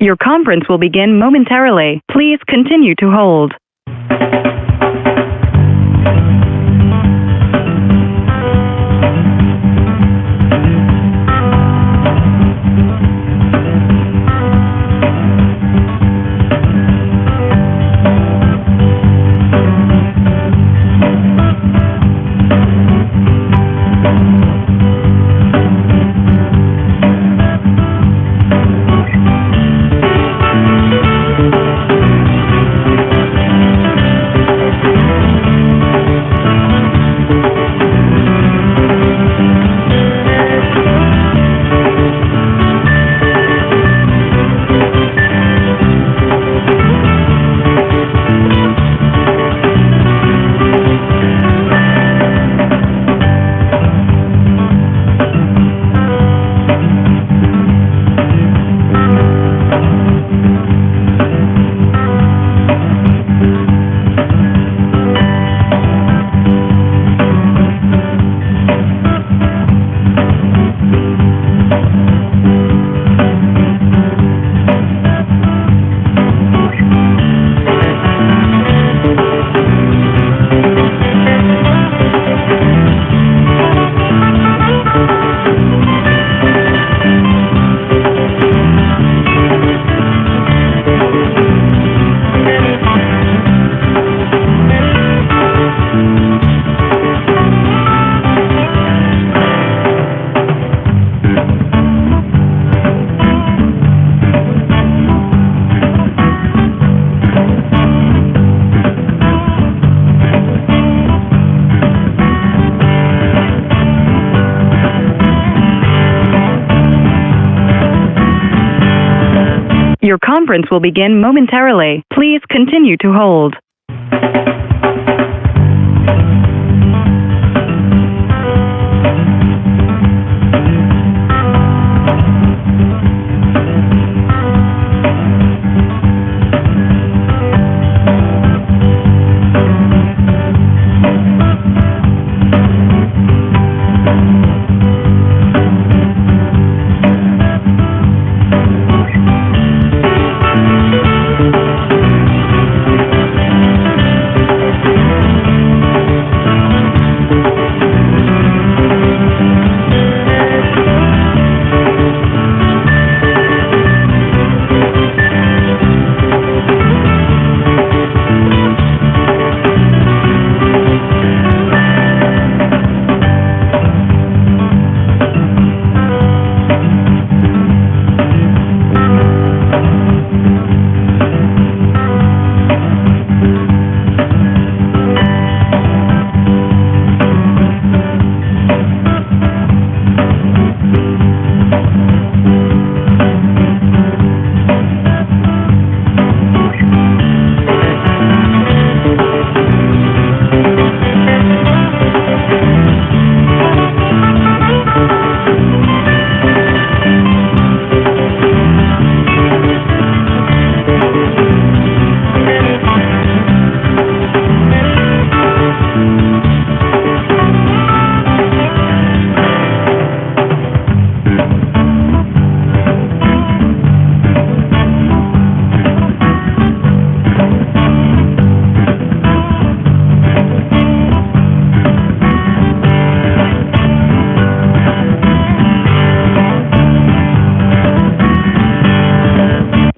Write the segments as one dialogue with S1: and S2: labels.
S1: Your conference will begin momentarily. Please continue to hold. Your conference will begin momentarily. Please continue to hold.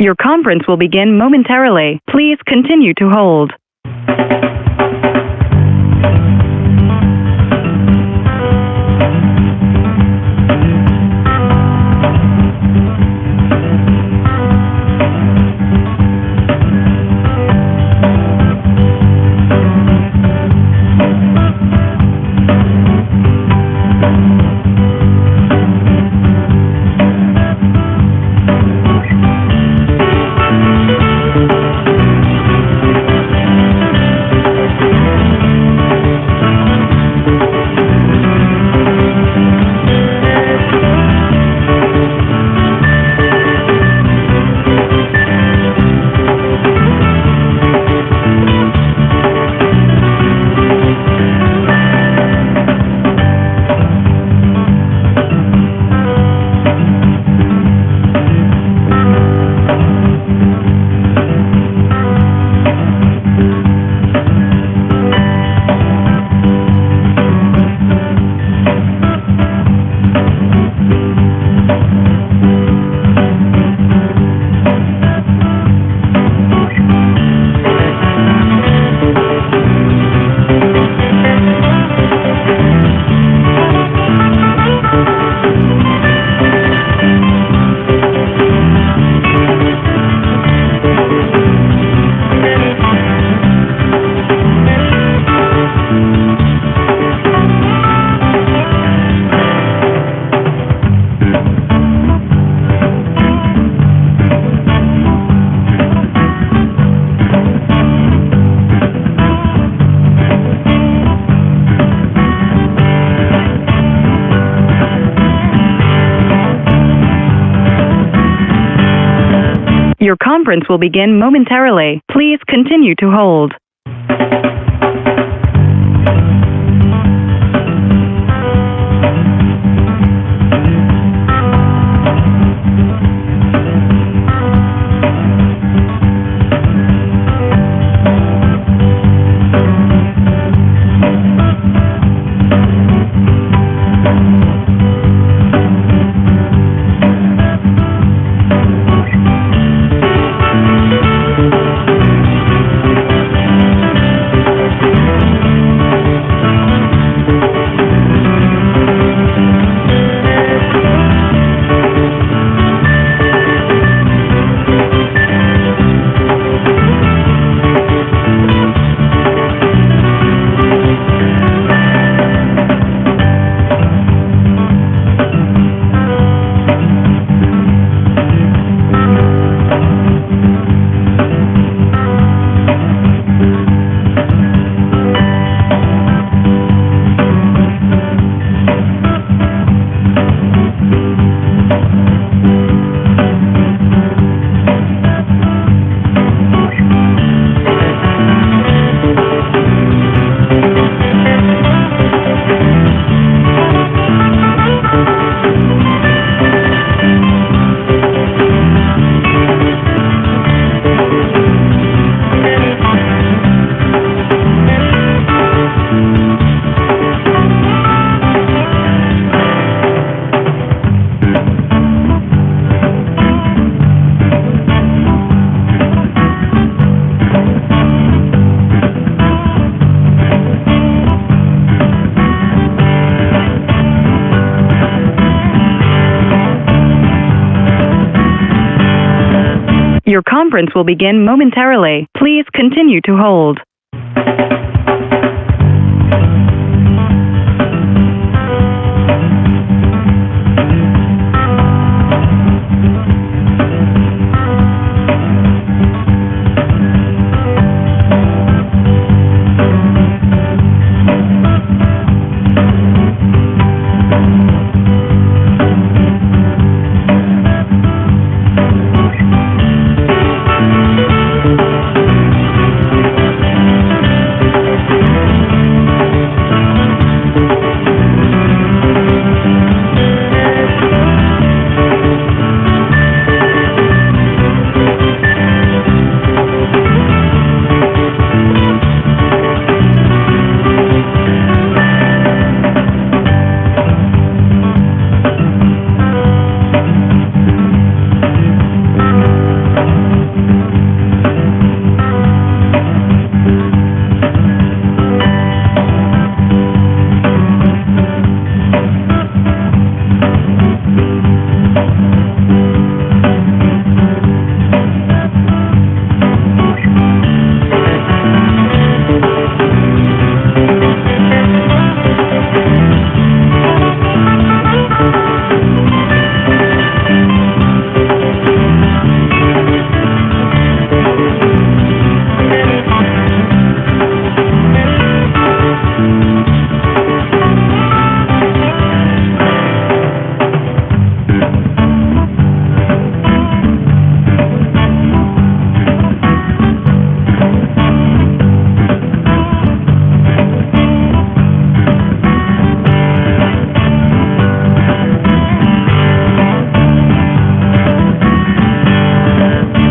S1: Your conference will begin momentarily. Please continue to hold. Your conference will begin momentarily. Please continue to hold. Your conference will begin momentarily. Please continue to hold.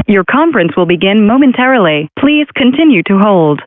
S1: Your conference will begin momentarily. Please continue to hold.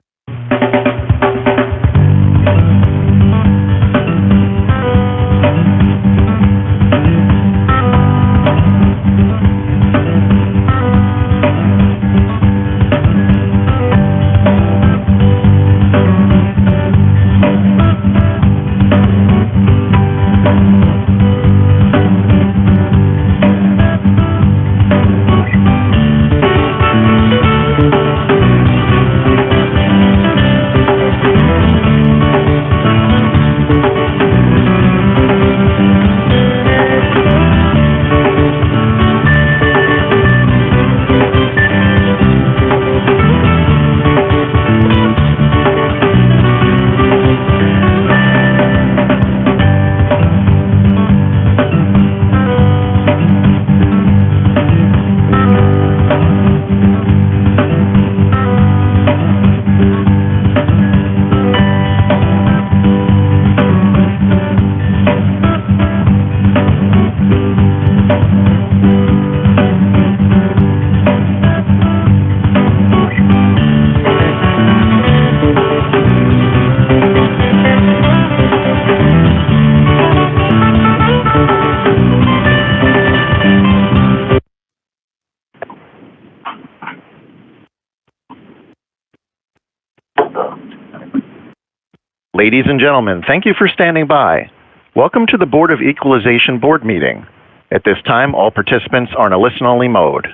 S2: Ladies and gentlemen, thank you for standing by. Welcome to the Board of Equalization Board Meeting. At this time, all participants are in a listen-only mode.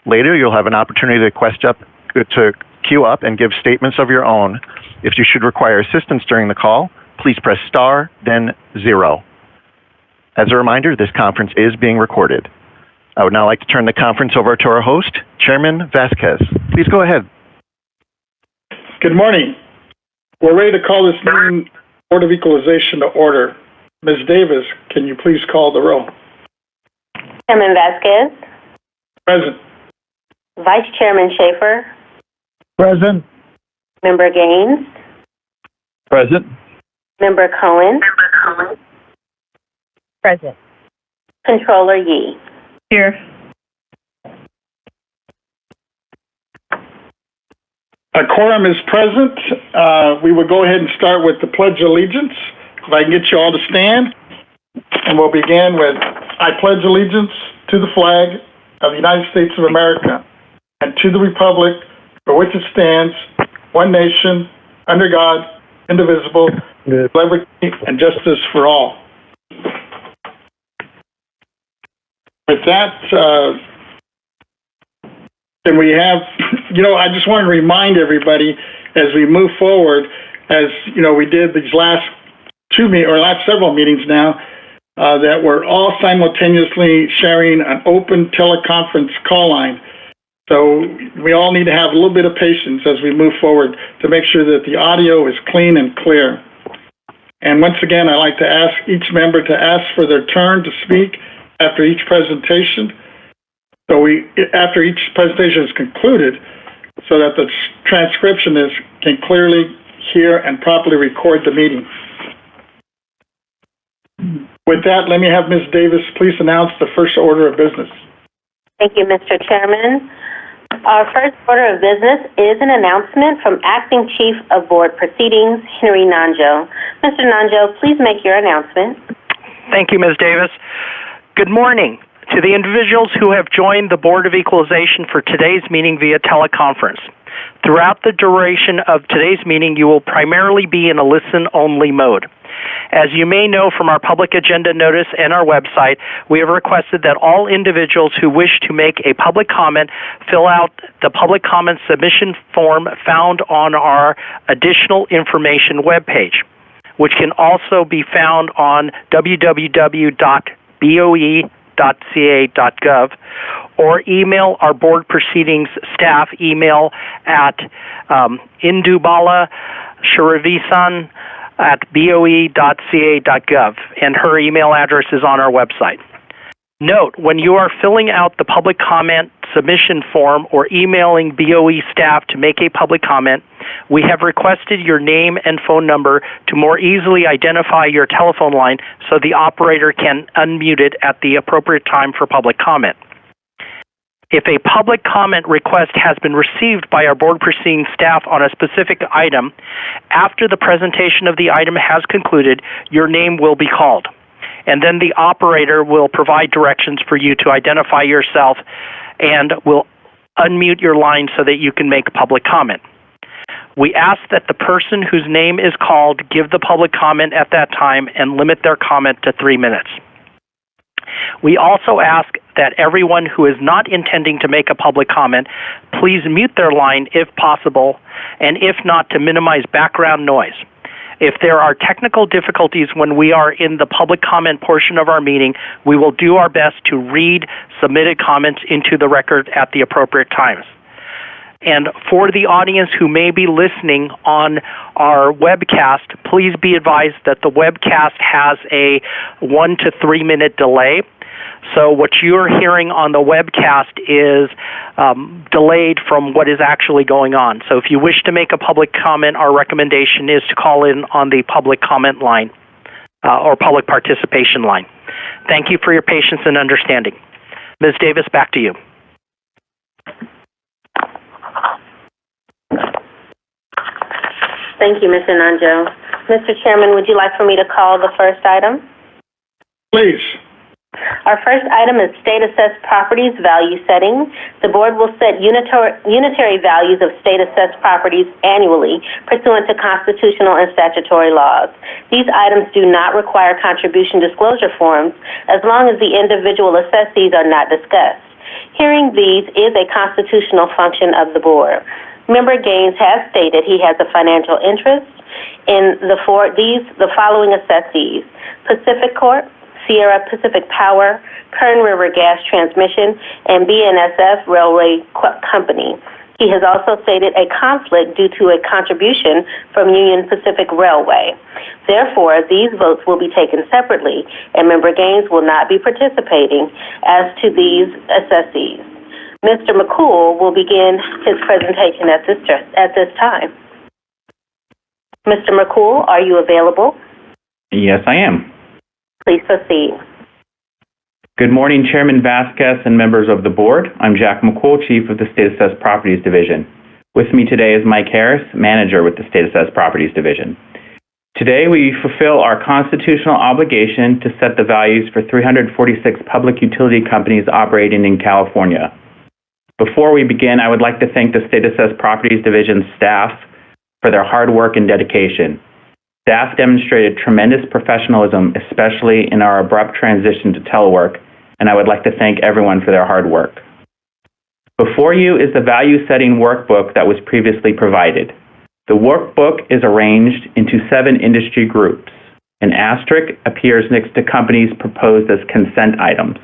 S2: Later, you'll have an opportunity to queue up and give statements of your own. If you should require assistance during the call, please press star, then 0. As a reminder, this conference is being recorded. I would now like to turn the conference over to our host, Chairman Vasquez. Please go ahead.
S3: Good morning. We're ready to call this meeting Board of Equalization to order. Ms. Davis, can you please call the roll?
S4: Chairman Vasquez.
S3: Present.
S4: Vice Chairman Schaefer.
S3: Present.
S4: Member Gaines.
S3: Present.
S4: Member Cohen.
S5: Present.
S4: Controller Yee.
S1: Here.
S3: A quorum is present. We will go ahead and start with the Pledge of Allegiance. If I can get you all to stand. And we'll begin with, I pledge allegiance to the flag of the United States of America and to the republic for which it stands, one nation, under God, indivisible, with liberty and justice for all. With that, and we have, I just want to remind everybody as we move forward, as we did these last several meetings now, that we're all simultaneously sharing an open teleconference call line. So we all need to have a little bit of patience as we move forward to make sure that the audio is clean and clear. And once again, I'd like to ask each member to ask for their turn to speak after each presentation. So after each presentation is concluded, so that the transcription can clearly hear and properly record the meeting. With that, let me have Ms. Davis please announce the first order of business.
S4: Thank you, Mr. Chairman. Our first order of business is an announcement from Acting Chief of Board Proceedings, Henry Nanjo. Mr. Nanjo, please make your announcement.
S6: Thank you, Ms. Davis. Good morning to the individuals who have joined the Board of Equalization for today's meeting via teleconference. Throughout the duration of today's meeting, you will primarily be in a listen-only mode. As you may know from our public agenda notice and our website, we have requested that all individuals who wish to make a public comment fill out the public comment submission form found on our additional information webpage, which can also be found on www.boe.ca.gov, or email our board proceedings staff email at indubala.sharivisan@boe.ca.gov, and her email address is on our website. Note, when you are filling out the public comment submission form or emailing BOE staff to make a public comment, we have requested your name and phone number to more easily identify your telephone line so the operator can unmute it at the appropriate time for public comment. If a public comment request has been received by our board proceeding staff on a specific item, after the presentation of the item has concluded, your name will be called, and then the operator will provide directions for you to identify yourself and will unmute your line so that you can make public comment. We ask that the person whose name is called give the public comment at that time and limit their comment to 3 minutes. We also ask that everyone who is not intending to make a public comment, please mute their line if possible, and if not, to minimize background noise. If there are technical difficulties when we are in the public comment portion of our meeting, we will do our best to read submitted comments into the record at the appropriate times. And for the audience who may be listening on our webcast, please be advised that the webcast has a 1 to 3 minute delay. So what you're hearing on the webcast is delayed from what is actually going on. So if you wish to make a public comment, our recommendation is to call in on the public comment line or public participation line. Thank you for your patience and understanding. Ms. Davis, back to you.
S4: Thank you, Mr. Nanjo. Mr. Chairman, would you like for me to call the first item?
S3: Please.
S4: Our first item is state-assessed properties value setting. The board will set unitary values of state-assessed properties annually pursuant to constitutional and statutory laws. These items do not require contribution disclosure forms as long as the individual assessees are not discussed. Hearing these is a constitutional function of the board. Member Gaines has stated he has a financial interest in the following assessees: Pacific Corp, Sierra Pacific Power, Kern River Gas Transmission, and BNSF Railway Company. He has also stated a conflict due to a contribution from Union Pacific Railway. Therefore, these votes will be taken separately, and Member Gaines will not be participating as to these assessees. Mr. McCool will begin his presentation at this time. Mr. McCool, are you available?
S5: Yes, I am.
S4: Please proceed.
S5: Good morning, Chairman Vasquez and members of the board. I'm Jack McCool, Chief of the State Assessed Properties Division. With me today is Mike Harris, Manager with the State Assessed Properties Division. Today, we fulfill our constitutional obligation to set the values for 346 public utility companies operating in California. Before we begin, I would like to thank the State Assessed Properties Division staff for their hard work and dedication. Staff demonstrated tremendous professionalism, especially in our abrupt transition to telework, and I would like to thank everyone for their hard work. Before you is the value-setting workbook that was previously provided. The workbook is arranged into 7 industry groups. An asterisk appears next to companies proposed as consent items.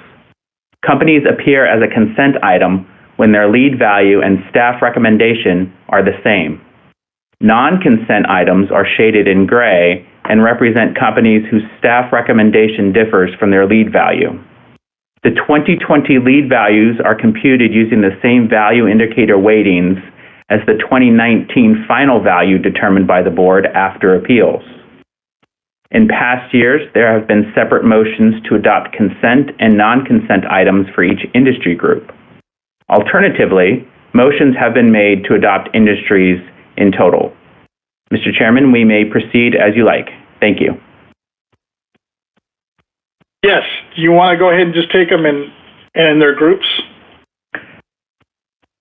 S5: Companies appear as a consent item when their lead value and staff recommendation are the same. Non-consent items are shaded in gray and represent companies whose staff recommendation differs from their lead value. The 2020 lead values are computed using the same value indicator weightings as the 2019 final value determined by the board after appeals. In past years, there have been separate motions to adopt consent and non-consent items for each industry group. Alternatively, motions have been made to adopt industries in total. Mr. Chairman, we may proceed as you like. Thank you.
S3: Yes. Do you want to go ahead and just take them in their groups?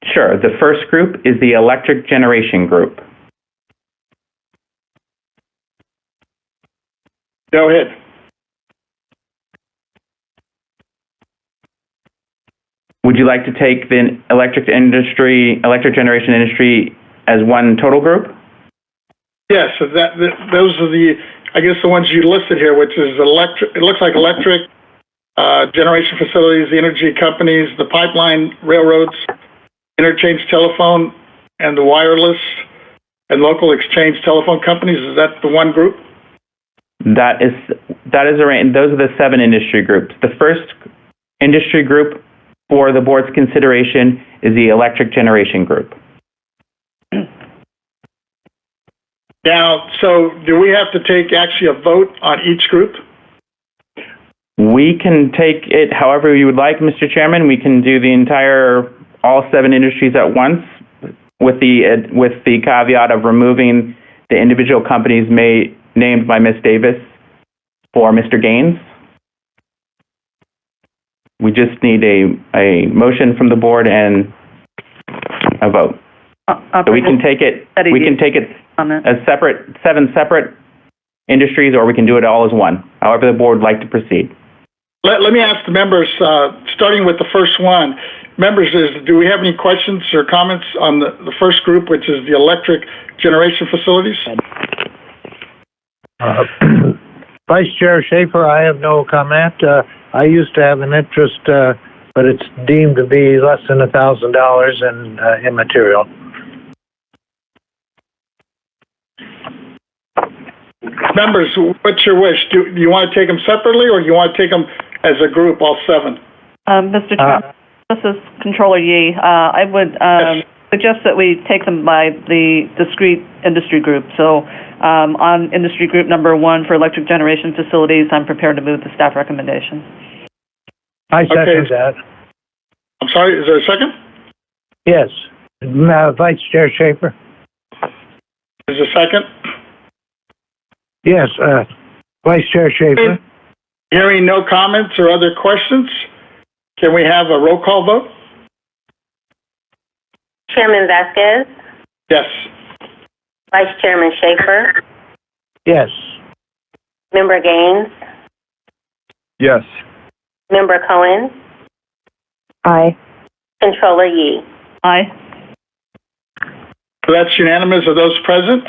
S5: Sure. The first group is the electric generation group.
S3: Go ahead.
S5: Would you like to take the electric generation industry as one total group?
S3: Yes. So those are the ones you listed here, which is electric. It looks like electric generation facilities, the energy companies, the pipeline, railroads, interchange telephone, and the wireless and local exchange telephone companies. Is that the one group?
S5: That is arranged. Those are the 7 industry groups. The first industry group for the board's consideration is the electric generation group.
S3: Now, so do we have to take actually a vote on each group?
S5: We can take it however you would like, Mr. Chairman. We can do all 7 industries at once with the caveat of removing the individual companies named by Ms. Davis for Mr. Gaines. We just need a motion from the board and a vote. So we can take it. We can take it as 7 separate industries, or we can do it all as one. However, the board would like to proceed.
S3: Let me ask the members, starting with the first one. Members, do we have any questions or comments on the first group, which is the electric generation facilities?
S7: Vice Chair Schaefer, I have no comment. I used to have an interest, but it's deemed to be less than $1,000 and immaterial.
S3: Members, what's your wish? Do you want to take them separately, or do you want to take them as a group, all 7?
S8: Mr. Chairman, this is Controller Yee. I would suggest that we take them by the discrete industry group. So on industry group number 1 for electric generation facilities, I'm prepared to move the staff recommendation.
S7: I second that.
S3: I'm sorry, is there a second?
S7: Yes. Vice Chair Schaefer.
S3: Is there a second?
S7: Yes, Vice Chair Schaefer.
S3: Hearing no comments or other questions, can we have a roll call vote?
S4: Chairman Vasquez,
S3: Yes.
S4: Vice Chairman Schaefer,
S7: Yes.
S4: Member Gaines,
S2: Yes.
S4: Member Cohen,
S1: Aye.
S4: Controller Yee.
S8: Aye.
S3: So that's unanimous of those present.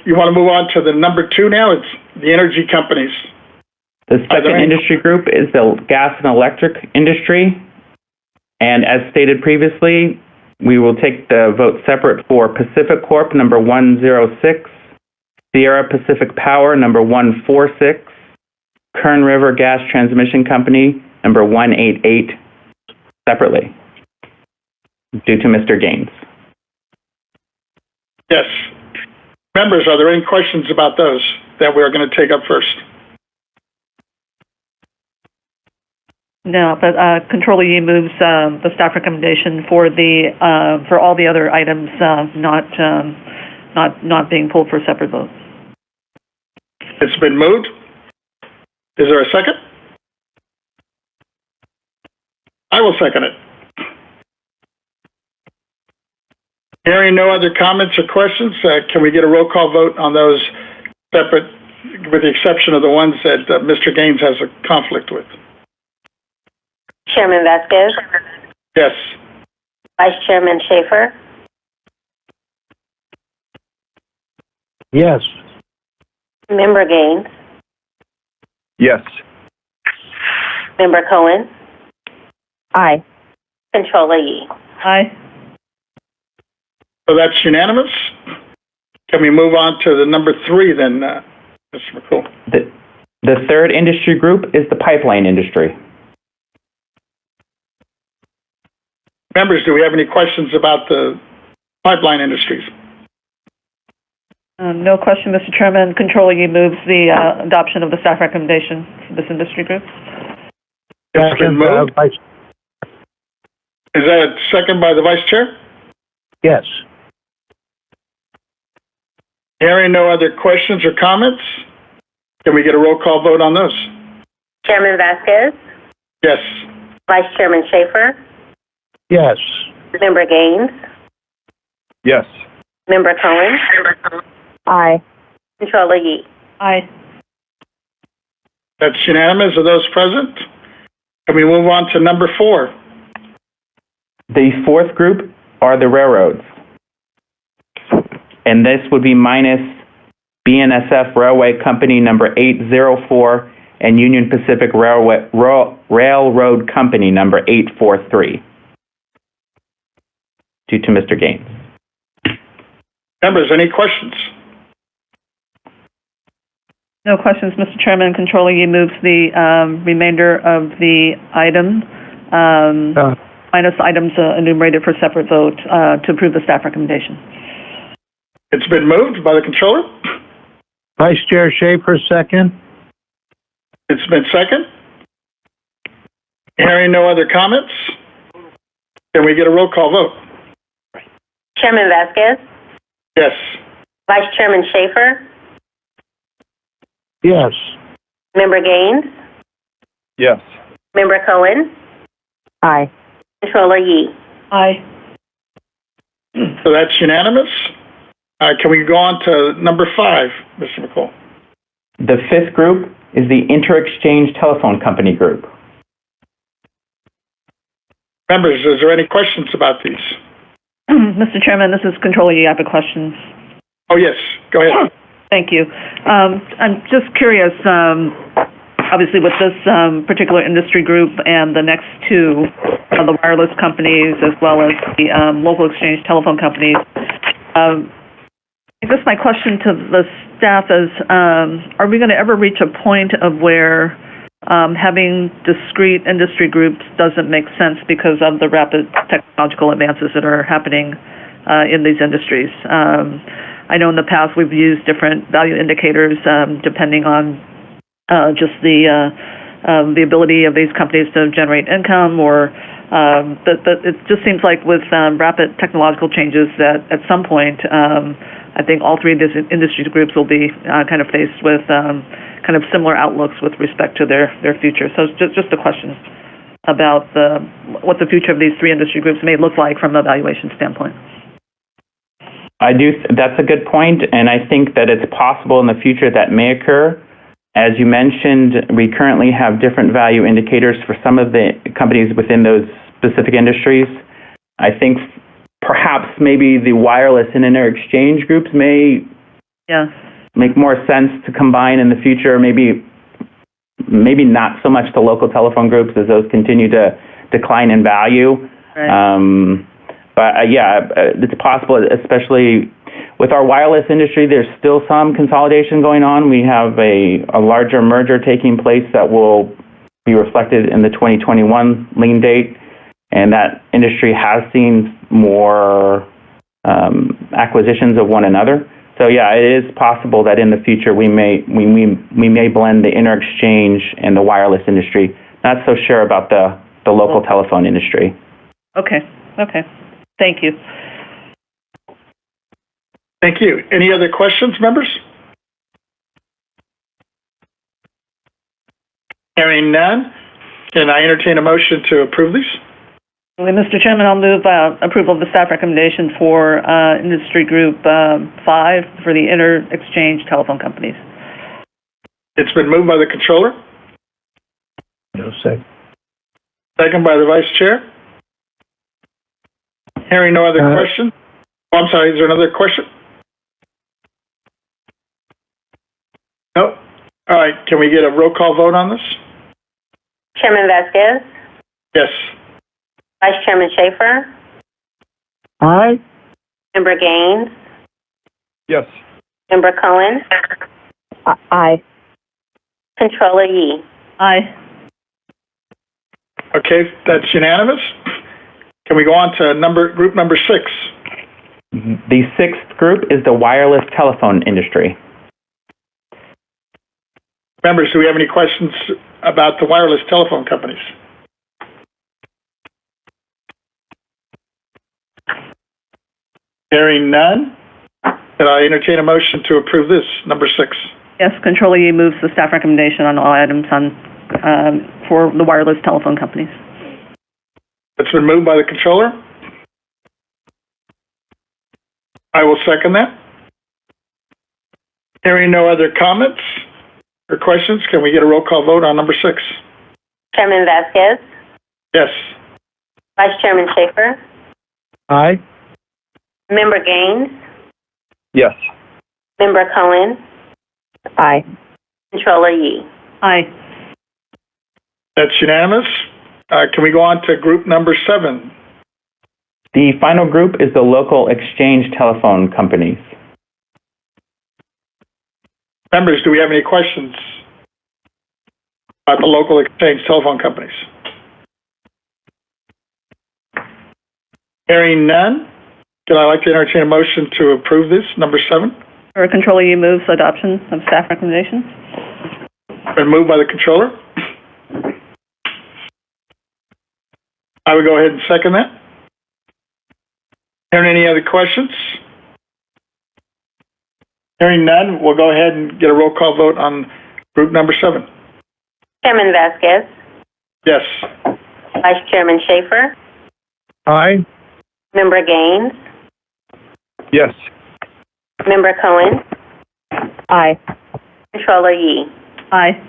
S3: You want to move on to the number 2 now? It's the energy companies.
S5: The
S3: Are there
S5: second
S3: any-
S5: industry group is the gas and electric industry. And as stated previously, we will take the vote separate for Pacific Corp. number 106, Sierra Pacific Power number 146, Kern River Gas Transmission Company number 188 separately due to Mr. Gaines.
S3: Yes. Members, are there any questions about those that we are going to take up first?
S8: No, but Controller Yee moves the staff recommendation for for all the other items not being pulled for separate votes.
S3: It's been moved. Is there a second? I will second it. Hearing no other comments or questions, can we get a roll call vote on those separate, with the exception of the ones that Mr. Gaines has a conflict with?
S4: Chairman Vasquez,
S3: Yes.
S4: Vice Chairman Schaefer,
S7: Yes.
S4: Member Gaines,
S2: Yes.
S4: Member Cohen,
S1: Aye.
S4: Controller Yee.
S8: Aye.
S3: So that's unanimous. Can we move on to the number 3 then, Mr. McCool?
S5: The third industry group is the pipeline industry.
S3: Members, do we have any questions about the pipeline industries?
S8: No question, Mr. Chairman. Controller Yee moves the adoption of the staff recommendation for this industry group.
S3: It's been moved. Is that a second by the Vice Chair?
S7: Yes.
S3: Hearing no other questions or comments, can we get a roll call vote on those?
S4: Chairman Vasquez,
S3: Yes.
S4: Vice Chairman Schaefer,
S7: Yes.
S4: Member Gaines,
S2: Yes.
S4: Member Cohen,
S1: Aye.
S4: Controller Yee.
S8: Aye.
S3: That's unanimous of those present. Can we move on to number 4?
S5: The fourth group are the railroads. And this would be minus BNSF Railway Company number 804 and Union Pacific Railroad Company number 843 due to Mr. Gaines.
S3: Members, any questions?
S8: No questions, Mr. Chairman. Controller Yee moves the remainder of the item, minus items enumerated for separate vote, to approve the staff recommendation.
S3: It's been moved by the Controller.
S7: Vice Chair Schaefer, second.
S3: It's been second. Hearing no other comments, can we get a roll call vote?
S4: Chairman Vasquez,
S3: Yes.
S4: Vice Chairman Schaefer,
S7: Yes.
S4: Member Gaines,
S2: Yes.
S4: Member Cohen,
S1: Aye.
S4: Controller Yee.
S8: Aye.
S3: So that's unanimous. Can we go on to number 5, Mr. McCall?
S5: The fifth group is the Inter-Exchange Telephone Company group.
S3: Members, is there any questions about these?
S8: Mr. Chairman, this is Controller Yee. I have a question.
S3: Oh, yes. Go ahead.
S8: Thank you. I'm just curious, obviously with this particular industry group and the next 2, the wireless companies as well as the local exchange telephone companies, I guess my question to the staff is, are we going to ever reach a point of where having discrete industry groups doesn't make sense because of the rapid technological advances that are happening in these industries? I know in the past we've used different value indicators depending on just the ability of these companies to generate income, or but it just seems like with rapid technological changes that at some point I think all 3 of these industry groups will be kind of faced with kind of similar outlooks with respect to their future. So it's just a question about what the future of these three industry groups may look like from a valuation standpoint.
S5: That's a good point, and I think that it's possible in the future that may occur. As you mentioned, we currently have different value indicators for some of the companies within those specific industries. I think perhaps maybe the wireless and inter-exchange groups may make more sense to combine in the future. Maybe not so much the local telephone groups as those continue to decline in value. Right. It's possible, especially with our wireless industry, there's still some consolidation going on. We have a larger merger taking place that will be reflected in the 2021 lien date, and that industry has seen more acquisitions of one another. So it is possible that in the future we may blend the inter-exchange and the wireless industry. Not so sure about the local telephone industry.
S8: Okay. Thank you.
S3: Thank you. Any other questions, members? Hearing none, can I entertain a motion to approve these?
S8: Mr. Chairman, I'll move approval of the staff recommendation for Industry Group 5 for the inter-exchange telephone companies.
S3: It's been moved by the Controller.
S7: No second.
S3: Second by the Vice Chair. Hearing no other question. Oh, I'm sorry, is there another question? No? All right, can we get a roll call vote on this?
S4: Chairman Vasquez?
S3: Yes.
S4: Vice Chairman Schaefer?
S7: Aye.
S4: Member Gaines?
S9: Yes.
S4: Member Cohen?
S1: Aye.
S4: Controller Yee?
S8: Aye.
S3: Okay, that's unanimous. Can we go on to group number 6?
S5: The sixth group is the wireless telephone industry.
S3: Members, do we have any questions about the wireless telephone companies? Hearing none, can I entertain a motion to approve this, number 6?
S8: Yes, Controller Yee moves the staff recommendation on all items for the wireless telephone companies.
S3: It's been moved by the Controller. I will second that. Hearing no other comments or questions, can we get a roll call vote on number 6?
S4: Chairman Vasquez?
S3: Yes.
S4: Vice Chairman Schaefer?
S7: Aye.
S4: Member Gaines?
S9: Yes.
S4: Member Cohen?
S1: Aye.
S4: Controller Yee?
S8: Aye.
S3: That's unanimous. Can we go on to group number 7?
S5: The final group is the local exchange telephone companies.
S3: Members, do we have any questions about the local exchange telephone companies? Hearing none, can I like to entertain a motion to approve this, number 7?
S8: Controller Yee moves adoption of staff recommendations.
S3: Been moved by the Controller. I will go ahead and second that. Hearing any other questions? Hearing none, we'll go ahead and get a roll call vote on group number 7.
S4: Chairman Vasquez?
S3: Yes.
S4: Vice Chairman Schaefer?
S7: Aye.
S4: Member Gaines?
S9: Yes.
S4: Member Cohen?
S1: Aye.
S4: Controller Yee?
S8: Aye.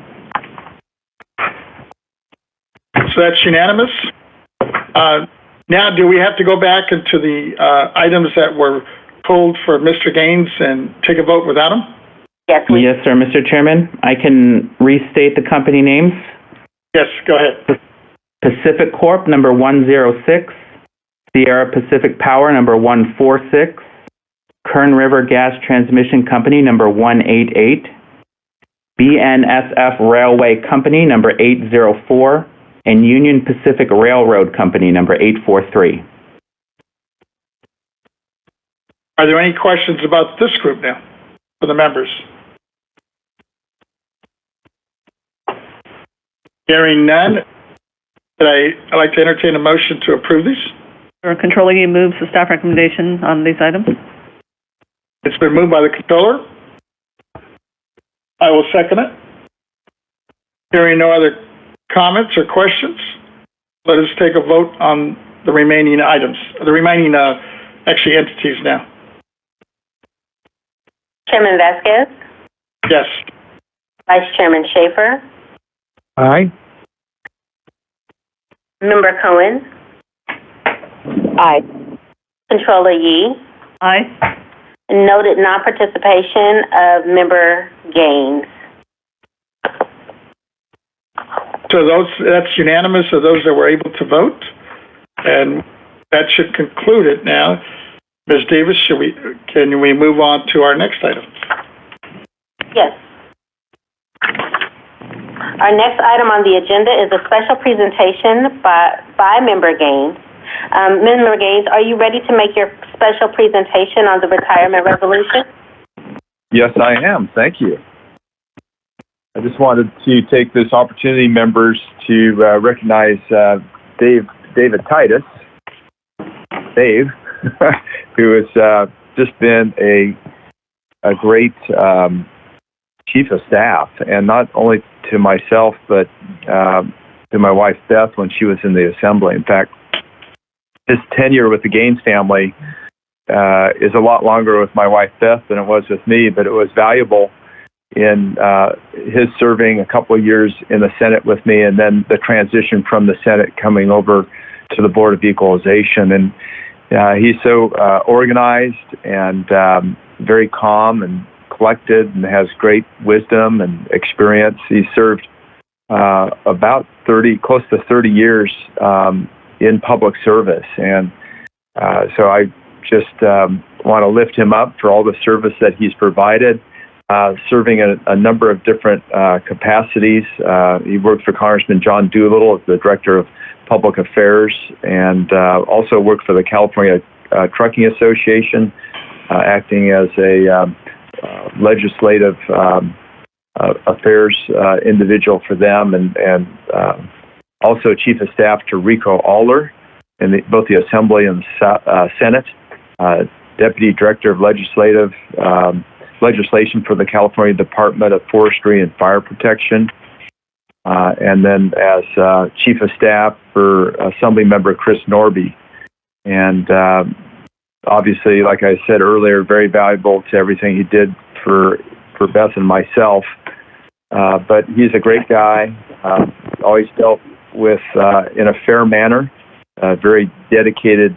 S3: So that's unanimous. Now, do we have to go back into the items that were pulled for Mr. Gaines and take a vote without him?
S4: Yes, please.
S5: Yes, sir, Mr. Chairman. I can restate the company names.
S3: Yes, go ahead.
S5: Pacific Corp, number 106. Sierra Pacific Power, number 146. Kern River Gas Transmission Company, number 188. BNSF Railway Company, number 804. And Union Pacific Railroad Company, number 843.
S3: Are there any questions about this group now for the members? Hearing none, I'd like to entertain a motion to approve these.
S8: Controller Yee moves the staff recommendation on these items.
S3: It's been moved by the Controller. I will second it. Hearing no other comments or questions, let us take a vote on the remaining items, actually entities now.
S4: Chairman Vasquez,
S3: Yes.
S4: Vice Chairman Schaefer,
S7: Aye.
S4: Member Cohen,
S10: Aye.
S4: Controller Yee,
S8: Aye.
S4: and noted non-participation of Member Gaines.
S3: So that's unanimous of those that were able to vote, and that should conclude it now. Ms. Davis, can we move on to our next item?
S4: Yes. Our next item on the agenda is a special presentation by Member Gaines. Member Gaines, are you ready to make your special presentation on the retirement resolution?
S9: Yes, I am. Thank you. I just wanted to take this opportunity, members, to recognize David Titus, Dave, who has just been a great chief of staff, and not only to myself, but to my wife, Beth, when she was in the assembly. In fact, his tenure with the Gaines family is a lot longer with my wife, Beth, than it was with me, but it was valuable in his serving a couple of years in the Senate with me, and then the transition from the Senate coming over to the Board of Equalization. And he's so organized and very calm and collected, and has great wisdom and experience. He served about close to 30 years in public service. And so I just want to lift him up for all the service that he's provided, serving a number of different capacities. He worked for Congressman John Doolittle as the Director of Public Affairs, and also worked for the California Trucking Association, acting as a legislative affairs individual for them, and also Chief of Staff to Rico Aller in both the Assembly and the Senate, Deputy Director of Legislation for the California Department of Forestry and Fire Protection, and then as Chief of Staff for Assembly Member Chris Norby. And obviously, like I said earlier, very valuable to everything he did for Beth and myself. But he's a great guy, always dealt with in a fair manner, a very dedicated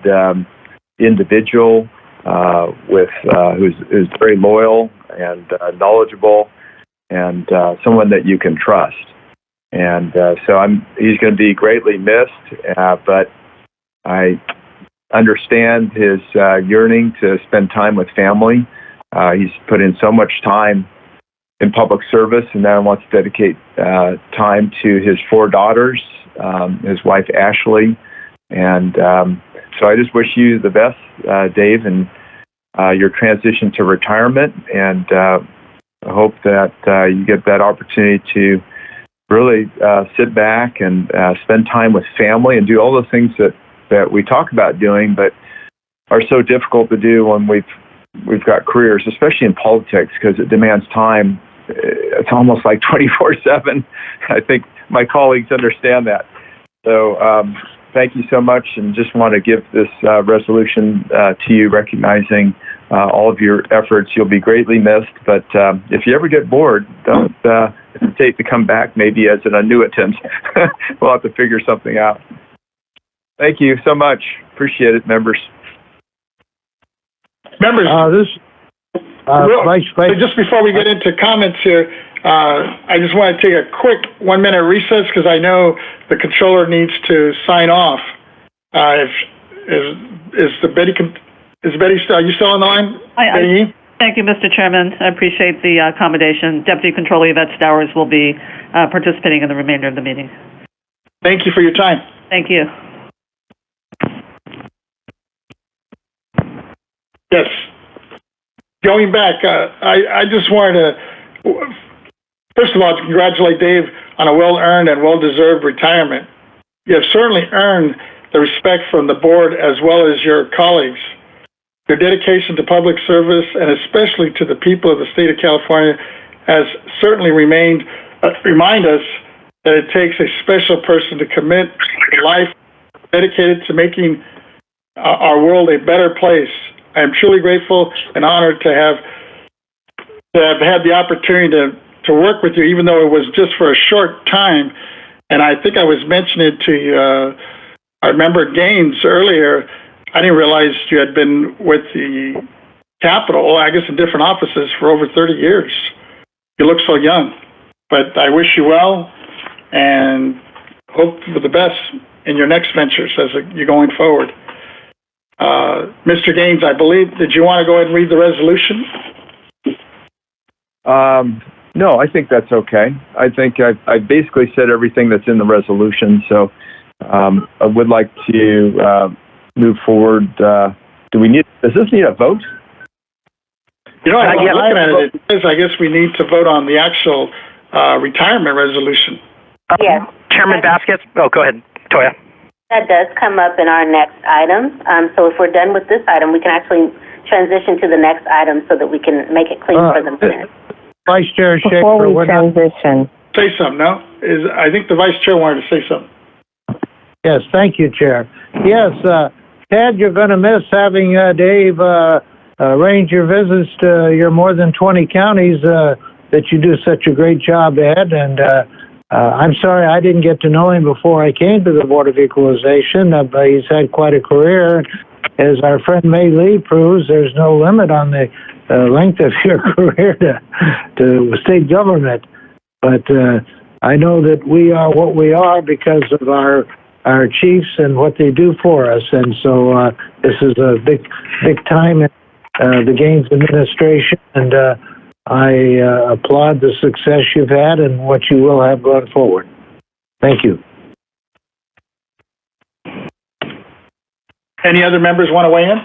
S9: individual who's very loyal and knowledgeable, and someone that you can trust. And so he's going to be greatly missed, but I understand his yearning to spend time with family. He's put in so much time in public service, and now wants to dedicate time to his 4 daughters, his wife Ashley. And so I just wish you the best, Dave, and your transition to retirement, and I hope that you get that opportunity to really sit back and spend time with family and do all the things that we talk about doing, but are so difficult to do when we've got careers, especially in politics, because it demands time. It's almost like 24/7. I think my colleagues understand that. So thank you so much, and just want to give this resolution to you, recognizing all of your efforts. You'll be greatly missed, but if you ever get bored, don't hesitate to come back, maybe as an annuitant. We'll have to figure something out. Thank you so much. Appreciate it, members.
S3: Members,
S7: Vice.
S3: just before we get into comments here, I just want to take a quick 1-minute recess, because I know the controller needs to sign off. Are you still on the line? Betty?
S8: Thank you, Mr. Chairman. I appreciate the accommodation. Deputy Controller Yvette Stowers will be participating in the remainder of the meeting.
S3: Thank you for your time.
S8: Thank you.
S3: Yes. Going back, I just wanted to, first of all, congratulate Dave on a well-earned and well-deserved retirement. You have certainly earned the respect from the board as well as your colleagues. Your dedication to public service, and especially to the people of the state of California, has certainly remind us that it takes a special person to commit a life dedicated to making our world a better place. I am truly grateful and honored to have had the opportunity to work with you, even though it was just for a short time. And I think I was mentioning it to our member Gaines earlier. I didn't realize you had been with the Capitol, I guess in different offices, for over 30 years. You look so young. But I wish you well and hope for the best in your next ventures as you're going forward. Mr. Gaines, I believe, did you want to go ahead and read the resolution?
S9: No, I think that's okay. I think I basically said everything that's in the resolution, so I would like to move forward. Does this need a vote?
S3: You know, I'm looking at it, I guess we need to vote on the actual retirement resolution.
S4: Yes.
S6: Chairman Vasquez? Oh, go ahead, Toya.
S4: That does come up in our next item. So if we're done with this item, we can actually transition to the next item so that we can make it clean for the minutes.
S7: Vice Chair Schaefer,
S10: Before we transition.
S3: Say something, no? I think the Vice Chair wanted to say something.
S7: Yes, thank you, Chair. Yes, Ted, you're going to miss having Dave arrange your visits to your more than 20 counties that you do such a great job at. And I'm sorry I didn't get to know him before I came to the Board of Equalization, but he's had quite a career. As our friend May Lee proves, there's no limit on the length of your career to state government. But I know that we are what we are because of our chiefs and what they do for us. And so this is a big time in the Gaines administration, and I applaud the success you've had and what you will have going forward. Thank you.
S3: Any other members want to weigh in?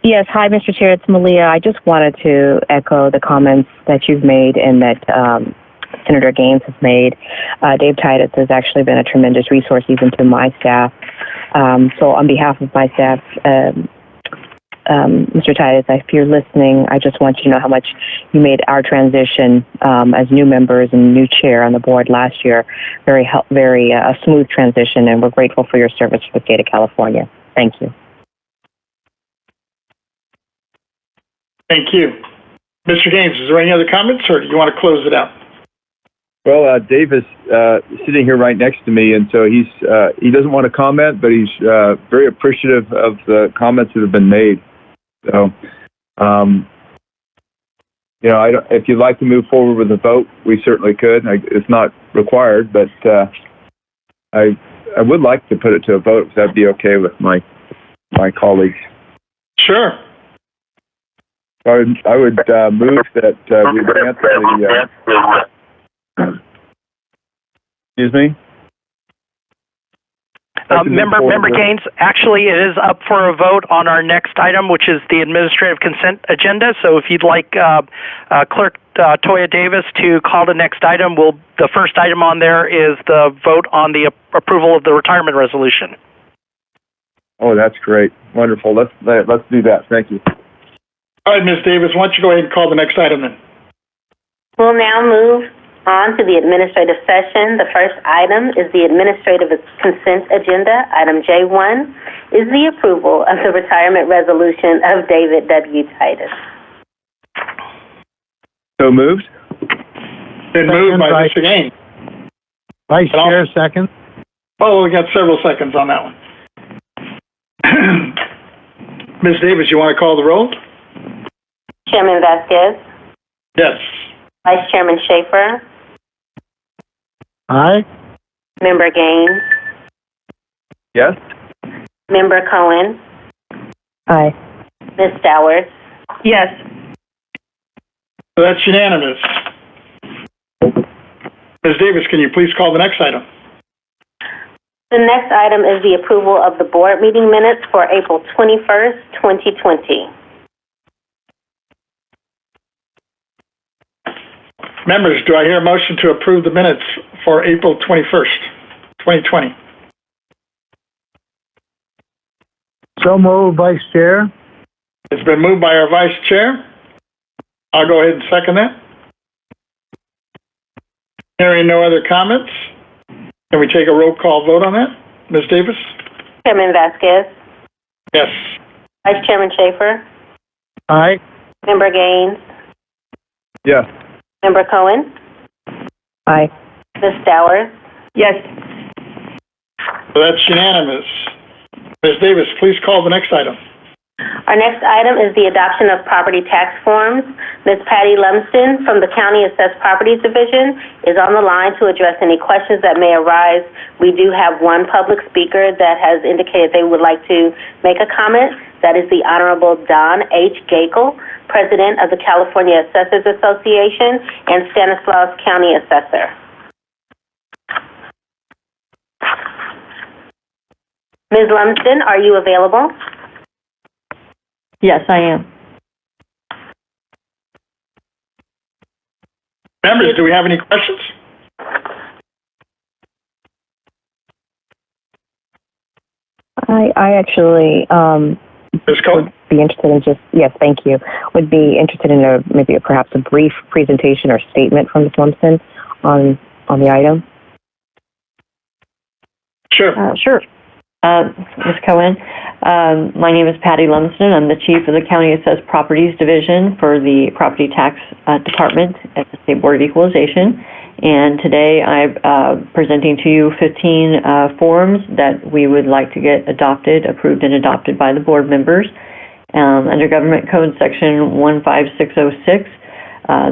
S10: Yes. Hi, Mr. Chair. It's Malia. I just wanted to echo the comments that you've made and that Senator Gaines has made. Dave Titus has actually been a tremendous resource even to my staff. So on behalf of my staff, Mr. Titus, if you're listening, I just want you to know how much you made our transition as new members and new chair on the board last year very a smooth transition, and we're grateful for your service for the state of California. Thank you.
S3: Thank you. Mr. Gaines, is there any other comments, or do you want to close it out?
S9: Well, Dave is sitting here right next to me, and so he doesn't want to comment, but he's very appreciative of the comments that have been made. So, if you'd like to move forward with a vote, we certainly could. It's not required, but I would like to put it to a vote, if that'd be okay with my colleagues. Sure. I would move that we grant the... Excuse me?
S6: Member Gaines, actually it is up for a vote on our next item, which is the administrative consent agenda. So if you'd like Clerk Toya Davis to call the next item, the first item on there is the vote on the approval of the retirement resolution.
S9: Oh, that's great. Wonderful. Let's do that. Thank you.
S3: All right, Ms. Davis, why don't you go ahead and call the next item then?
S4: We'll now move on to the administrative session. The first item is the administrative consent agenda. Item J1 is the approval of the retirement resolution of David W. Titus.
S9: So moved.
S3: Been moved by Mr. Gaines.
S7: Vice Chair, second.
S3: Oh, we got several seconds on that one. Ms. Davis, you want to call the roll?
S4: Chairman Vasquez?
S3: Yes.
S4: Vice Chairman Schaefer?
S7: Aye.
S4: Member Gaines?
S9: Yes.
S4: Member Cohen?
S10: Aye.
S4: Ms. Stowers?
S8: Yes.
S3: So that's unanimous. Ms. Davis, can you please call the next item?
S4: The next item is the approval of the board meeting minutes for April 21st, 2020.
S3: Members, do I hear a motion to approve the minutes for April 21st, 2020?
S7: So moved, Vice Chair.
S3: It's been moved by our Vice Chair. I'll go ahead and second that. Hearing no other comments, Can we take a roll call vote on that? Ms. Davis?
S4: Chairman Vasquez,
S3: Yes.
S4: Vice Chairman Schaefer,
S7: Aye.
S4: Member Gaines,
S9: Yes.
S4: Member Cohen,
S10: Aye.
S4: Ms. Stowers.
S8: Yes.
S3: So that's unanimous. Ms. Davis, please call the next item.
S4: Our next item is the adoption of property tax forms. Ms. Patty Lumsden from the County Assessed Properties Division is on the line to address any questions that may arise. We do have one public speaker that has indicated they would like to make a comment. That is the Honorable Don H. Gakel, President of the California Assessors Association and Stanislaus County Assessor. Ms. Lumsden, are you available?
S11: Yes, I am.
S3: Members, do we have any questions?
S10: I actually
S3: Ms. Cohen?
S10: would be interested in yes, thank you. Would be interested in perhaps a brief presentation or statement from Ms. Lumsden on the item.
S3: Sure.
S11: Sure. Ms. Cohen, my name is Patty Lumsden. I'm the Chief of the County Assessed Properties Division for the Property Tax Department at the State Board of Equalization. And today I'm presenting to you 15 forms that we would like to get approved and adopted by the board members. Under Government Code Section 15606,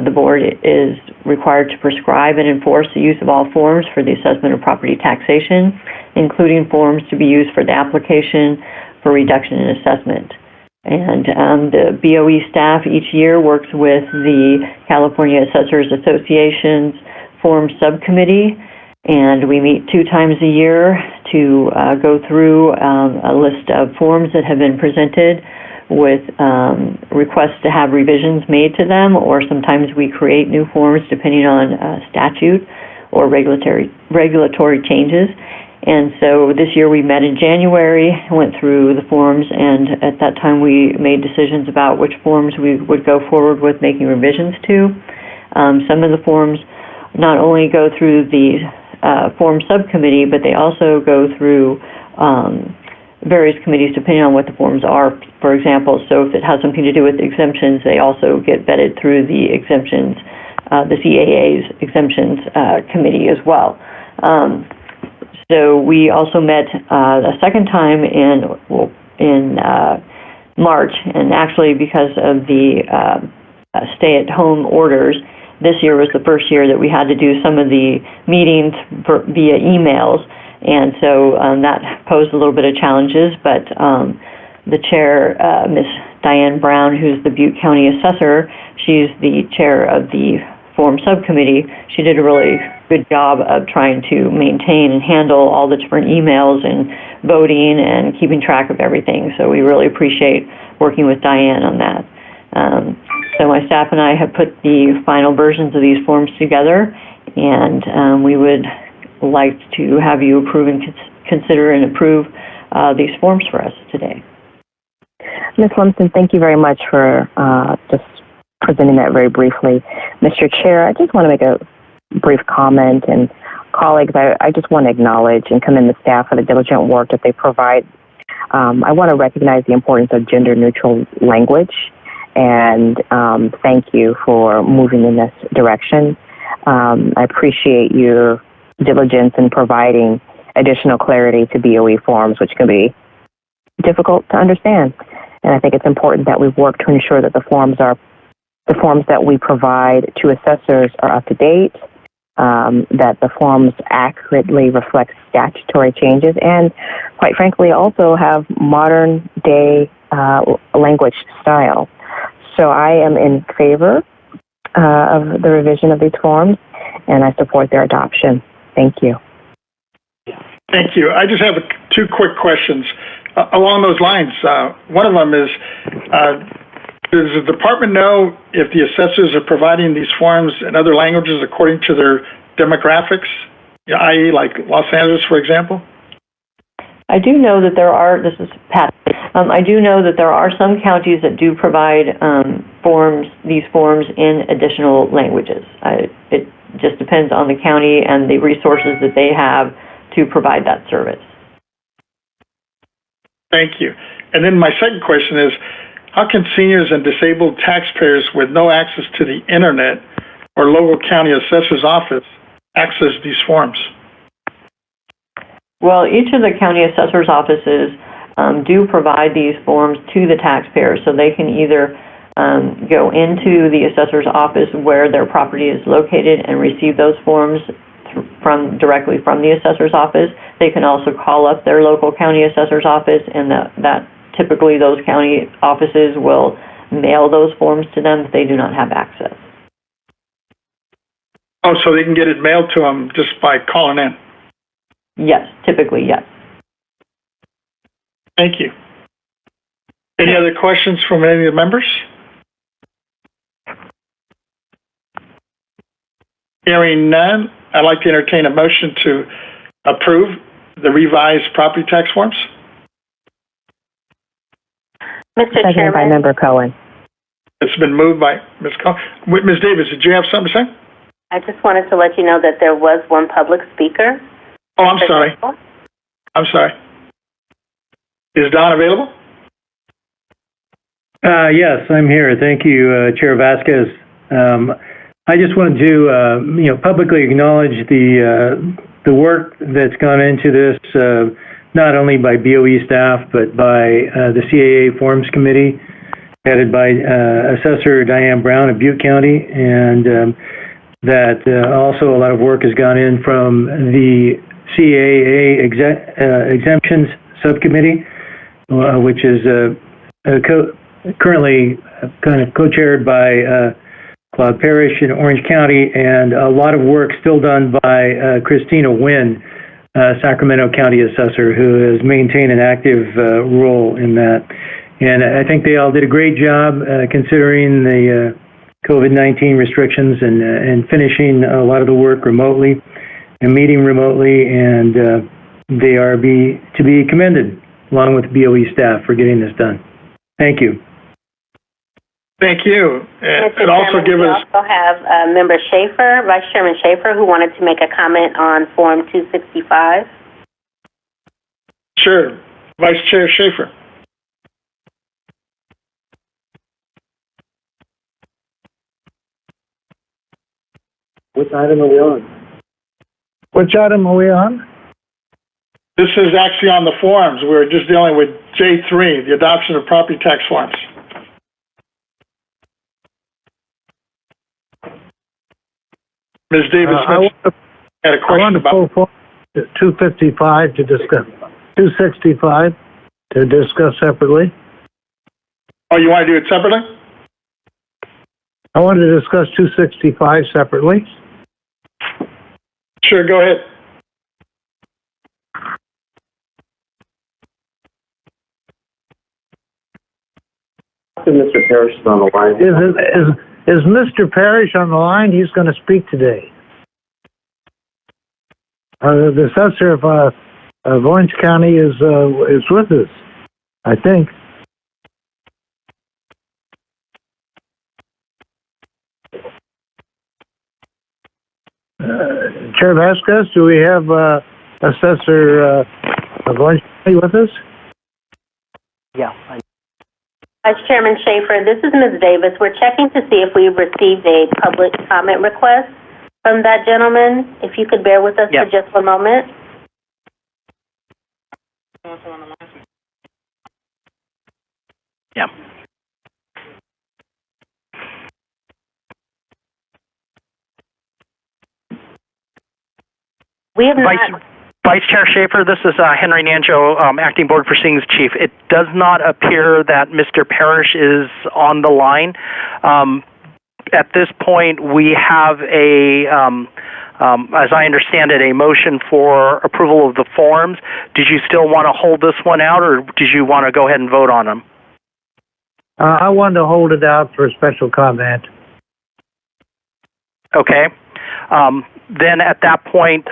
S11: the board is required to prescribe and enforce the use of all forms for the assessment of property taxation, including forms to be used for the application for reduction in assessment. And the BOE staff each year works with the California Assessors Association's Form Subcommittee, and we meet 2 times a year to go through a list of forms that have been presented with requests to have revisions made to them, or sometimes we create new forms depending on statute or regulatory changes. And so this year we met in January, went through the forms, and at that time we made decisions about which forms we would go forward with making revisions to. Some of the forms not only go through the form subcommittee, but they also go through various committees depending on what the forms are. For example, so if it has something to do with exemptions, they also get vetted through the exemptions, the CAA's exemptions committee as well. So we also met a second time in March, and actually because of the stay-at-home orders, this year was the first year that we had to do some of the meetings via emails, and so that posed a little bit of challenges, but the chair, Ms. Diane Brown, who's the Butte County Assessor, she's the chair of the Form Subcommittee. She did a really good job of trying to maintain and handle all the different emails and voting and keeping track of everything, so we really appreciate working with Diane on that. So my staff and I have put the final versions of these forms together, and we would like to have you approve and consider and approve these forms for us today.
S10: Ms. Lumsden, thank you very much for just presenting that very briefly. Mr. Chair, I just want to make a brief comment, and colleagues, I just want to acknowledge and commend the staff for the diligent work that they provide. I want to recognize the importance of gender-neutral language, and thank you for moving in this direction. I appreciate your diligence in providing additional clarity to BOE forms, which can be difficult to understand. And I think it's important that we work to ensure that the forms that we provide to assessors are up to date, that the forms accurately reflect statutory changes, and quite frankly also have modern day language style. So I am in favor of the revision of these forms, and I support their adoption. Thank you.
S3: Thank you. I just have 2 quick questions along those lines. One of them is, does the department know if the assessors are providing these forms in other languages according to their demographics, i.e. like Los Angeles, for example?
S11: I do know that there are, this is Pat, I do know that there are some counties that do provide these forms in additional languages. It just depends on the county and the resources that they have to provide that service.
S3: Thank you. And then my second question is, how can seniors and disabled taxpayers with no access to the internet or local county assessor's office access these forms?
S11: Well, each of the county assessor's offices do provide these forms to the taxpayers, so they can either go into the assessor's office where their property is located and receive those forms directly from the assessor's office. They can also call up their local county assessor's office, and that typically those county offices will mail those forms to them if they do not have access.
S3: Oh, so they can get it mailed to them just by calling in?
S11: Yes, typically, yes.
S3: Thank you. Any other questions from any of the members? Hearing none, I'd like to entertain a motion to approve the revised property tax forms.
S4: Mr.
S10: Seconded
S4: Chairman.
S10: by Member Cohen.
S3: It's been moved by Ms. Cohen. Ms. Davis, did you have something to say?
S4: I just wanted to let you know that there was one public speaker.
S3: Oh, I'm sorry. I'm sorry. Is Don available?
S12: Yes, I'm here. Thank you, Chair Vasquez. I just wanted to, publicly acknowledge the work that's gone into this, not only by BOE staff, but by the CAA Forms Committee, headed by Assessor Diane Brown of Butte County, and that also a lot of work has gone in from the CAA Exemptions Subcommittee, which is currently kind of co-chaired by Claude Parrish in Orange County, and a lot of work still done by Christina Wynn, Sacramento County Assessor, who has maintained an active role in that. And I think they all did a great job considering the COVID-19 restrictions and finishing a lot of the work remotely and meeting remotely, and they are to be commended, along with BOE staff, for getting this done. Thank you.
S3: Thank you. And
S4: Mr.
S3: also
S4: Chairman,
S3: give
S4: we
S3: us.
S4: also have Member Schaefer, Vice Chairman Schaefer, who wanted to make a comment on Form 265.
S3: Sure. Vice Chair Schaefer.
S12: Which item are we on?
S7: Which item are we on?
S3: This is actually on the forms. We're just dealing with J3, the adoption of property tax forms. Ms. Davis had a question about.
S7: I want to pull 255 to discuss. 265 to discuss separately.
S3: Oh, you want to do it separately?
S7: I want to discuss 265 separately.
S3: Sure, go ahead.
S12: Mr. Parrish is on the line.
S7: Is Mr. Parrish on the line? He's going to speak today. The assessor of Orange County is with us, I think. Chair Vasquez, do we have Assessor of Orange County with us?
S6: Yeah.
S4: Vice Chairman Schaefer, this is Ms. Davis. We're checking to see if we've received a public comment request from that gentleman. If you could bear with us for just one moment.
S6: Yeah.
S4: We have not.
S6: Vice Chair Schaefer, this is Henry Nanjo, Acting Board Proceedings Chief. It does not appear that Mr. Parrish is on the line. At this point, we have as I understand it, a motion for approval of the forms. Did you still want to hold this one out, or did you want to go ahead and vote on them?
S7: I wanted to hold it out for a special comment.
S6: Okay. Then at that point,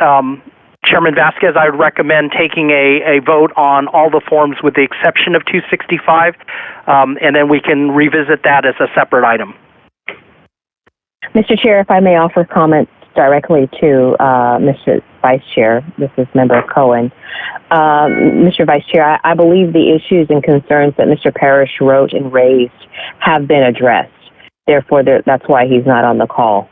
S6: Chairman Vasquez, I would recommend taking a vote on all the forms with the exception of 265, and then we can revisit that as a separate item.
S10: Mr. Chair, if I may offer comments directly to Vice Chair. This is Member Cohen. Mr. Vice Chair, I believe the issues and concerns that Mr. Parrish wrote and raised have been addressed. Therefore, that's why he's not on the call.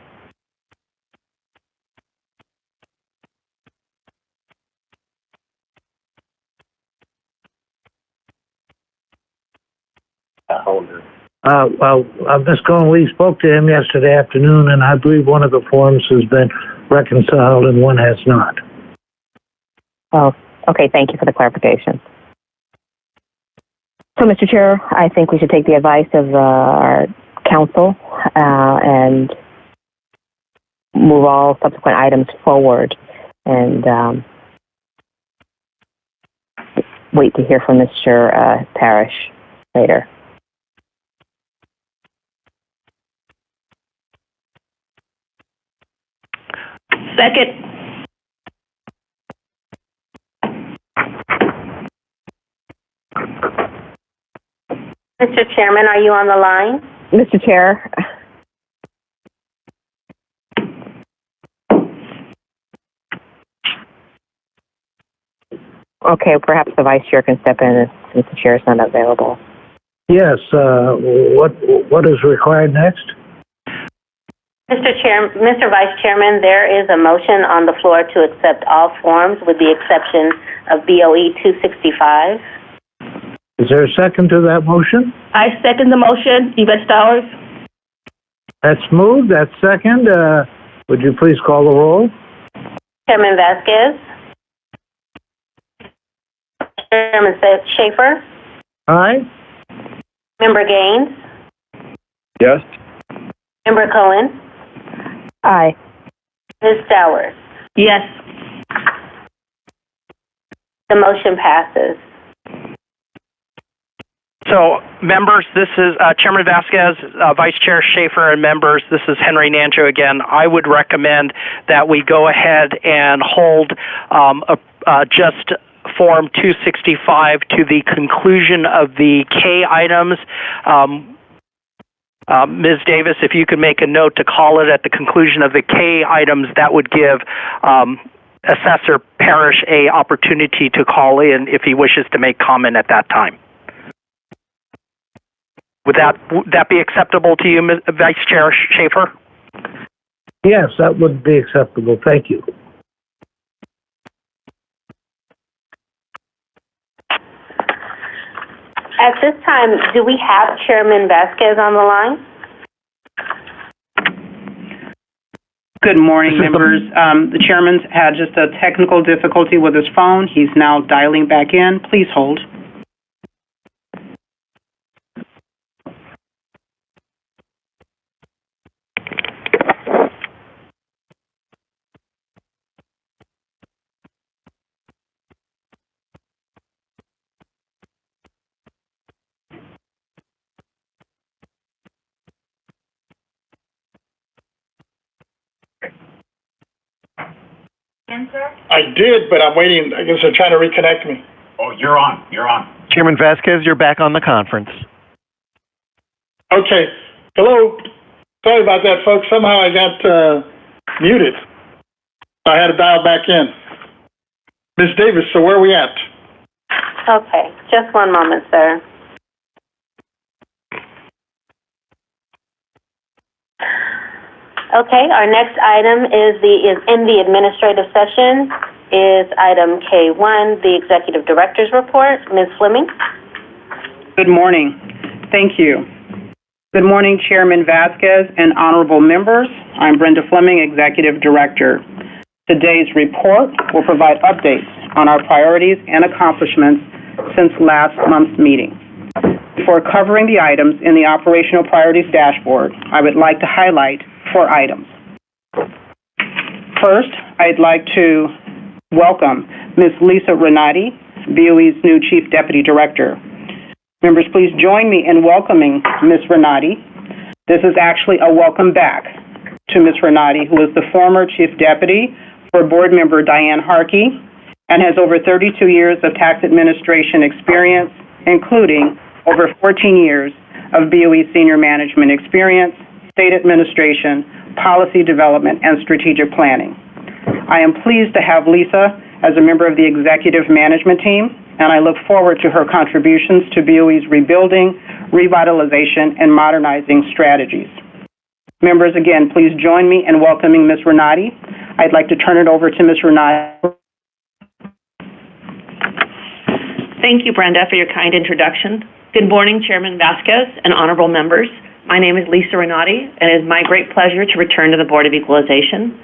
S7: Well, Ms. Cohen, we spoke to him yesterday afternoon, and I believe one of the forms has been reconciled and one has not.
S10: Oh, okay. Thank you for the clarification. So, Mr. Chair, I think we should take the advice of our council and move all subsequent items forward and wait to hear from Mr. Parrish later.
S13: Second.
S4: Mr. Chairman, are you on the line?
S10: Mr. Chair. Okay, perhaps the Vice Chair can step in since the Chair is not available.
S7: Yes, what is required next?
S4: Mr. Vice Chairman, there is a motion on the floor to accept all forms with the exception of BOE 265.
S7: Is there a second to that motion?
S13: I second the motion. Yvette Stowers.
S7: That's moved. That's second. Would you please call the roll?
S4: Chairman Vasquez. Chairman Schaefer.
S7: Aye.
S4: Member Gaines.
S9: Yes.
S4: Member Cohen.
S10: Aye.
S4: Ms. Stowers.
S13: Yes.
S4: The motion passes.
S6: So, members, this is Chairman Vasquez, Vice Chair Schaefer, and members, this is Henry Nanjo again. I would recommend that we go ahead and hold just Form 265 to the conclusion of the K items. Ms. Davis, if you could make a note to call it at the conclusion of the K items, that would give Assessor Parrish an opportunity to call in if he wishes to make comment at that time. Would that be acceptable to you, Vice Chair Schaefer?
S7: Yes, that would be acceptable. Thank you.
S4: At this time, do we have Chairman Vasquez on the line?
S14: Good morning, members. The chairman's had just a technical difficulty with his phone. He's now dialing back in. Please hold.
S3: I did, but I'm waiting. I guess they're trying to reconnect me.
S15: Oh, you're on. You're on.
S2: Chairman Vasquez, you're back on the conference.
S3: Okay. Hello. Sorry about that, folks. Somehow I got muted. I had to dial back in. Ms. Davis, so where are we at?
S4: Okay. Just one moment, sir. Okay, our next item is in the administrative session is item K1, the Executive Director's Report. Ms. Fleming.
S14: Good morning. Thank you. Good morning, Chairman Vasquez and honorable members. I'm Brenda Fleming, Executive Director. Today's report will provide updates on our priorities and accomplishments since last month's meeting. Before covering the items in the Operational Priorities Dashboard, I would like to highlight 4 items. First, I'd like to welcome Ms. Lisa Renati, BOE's new Chief Deputy Director. Members, please join me in welcoming Ms. Renati. This is actually a welcome back to Ms. Renati, who is the former Chief Deputy for Board Member Diane Harkey and has over 32 years of tax administration experience, including over 14 years of BOE senior management experience, state administration, policy development, and strategic planning. I am pleased to have Lisa as a member of the executive management team, and I look forward to her contributions to BOE's rebuilding, revitalization, and modernizing strategies. Members, again, please join me in welcoming Ms. Renati. I'd like to turn it over to Ms. Renati.
S15: Thank you, Brenda, for your kind introduction. Good morning, Chairman Vasquez and honorable members. My name is Lisa Renati, and it is my great pleasure to return to the Board of Equalization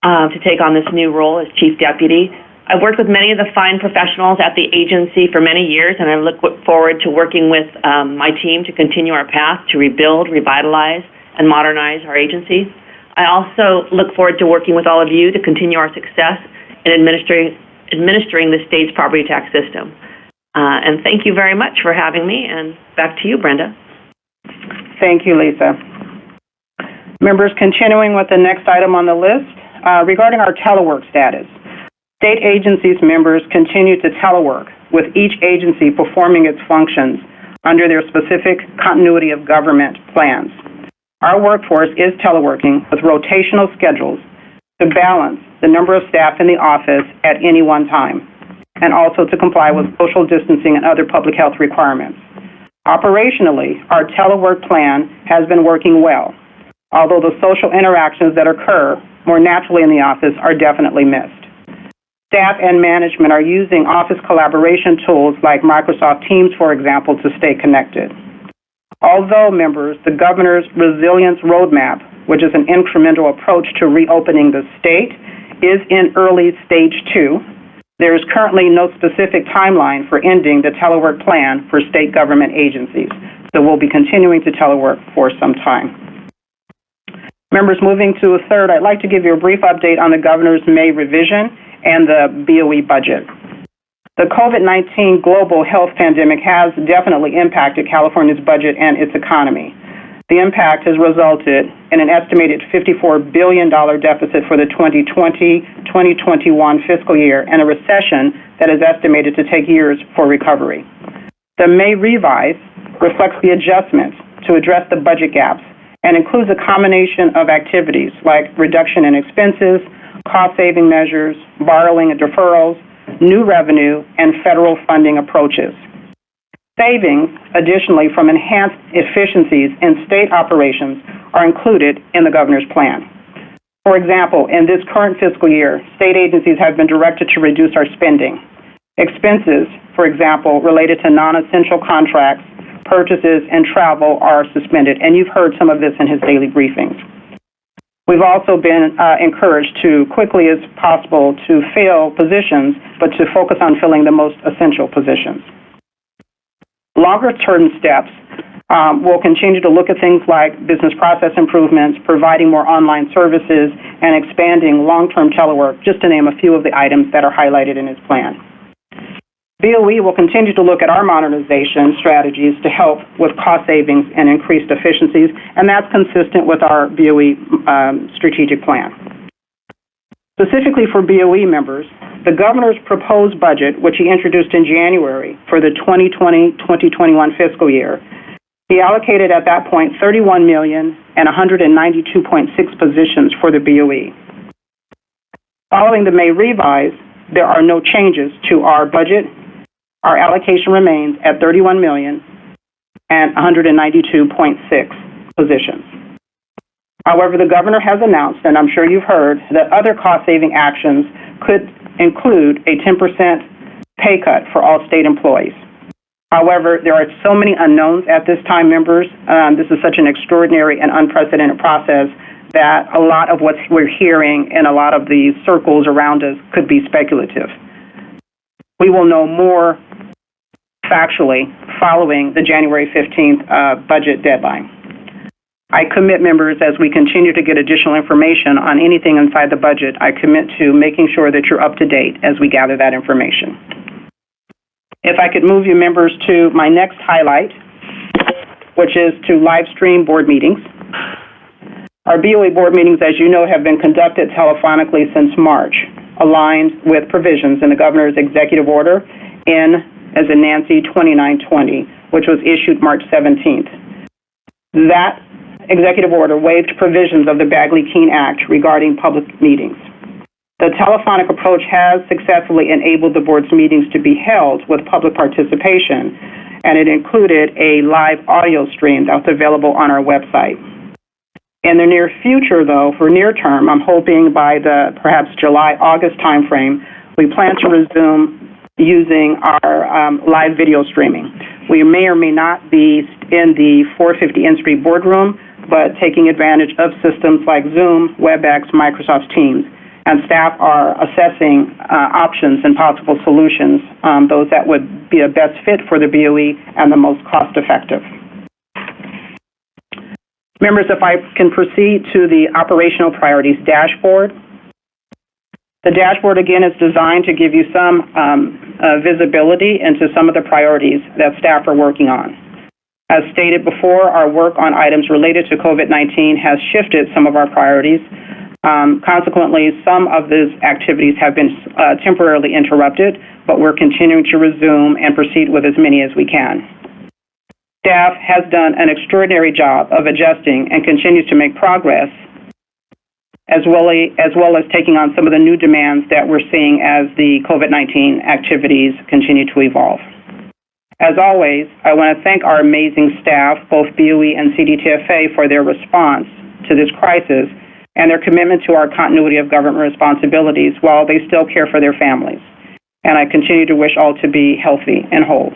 S15: to take on this new role as Chief Deputy. I've worked with many of the fine professionals at the agency for many years, and I look forward to working with my team to continue our path to rebuild, revitalize, and modernize our agency. I also look forward to working with all of you to continue our success in administering the state's property tax system. And thank you very much for having me, and back to you, Brenda.
S14: Thank you, Lisa. Members, continuing with the next item on the list, regarding our telework status. State agencies members continue to telework, with each agency performing its functions under their specific continuity of government plans. Our workforce is teleworking with rotational schedules to balance the number of staff in the office at any one time, and also to comply with social distancing and other public health requirements. Operationally, our telework plan has been working well, although the social interactions that occur more naturally in the office are definitely missed. Staff and management are using office collaboration tools like Microsoft Teams, for example, to stay connected. Although, members, the governor's resilience roadmap, which is an incremental approach to reopening the state, is in early stage 2, there is currently no specific timeline for ending the telework plan for state government agencies, so we'll be continuing to telework for some time. Members, moving to a third, I'd like to give you a brief update on the governor's May revision and the BOE budget. The COVID-19 global health pandemic has definitely impacted California's budget and its economy. The impact has resulted in an estimated $54 billion deficit for the 2020-2021 fiscal year and a recession that is estimated to take years for recovery. The May revise reflects the adjustments to address the budget gaps and includes a combination of activities like reduction in expenses, cost-saving measures, borrowing and deferrals, new revenue, and federal funding approaches. Savings, additionally, from enhanced efficiencies in state operations are included in the governor's plan. For example, in this current fiscal year, state agencies have been directed to reduce our spending. Expenses, for example, related to non-essential contracts, purchases, and travel are suspended, and you've heard some of this in his daily briefings. We've also been encouraged to, quickly as possible, to fill positions, but to focus on filling the most essential positions. Longer-term steps will continue to look at things like business process improvements, providing more online services, and expanding long-term telework, just to name a few of the items that are highlighted in his plan. BOE will continue to look at our modernization strategies to help with cost savings and increased efficiencies, and that's consistent with our BOE strategic plan. Specifically for BOE members, the governor's proposed budget, which he introduced in January for the 2020-2021 fiscal year, he allocated at that point $31 million and 192.6 positions for the BOE. Following the May revise, there are no changes to our budget. Our allocation remains at $31 million and 192.6 positions. However, the governor has announced, and I'm sure you've heard, that other cost-saving actions could include a 10% pay cut for all state employees. However, there are so many unknowns at this time, members. This is such an extraordinary and unprecedented process that a lot of what we're hearing in a lot of the circles around us could be speculative. We will know more factually following the January 15th budget deadline. I commit, members, as we continue to get additional information on anything inside the budget, I commit to making sure that you're up to date as we gather that information. If I could move you, members, to my next highlight, which is to live stream board meetings. Our BOE board meetings, as you know, have been conducted telephonically since March, aligned with provisions in the governor's executive order in as in Nancy 2920, which was issued March 17th. That executive order waived provisions of the Bagley-Keene Act regarding public meetings. The telephonic approach has successfully enabled the board's meetings to be held with public participation, and it included a live audio stream that's available on our website. In the near future, though, for near term, I'm hoping by the perhaps July-August timeframe, we plan to resume using our live video streaming. We may or may not be in the 450 N Street boardroom, but taking advantage of systems like Zoom, WebEx, Microsoft Teams, and staff are assessing options and possible solutions, those that would be a best fit for the BOE and the most cost-effective. Members, if I can proceed to the operational priorities dashboard. The dashboard, again, is designed to give you some visibility into some of the priorities that staff are working on. As stated before, our work on items related to COVID-19 has shifted some of our priorities. Consequently, some of these activities have been temporarily interrupted, but we're continuing to resume and proceed with as many as we can. Staff has done an extraordinary job of adjusting and continues to make progress, as well as taking on some of the new demands that we're seeing as the COVID-19 activities continue to evolve. As always, I want to thank our amazing staff, both BOE and CDTFA, for their response to this crisis and their commitment to our continuity of government responsibilities while they still care for their families. And I continue to wish all to be healthy and whole.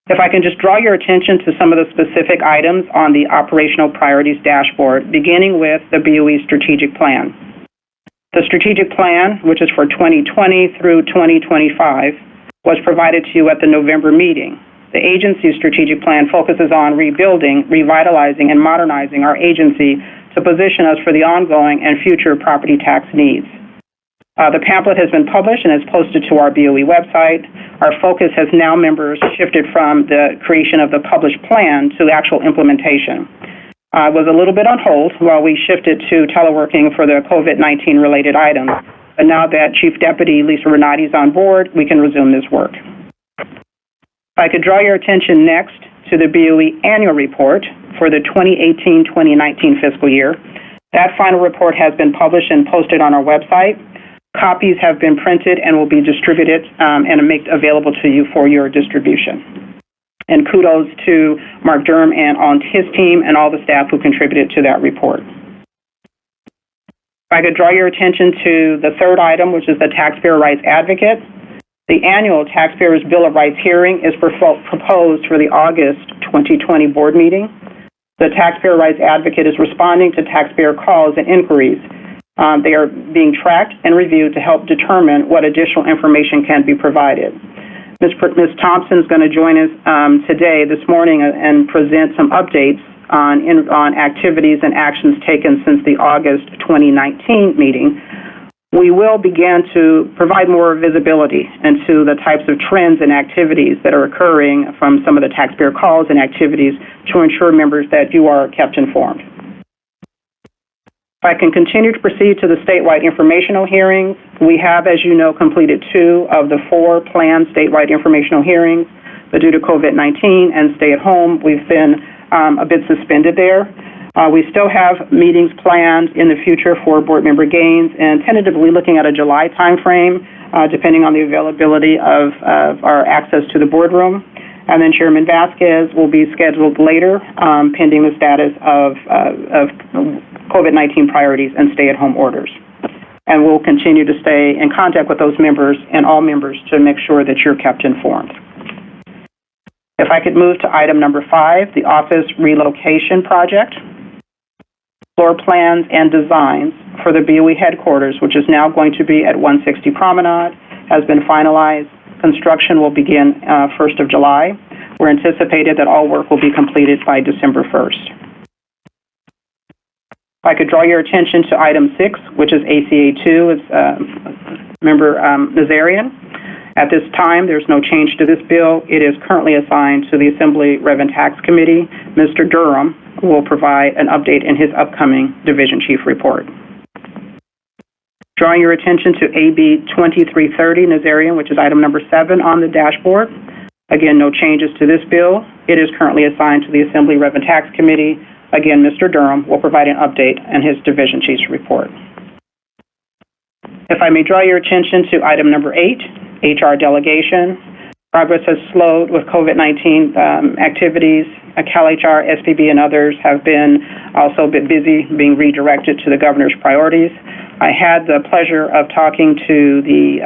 S14: If I can just draw your attention to some of the specific items on the operational priorities dashboard, beginning with the BOE strategic plan. The strategic plan, which is for 2020 through 2025, was provided to you at the November meeting. The agency's strategic plan focuses on rebuilding, revitalizing, and modernizing our agency to position us for the ongoing and future property tax needs. The pamphlet has been published and is posted to our BOE website. Our focus has now, members, shifted from the creation of the published plan to actual implementation. It was a little bit on hold while we shifted to teleworking for the COVID-19 related items. But now that Chief Deputy Lisa Renati is on board, we can resume this work. If I could draw your attention next to the BOE annual report for the 2018-2019 fiscal year. That final report has been published and posted on our website. Copies have been printed and will be distributed and made available to you for your distribution. And kudos to Mark Durham and on his team and all the staff who contributed to that report. If I could draw your attention to the third item, which is the Taxpayer Rights Advocate. The annual Taxpayers Bill of Rights hearing is proposed for the August 2020 board meeting. The Taxpayer Rights Advocate is responding to taxpayer calls and inquiries. They are being tracked and reviewed to help determine what additional information can be provided. Ms. Thompson is going to join us this morning and present some updates on activities and actions taken since the August 2019 meeting. We will begin to provide more visibility into the types of trends and activities that are occurring from some of the taxpayer calls and activities to ensure members that you are kept informed. If I can continue to proceed to the statewide informational hearings, we have, as you know, completed 2 of the 4 planned statewide informational hearings, but due to COVID-19 and stay at home, we've been a bit suspended there. We still have meetings planned in the future for board member gains and tentatively looking at a July timeframe, depending on the availability of our access to the boardroom. And then Chairman Vasquez will be scheduled later, pending the status of COVID-19 priorities and stay-at-home orders. And we'll continue to stay in contact with those members and all members to make sure that you're kept informed. If I could move to item number 5, the office relocation project. Floor plans and designs for the BOE headquarters, which is now going to be at 160 Promenade, has been finalized. Construction will begin 1st of July. We're anticipated that all work will be completed by December 1st. If I could draw your attention to item 6, which is ACA 2, it's Member Nazarian. At this time, there's no change to this bill. It is currently assigned to the Assembly Rev and Tax Committee. Mr. Durham will provide an update in his upcoming Division Chief report. Drawing your attention to AB 2330, Nazarian, which is item number 7 on the dashboard. Again, no changes to this bill. It is currently assigned to the Assembly Rev and Tax Committee. Again, Mr. Durham will provide an update in his Division Chief's report. If I may draw your attention to item number 8, HR delegation. Progress has slowed with COVID-19 activities. CalHR, SPB, and others have been also a bit busy being redirected to the governor's priorities. I had the pleasure of talking to the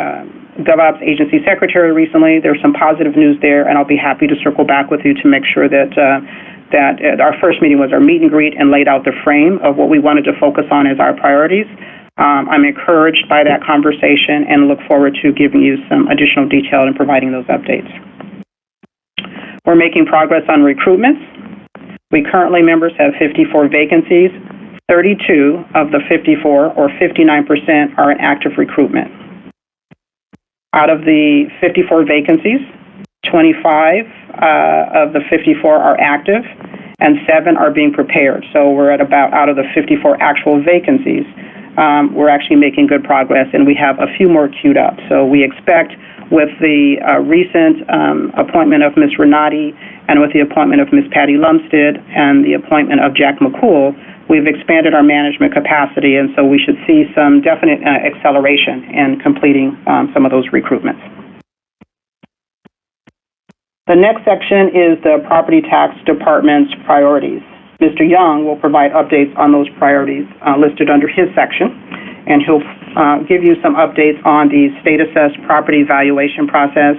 S14: GovOps agency secretary recently. There's some positive news there, and I'll be happy to circle back with you to make sure that our first meeting was our meet and greet and laid out the frame of what we wanted to focus on as our priorities. I'm encouraged by that conversation and look forward to giving you some additional detail and providing those updates. We're making progress on recruitments. We currently, members, have 54 vacancies. 32 of the 54, or 59%, are in active recruitment. Out of the 54 vacancies, 25 of the 54 are active and 7 are being prepared. So we're at about, out of the 54 actual vacancies, we're actually making good progress, and we have a few more queued up. So we expect, with the recent appointment of Ms. Renati and with the appointment of Ms. Patty Lumsted and the appointment of Jack McCool, we've expanded our management capacity, and so we should see some definite acceleration in completing some of those recruitments. The next section is the Property Tax Department's priorities. Mr. Young will provide updates on those priorities listed under his section, and he'll give you some updates on the state-assessed property valuation process.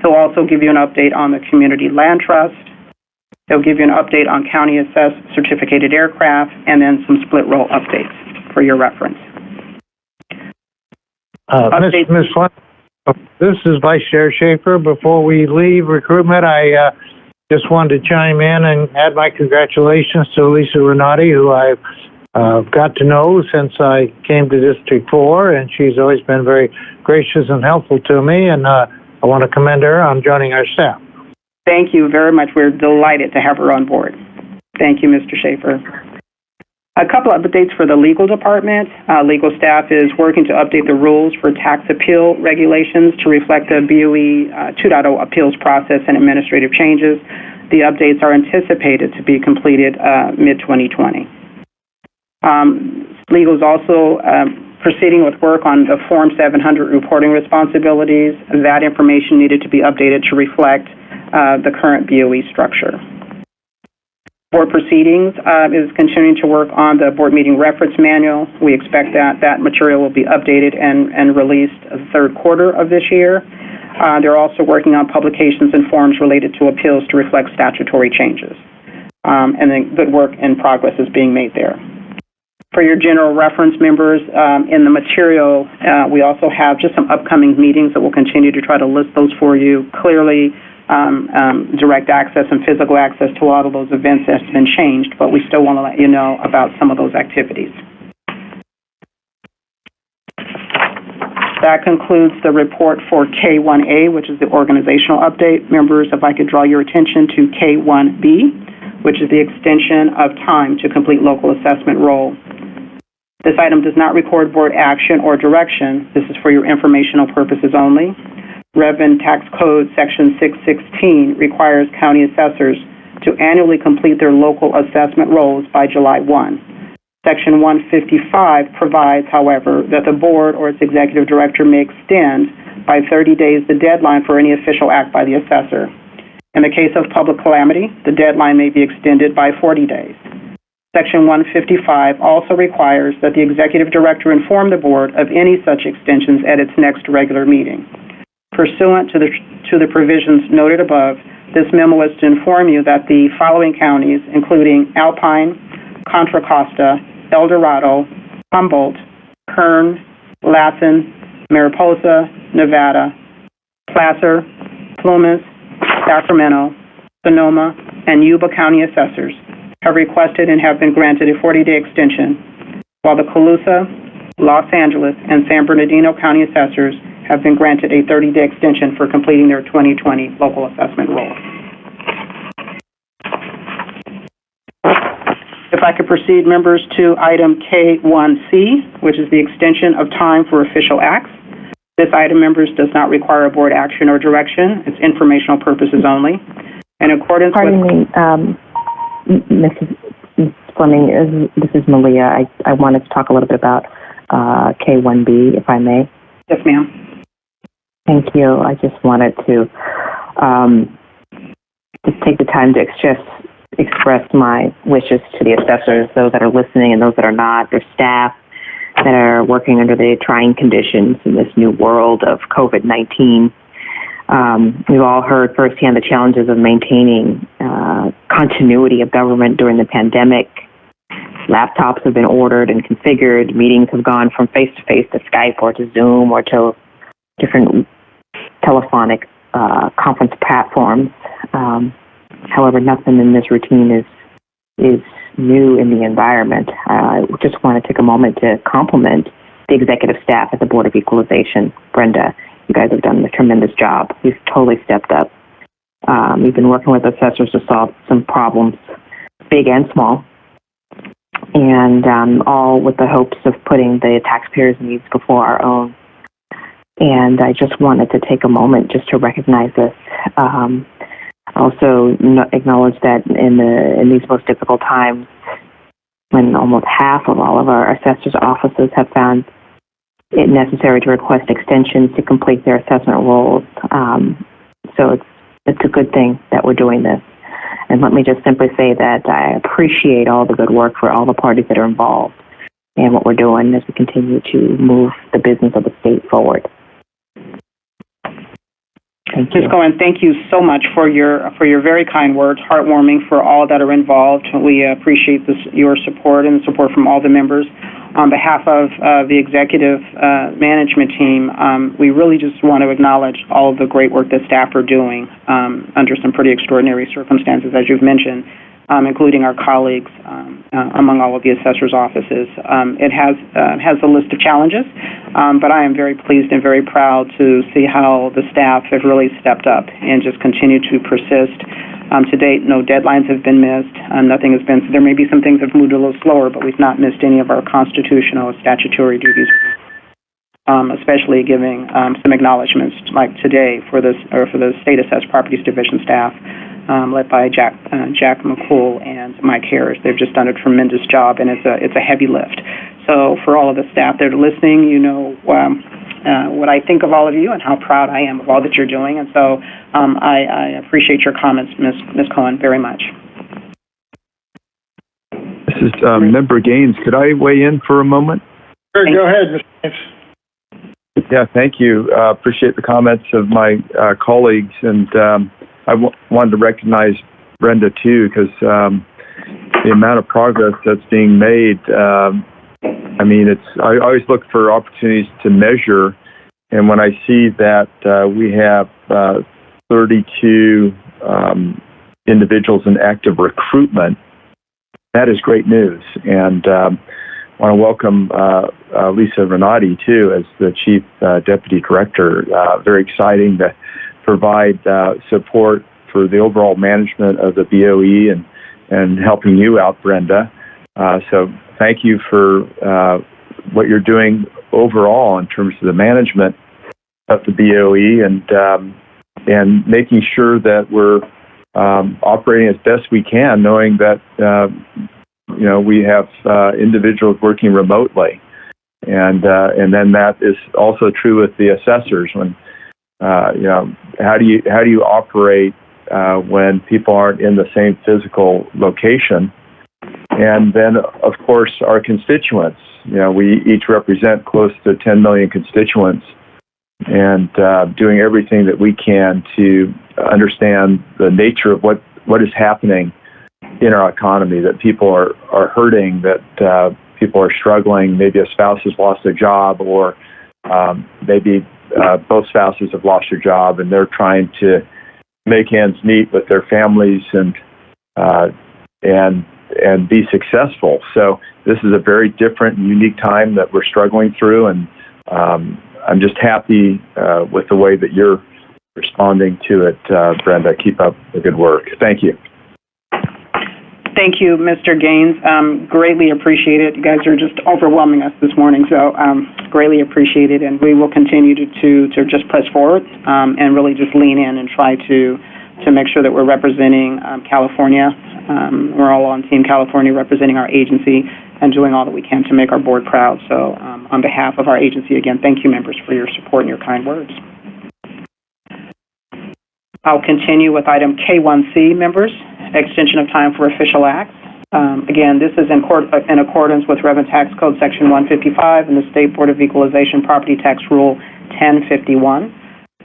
S14: He'll also give you an update on the Community Land Trust. He'll give you an update on county-assessed certificated aircraft, and then some split-roll updates for your reference.
S7: Ms. Flynn, this is Vice Chair Schaefer. Before we leave recruitment, I just wanted to chime in and add my congratulations to Lisa Renati, who I've got to know since I came to District 4, and she's always been very gracious and helpful to me, and I want to commend her on joining our staff.
S14: Thank you very much. We're delighted to have her on board. Thank you, Mr. Schaefer. A couple of updates for the legal department. Legal staff is working to update the rules for tax appeal regulations to reflect the BOE 2.0 appeals process and administrative changes. The updates are anticipated to be completed mid-2020. Legal is also proceeding with work on the Form 700 reporting responsibilities. That information needed to be updated to reflect the current BOE structure. Board Proceedings is continuing to work on the board meeting reference manual. We expect that material will be updated and released the third quarter of this year. They're also working on publications and forms related to appeals to reflect statutory changes. And then good work in progress is being made there. For your general reference, members, in the material, we also have just some upcoming meetings that we'll continue to try to list those for you. Clearly, direct access and physical access to a lot of those events has been changed, but we still want to let you know about some of those activities. That concludes the report for K1A, which is the organizational update. Members, if I could draw your attention to K1B, which is the extension of time to complete local assessment roll. This item does not record board action or direction. This is for your informational purposes only. Revenue Tax Code Section 616 requires county assessors to annually complete their local assessment rolls by July 1. Section 155 provides, however, that the board or its executive director may extend by 30 days the deadline for any official act by the assessor. In the case of public calamity, the deadline may be extended by 40 days. Section 155 also requires that the executive director inform the board of any such extensions at its next regular meeting. Pursuant to the provisions noted above, this memo is to inform you that the following counties, including Alpine, Contra Costa, El Dorado, Humboldt, Kern, Lassen, Mariposa, Nevada, Placer, Plumas, Sacramento, Sonoma, and Yuba County assessors have requested and have been granted a 40-day extension, while the Colusa, Los Angeles, and San Bernardino County assessors have been granted a 30-day extension for completing their 2020 local assessment roll. If I could proceed, members, to item K1C, which is the extension of time for official acts. This item, members, does not require a board action or direction. It's informational purposes only. In accordance with...
S10: Mrs. Fleming, this is Malia. I wanted to talk a little bit about K1B, if I may.
S14: Yes, ma'am.
S10: Thank you. I just wanted to just take the time to express my wishes to the assessors, those that are listening and those that are not, their staff that are working under the trying conditions in this new world of COVID-19. We've all heard firsthand the challenges of maintaining continuity of government during the pandemic. Laptops have been ordered and configured. Meetings have gone from face-to-face to Skype or to Zoom or to different telephonic conference platforms. However, nothing in this routine is new in the environment. I just want to take a moment to compliment the executive staff at the Board of Equalization. Brenda, you guys have done a tremendous job. You've totally stepped up. You've been working with assessors to solve some problems, big and small, and all with the hopes of putting the taxpayers' needs before our own. And I just wanted to take a moment just to recognize this. Also acknowledge that in these most difficult times, when almost half of all of our assessors' offices have found it necessary to request extensions to complete their assessment roles. So it's a good thing that we're doing this. And let me just simply say that I appreciate all the good work for all the parties that are involved and what we're doing as we continue to move the business of the state forward. Thank you.
S14: Ms. Cohen, thank you so much for your very kind words, heartwarming for all that are involved. We appreciate your support and support from all the members. On behalf of the executive management team, we really just want to acknowledge all of the great work that staff are doing under some pretty extraordinary circumstances, as you've mentioned, including our colleagues among all of the assessors' offices. It has a list of challenges, but I am very pleased and very proud to see how the staff have really stepped up and just continue to persist. To date, no deadlines have been missed. Nothing has been. There may be some things that have moved a little slower, but we've not missed any of our constitutional or statutory duties. Especially giving some acknowledgments like today for the State Assessed Properties Division staff, led by Jack McCool and Mike Harris. They've just done a tremendous job, and it's a heavy lift. So for all of the staff that are listening, you know what I think of all of you and how proud I am of all that you're doing. And so I appreciate your comments, Ms. Cohen, very much.
S9: This is Member Gaines. Could I weigh in for a moment?
S3: Sure, go ahead, Mr. Gaines.
S9: Yeah, thank you. Appreciate the comments of my colleagues, and I wanted to recognize Brenda too, because the amount of progress that's being made. I always look for opportunities to measure, and when I see that we have 32 individuals in active recruitment, that is great news. And I want to welcome Lisa Renati, too, as the Chief Deputy Director. Very exciting to provide support for the overall management of the BOE and helping you out, Brenda. So thank you for what you're doing overall in terms of the management of the BOE and making sure that we're operating as best we can, knowing that we have individuals working remotely, and then that is also true with the assessors. When how do you operate when people aren't in the same physical location? And then, of course, our constituents. We each represent close to 10 million constituents, and doing everything that we can to understand the nature of what is happening in our economy, that people are hurting, that people are struggling. Maybe a spouse has lost their job, or maybe both spouses have lost their job, and they're trying to make ends meet with their families and be successful. So this is a very different and unique time that we're struggling through, and I'm just happy with the way that you're responding to it, Brenda. Keep up the good work. Thank you.
S14: Thank you, Mr. Gaines. Greatly appreciate it. You guys are just overwhelming us this morning, so greatly appreciate it, and we will continue to just press forward and really just lean in and try to make sure that we're representing California. We're all on Team California representing our agency and doing all that we can to make our board proud. So on behalf of our agency, again, thank you, members, for your support and your kind words. I'll continue with item K1C, members, extension of time for official acts. Again, this is in accordance with Revenue Tax Code Section 155 and the State Board of Equalization Property Tax Rule 1051.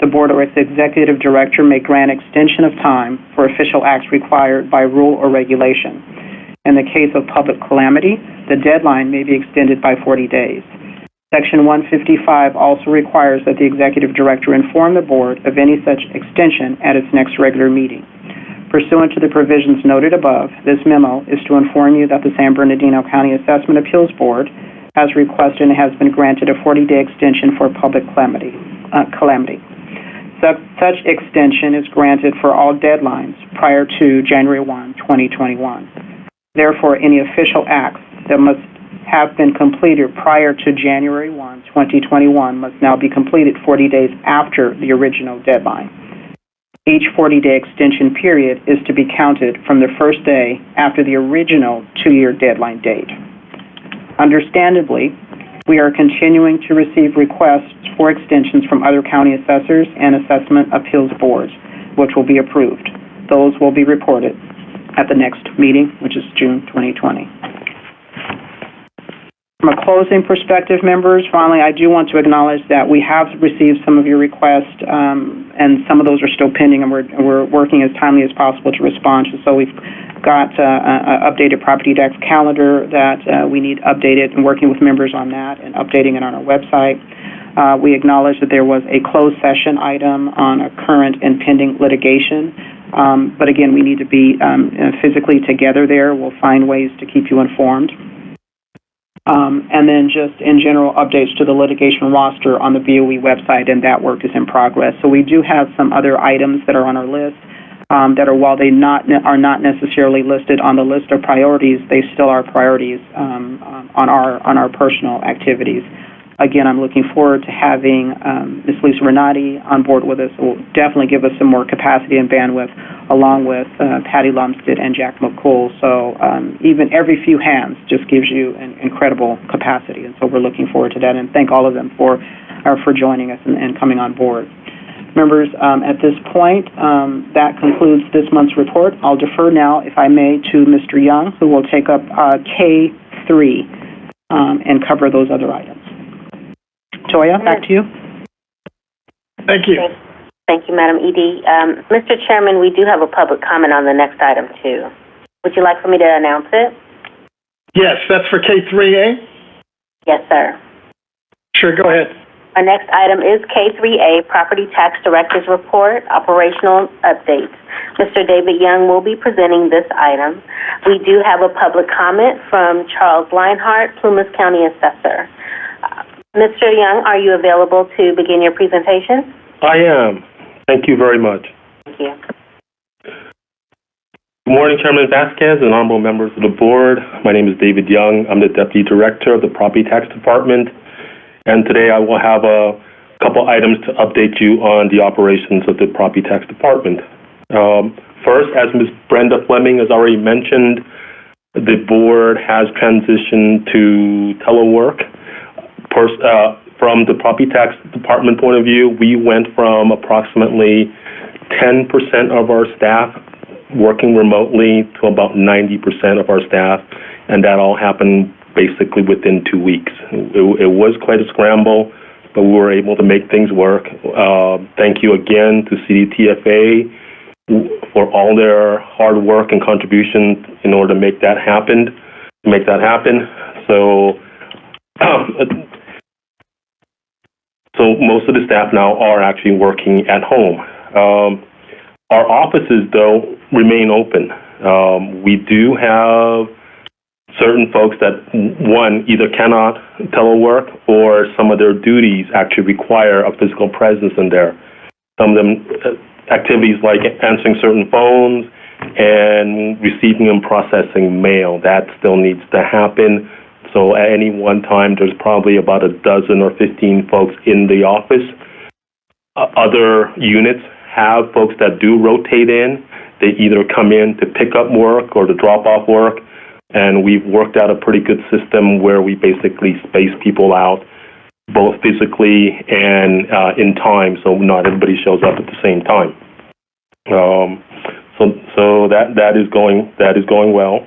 S14: The board or its executive director may grant extension of time for official acts required by rule or regulation. In the case of public calamity, the deadline may be extended by 40 days. Section 155 also requires that the executive director inform the board of any such extension at its next regular meeting. Pursuant to the provisions noted above, this memo is to inform you that the San Bernardino County Assessment Appeals Board has requested and has been granted a 40-day extension for public calamity. Such extension is granted for all deadlines prior to January 1, 2021. Therefore, any official acts that must have been completed prior to January 1, 2021 must now be completed 40 days after the original deadline. Each 40-day extension period is to be counted from the first day after the original 2-year deadline date. Understandably, we are continuing to receive requests for extensions from other county assessors and assessment appeals boards, which will be approved. Those will be reported at the next meeting, which is June 2020. From a closing perspective, members, finally, I do want to acknowledge that we have received some of your requests, and some of those are still pending, and we're working as timely as possible to respond to. So we've got an updated property tax calendar that we need updated, and working with members on that and updating it on our website. We acknowledge that there was a closed session item on a current and pending litigation. But again, we need to be physically together there. We'll find ways to keep you informed. And then just in general updates to the litigation roster on the BOE website, and that work is in progress. So we do have some other items that are on our list that are, while they are not necessarily listed on the list of priorities, they still are priorities on our personal activities. Again, I'm looking forward to having Ms. Lisa Renati on board with us. It will definitely give us some more capacity and bandwidth, along with Patty Lumsted and Jack McCool. So even every few hands just gives you an incredible capacity. And so we're looking forward to that. And thank all of them for joining us and coming on board. Members, at this point, that concludes this month's report. I'll defer now, if I may, to Mr. Young, who will take up K3 and cover those other items. Toya, back to you.
S3: Thank you.
S4: Thank you, Madam ED. Mr. Chairman, we do have a public comment on the next item, too. Would you like for me to announce it?
S3: Yes, that's for K3A?
S4: Yes, sir.
S3: Sure, go ahead.
S4: Our next item is K3A, Property Tax Director's Report, Operational Updates. Mr. David Young will be presenting this item. We do have a public comment from Charles Leinhardt, Plumas County Assessor. Mr. Young, are you available to begin your presentation?
S16: I am. Thank you very much.
S4: Thank you.
S16: Good morning, Chairman Vasquez and honorable members of the board. My name is David Young. I'm the Deputy Director of the Property Tax Department. And today I will have a couple items to update you on the operations of the Property Tax Department. First, as Ms. Brenda Fleming has already mentioned, the board has transitioned to telework. From the Property Tax Department point of view, we went from approximately 10% of our staff working remotely to about 90% of our staff, and that all happened basically within 2 weeks. It was quite a scramble, but we were able to make things work. Thank you again to CDTFA for all their hard work and contributions in order to make that happen. So most of the staff now are actually working at home. Our offices, though, remain open. We do have certain folks that, one, either cannot telework or some of their duties actually require a physical presence in there. Some of them, activities like answering certain phones and receiving and processing mail, that still needs to happen. So at any one time, there's probably about a dozen or 15 folks in the office. Other units have folks that do rotate in. They either come in to pick up work or to drop off work, and we've worked out a pretty good system where we basically space people out, both physically and in time, so not everybody shows up at the same time. So that is going well.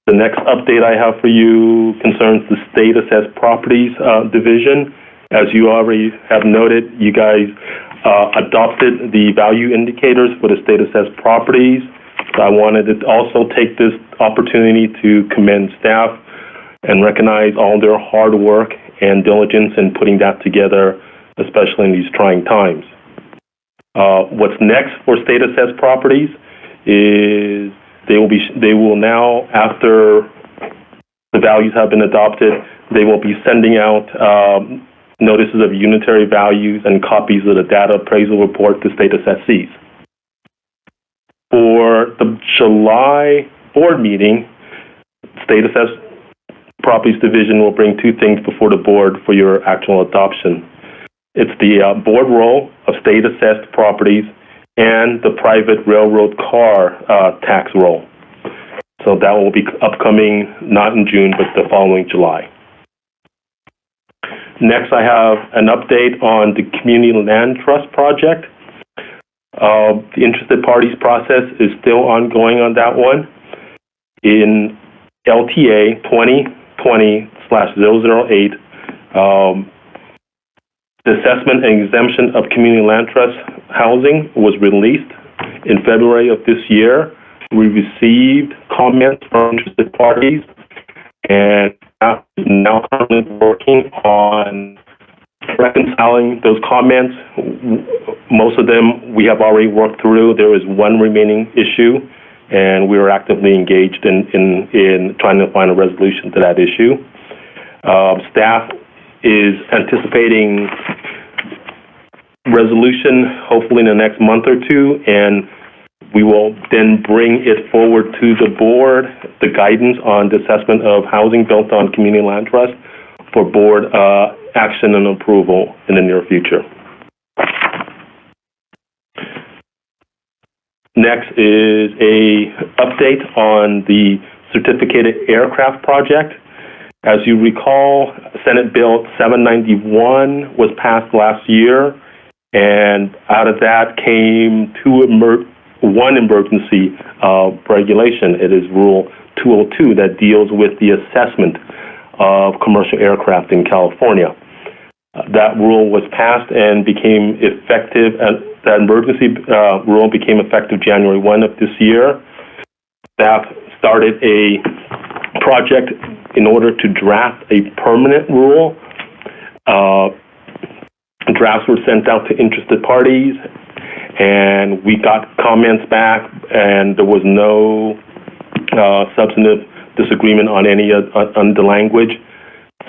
S16: The next update I have for you concerns the State Assessed Properties Division. As you already have noted, you guys adopted the value indicators for the State Assessed Properties. So I wanted to also take this opportunity to commend staff and recognize all their hard work and diligence in putting that together, especially in these trying times. What's next for State Assessed Properties is they will now, after the values have been adopted, they will be sending out notices of unitary values and copies of the data appraisal report to state assessees. For the July board meeting, State Assessed Properties Division will bring two things before the board for your actual adoption. It's the board roll of state assessed properties and the private railroad car tax roll. So that will be upcoming not in June, but the following July. Next, I have an update on the Community Land Trust project. The interested parties process is still ongoing on that one. In LTA 2020/008, the assessment and exemption of community land trust housing was released in February of this year. We received comments from interested parties and are now currently working on reconciling those comments. Most of them we have already worked through. There is one remaining issue, and we are actively engaged in trying to find a resolution to that issue. Staff is anticipating resolution hopefully in the next month or two, and we will then bring it forward to the board, the guidance on the assessment of housing built on community land trust for board action and approval in the near future. Next is a update on the certificated aircraft project. As you recall, Senate Bill 791 was passed last year, and out of that came one emergency regulation. It is Rule 202 that deals with the assessment of commercial aircraft in California. That rule was passed and became effective, that emergency rule became effective January 1 of this year. Staff started a project in order to draft a permanent rule. Drafts were sent out to interested parties, and we got comments back, and there was no substantive disagreement on any on the language.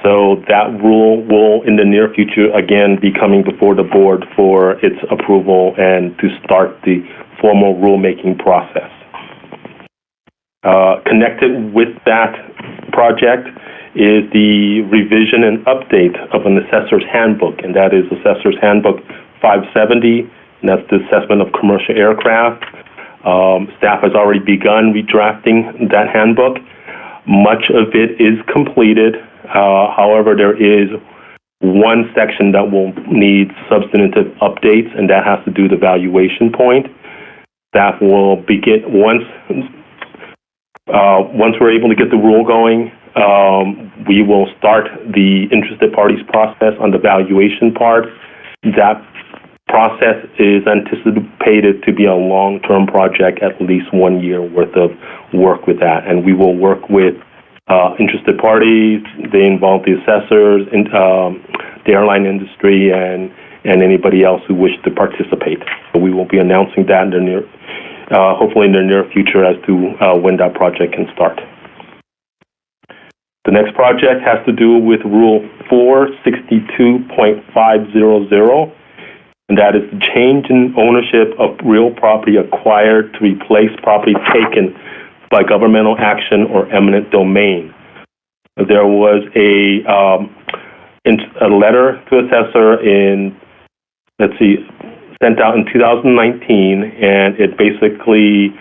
S16: So that rule will, in the near future, again be coming before the board for its approval and to start the formal rulemaking process. Connected with that project is the revision and update of an assessor's handbook, and that is Assessor's Handbook 570, and that's the assessment of commercial aircraft. Staff has already begun redrafting that handbook. Much of it is completed. However, there is one section that will need substantive updates, and that has to do with the valuation point. Staff will begin once we're able to get the rule going. We will start the interested parties process on the valuation part. That process is anticipated to be a long-term project, at least 1 year worth of work with that. And we will work with interested parties. They involve the assessors, and the airline industry, and anybody else who wishes to participate. So we will be announcing that in the hopefully in the near future as to when that project can start. The next project has to do with Rule 462.500, and that is the change in ownership of real property acquired to replace property taken by governmental action or eminent domain. There was a letter to assessor sent out in 2019, and it basically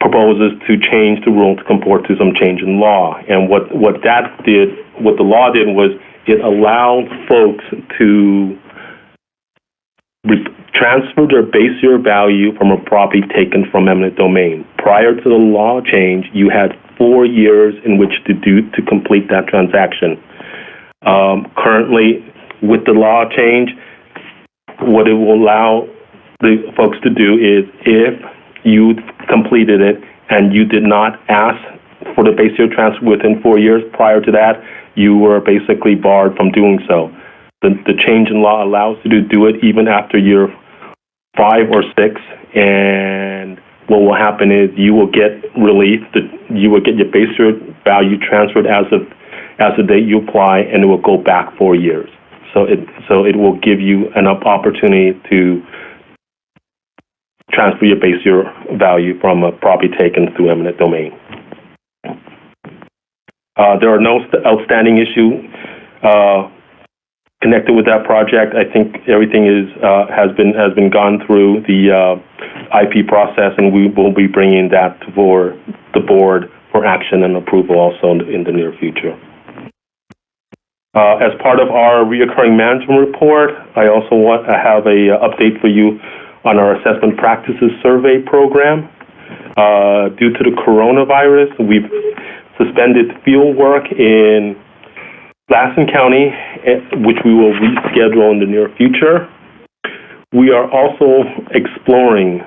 S16: proposes to change the rule to comport to some change in law. And what the law did was it allowed folks to transfer their base year value from a property taken from eminent domain. Prior to the law change, you had 4 years in which to complete that transaction. Currently, with the law change, what it will allow the folks to do is if you completed it and you did not ask for the base year transfer within 4 years prior to that, you were basically barred from doing so. The change in law allows you to do it even after year 5 or 6, and what will happen is you will get relief, you will get your base year value transferred as the date you apply, and it will go back 4 years. So it will give you an opportunity to transfer your base year value from a property taken through eminent domain. There are no outstanding issues connected with that project. I think everything has been gone through the IP process, and we will be bringing that for the board for action and approval also in the near future. As part of our reoccurring management report, I also have a update for you on our assessment practices survey program. Due to the coronavirus, we've suspended field work in Lassen County, which we will reschedule in the near future. We are also exploring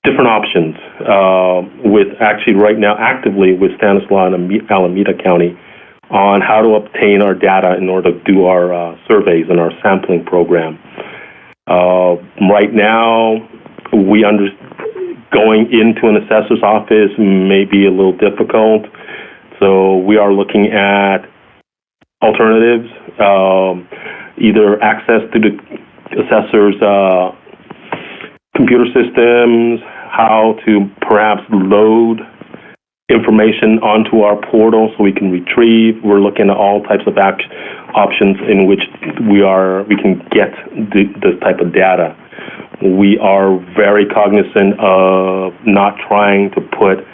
S16: different options with actually right now actively with Stanislaus and Alameda County on how to obtain our data in order to do our surveys and our sampling program. Right now, going into an assessor's office may be a little difficult, so we are looking at alternatives, either access to the assessor's computer systems, how to perhaps load information onto our portal so we can retrieve. We're looking at all types of options in which we can get this type of data. We are very cognizant of not trying to put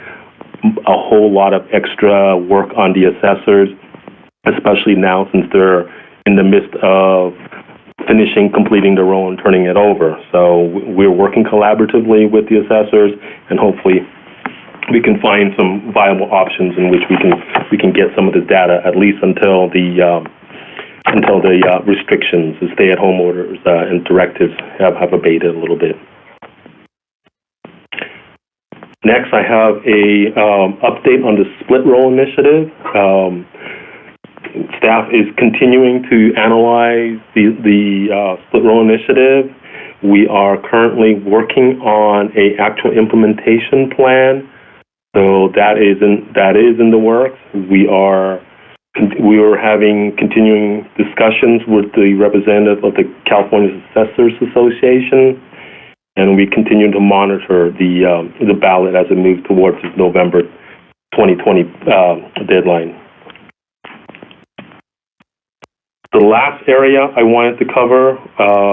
S16: a whole lot of extra work on the assessors, especially now since they're in the midst of completing their role and turning it over. So we're working collaboratively with the assessors, and hopefully we can find some viable options in which we can get some of the data, at least until the restrictions, the stay-at-home orders and directives have abated a little bit. Next, I have a update on the split roll initiative. Staff is continuing to analyze the split roll initiative. We are currently working on an actual implementation plan. So that is in the works. We are having continuing discussions with the representative of the California Assessors Association, and we continue to monitor the ballot as it moves towards its November 2020 deadline. The last area I wanted to cover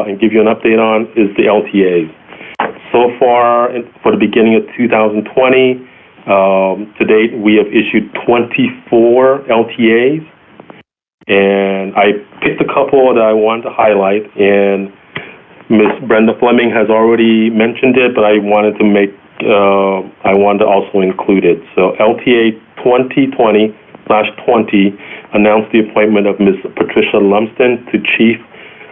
S16: and give you an update on is the LTAs. So far, for the beginning of 2020, to date, we have issued 24 LTAs, and I picked a couple that I wanted to highlight, and Ms. Brenda Fleming has already mentioned it, but I wanted to also include it. So LTA 2020/20 announced the appointment of Ms. Patricia Lumsden to Chief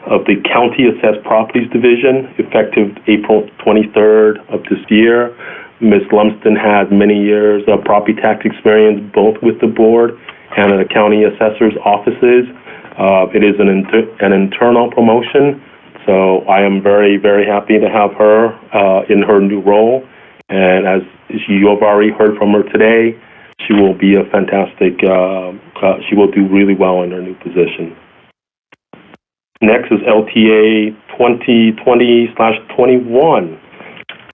S16: of the County Assessed Properties Division, effective April 23rd of this year. Ms. Lumsden has many years of property tax experience, both with the board and in the county assessor's offices. It is an internal promotion, so I am very, very happy to have her in her new role. And as you have already heard from her today, she will be a fantastic, she will do really well in her new position. Next is LTA 2020/21.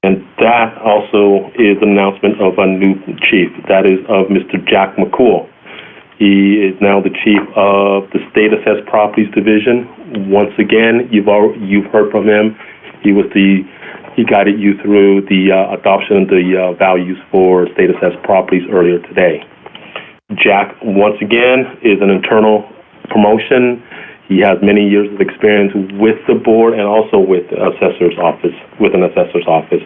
S16: And that also is an announcement of a new chief. That is of Mr. Jack McCool. He is now the chief of the State Assessed Properties Division. Once again, you've heard from him. He was the he guided you through the adoption of the values for state assessed properties earlier today. Jack, once again, is an internal promotion. He has many years of experience with the board and also with the assessor's office, with an assessor's office.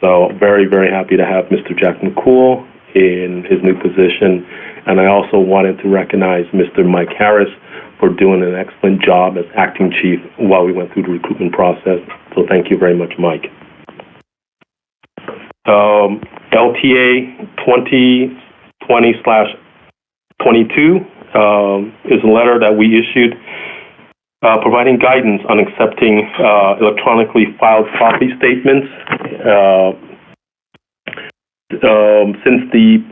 S16: So very, very happy to have Mr. Jack McCool in his new position. And I also wanted to recognize Mr. Mike Harris for doing an excellent job as acting chief while we went through the recruitment process. So thank you very much, Mike. LTA 2020/22 is a letter that we issued providing guidance on accepting electronically filed property statements. Since the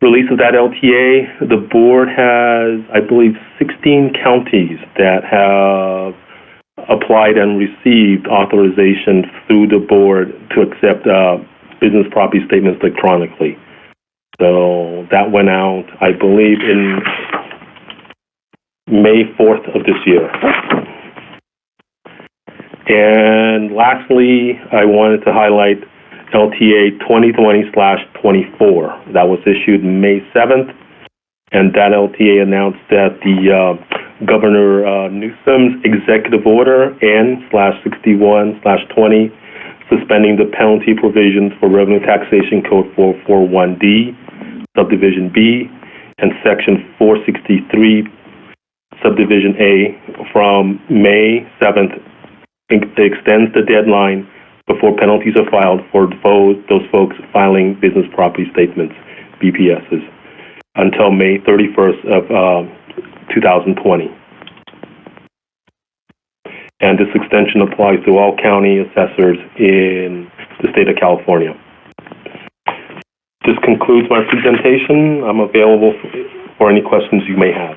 S16: release of that LTA, the board has, I believe, 16 counties that have applied and received authorization through the board to accept business property statements electronically. So that went out, I believe, in May 4th of this year. And lastly, I wanted to highlight LTA 2020/24. That was issued May 7th, and that LTA announced that the Governor Newsom's executive order N/61/20 suspending the penalty provisions for Revenue Taxation Code 441D, Subdivision B, and Section 463, Subdivision A, from May 7th, extends the deadline before penalties are filed for those folks filing business property statements, BPSs, until May 31st of 2020. And this extension applies to all county assessors in the state of California. This concludes my presentation. I'm available for any questions you may have.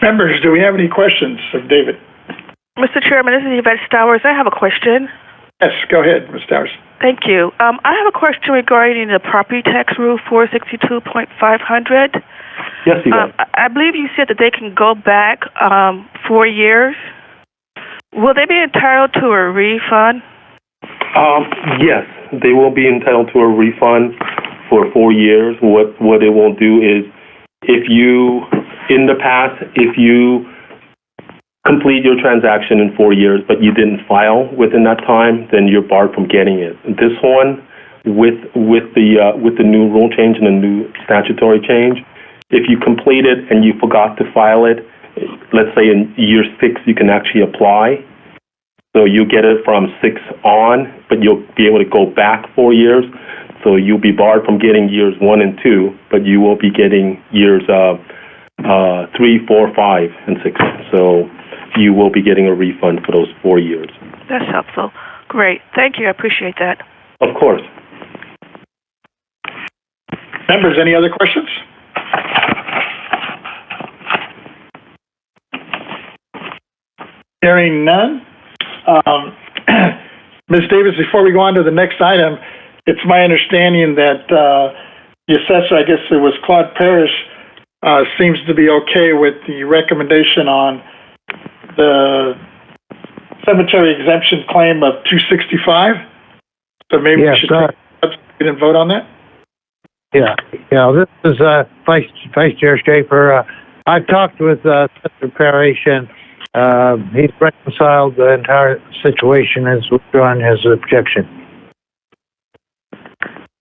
S3: Members, do we have any questions of David?
S17: Mr. Chairman, this is Yvette Stowers. I have a question.
S3: Yes, go ahead, Ms. Stowers.
S17: Thank you. I have a question regarding the property tax rule 462.500.
S16: Yes, Yvette.
S17: I believe you said that they can go back 4 years. Will they be entitled to a refund?
S16: Yes, they will be entitled to a refund for 4 years. What it will do is, if you complete your transaction in 4 years, but you didn't file within that time, then you're barred from getting it. This one, with the new rule change and the new statutory change, if you complete it and you forgot to file it, let's say in year 6, you can actually apply. So you get it from 6 on, but you'll be able to go back 4 years. So you'll be barred from getting years 1 and 2, but you will be getting years 3, 4, 5, and 6. So you will be getting a refund for those 4 years.
S17: That's helpful. Great. Thank you. I appreciate that.
S16: Of course.
S3: Members, any other questions? Hearing none. Ms. Davis, before we go on to the next item, it's my understanding that the assessor, I guess it was Claude Parrish, seems to be okay with the recommendation on the cemetery exemption claim of $265. So maybe we should take and vote on that.
S7: Yeah. This is Vice Chair Schaefer. I've talked with Mr. Parrish, and he's reconciled the entire situation and has withdrawn his objection.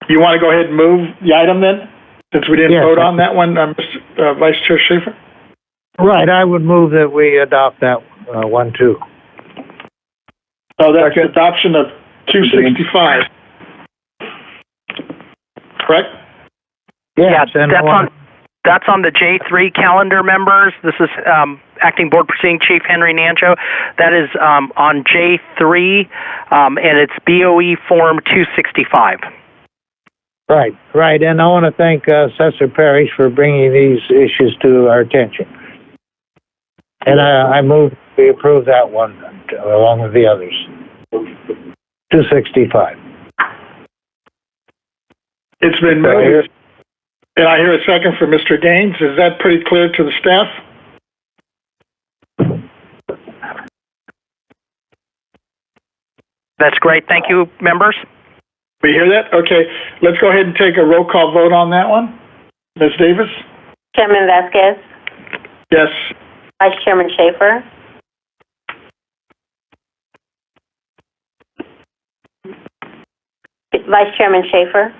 S3: You want to go ahead and move the item then, since we didn't vote on that one, Mr. Vice Chair Schaefer?
S7: Right. I would move that we adopt that one too.
S3: So that's adoption of 265. Correct?
S7: Yes,
S6: yeah, that's on the J3 calendar, members. This is Acting Board Proceeding Chief Henry Nanjo. That is on J3, and it's BOE Form 265.
S7: Right. And I want to thank Assessor Parrish for bringing these issues to our attention. And I move we approve that one along with the others. 265.
S3: It's been moved. And I hear a second from Mr. Gaines. Is that pretty clear to the staff?
S6: That's great. Thank you, members.
S3: We hear that? Okay. Let's go ahead and take a roll call vote on that one. Ms. Davis?
S4: Chairman Vasquez,
S3: Yes.
S4: Vice Chairman Schaefer, Vice Chairman Schaefer,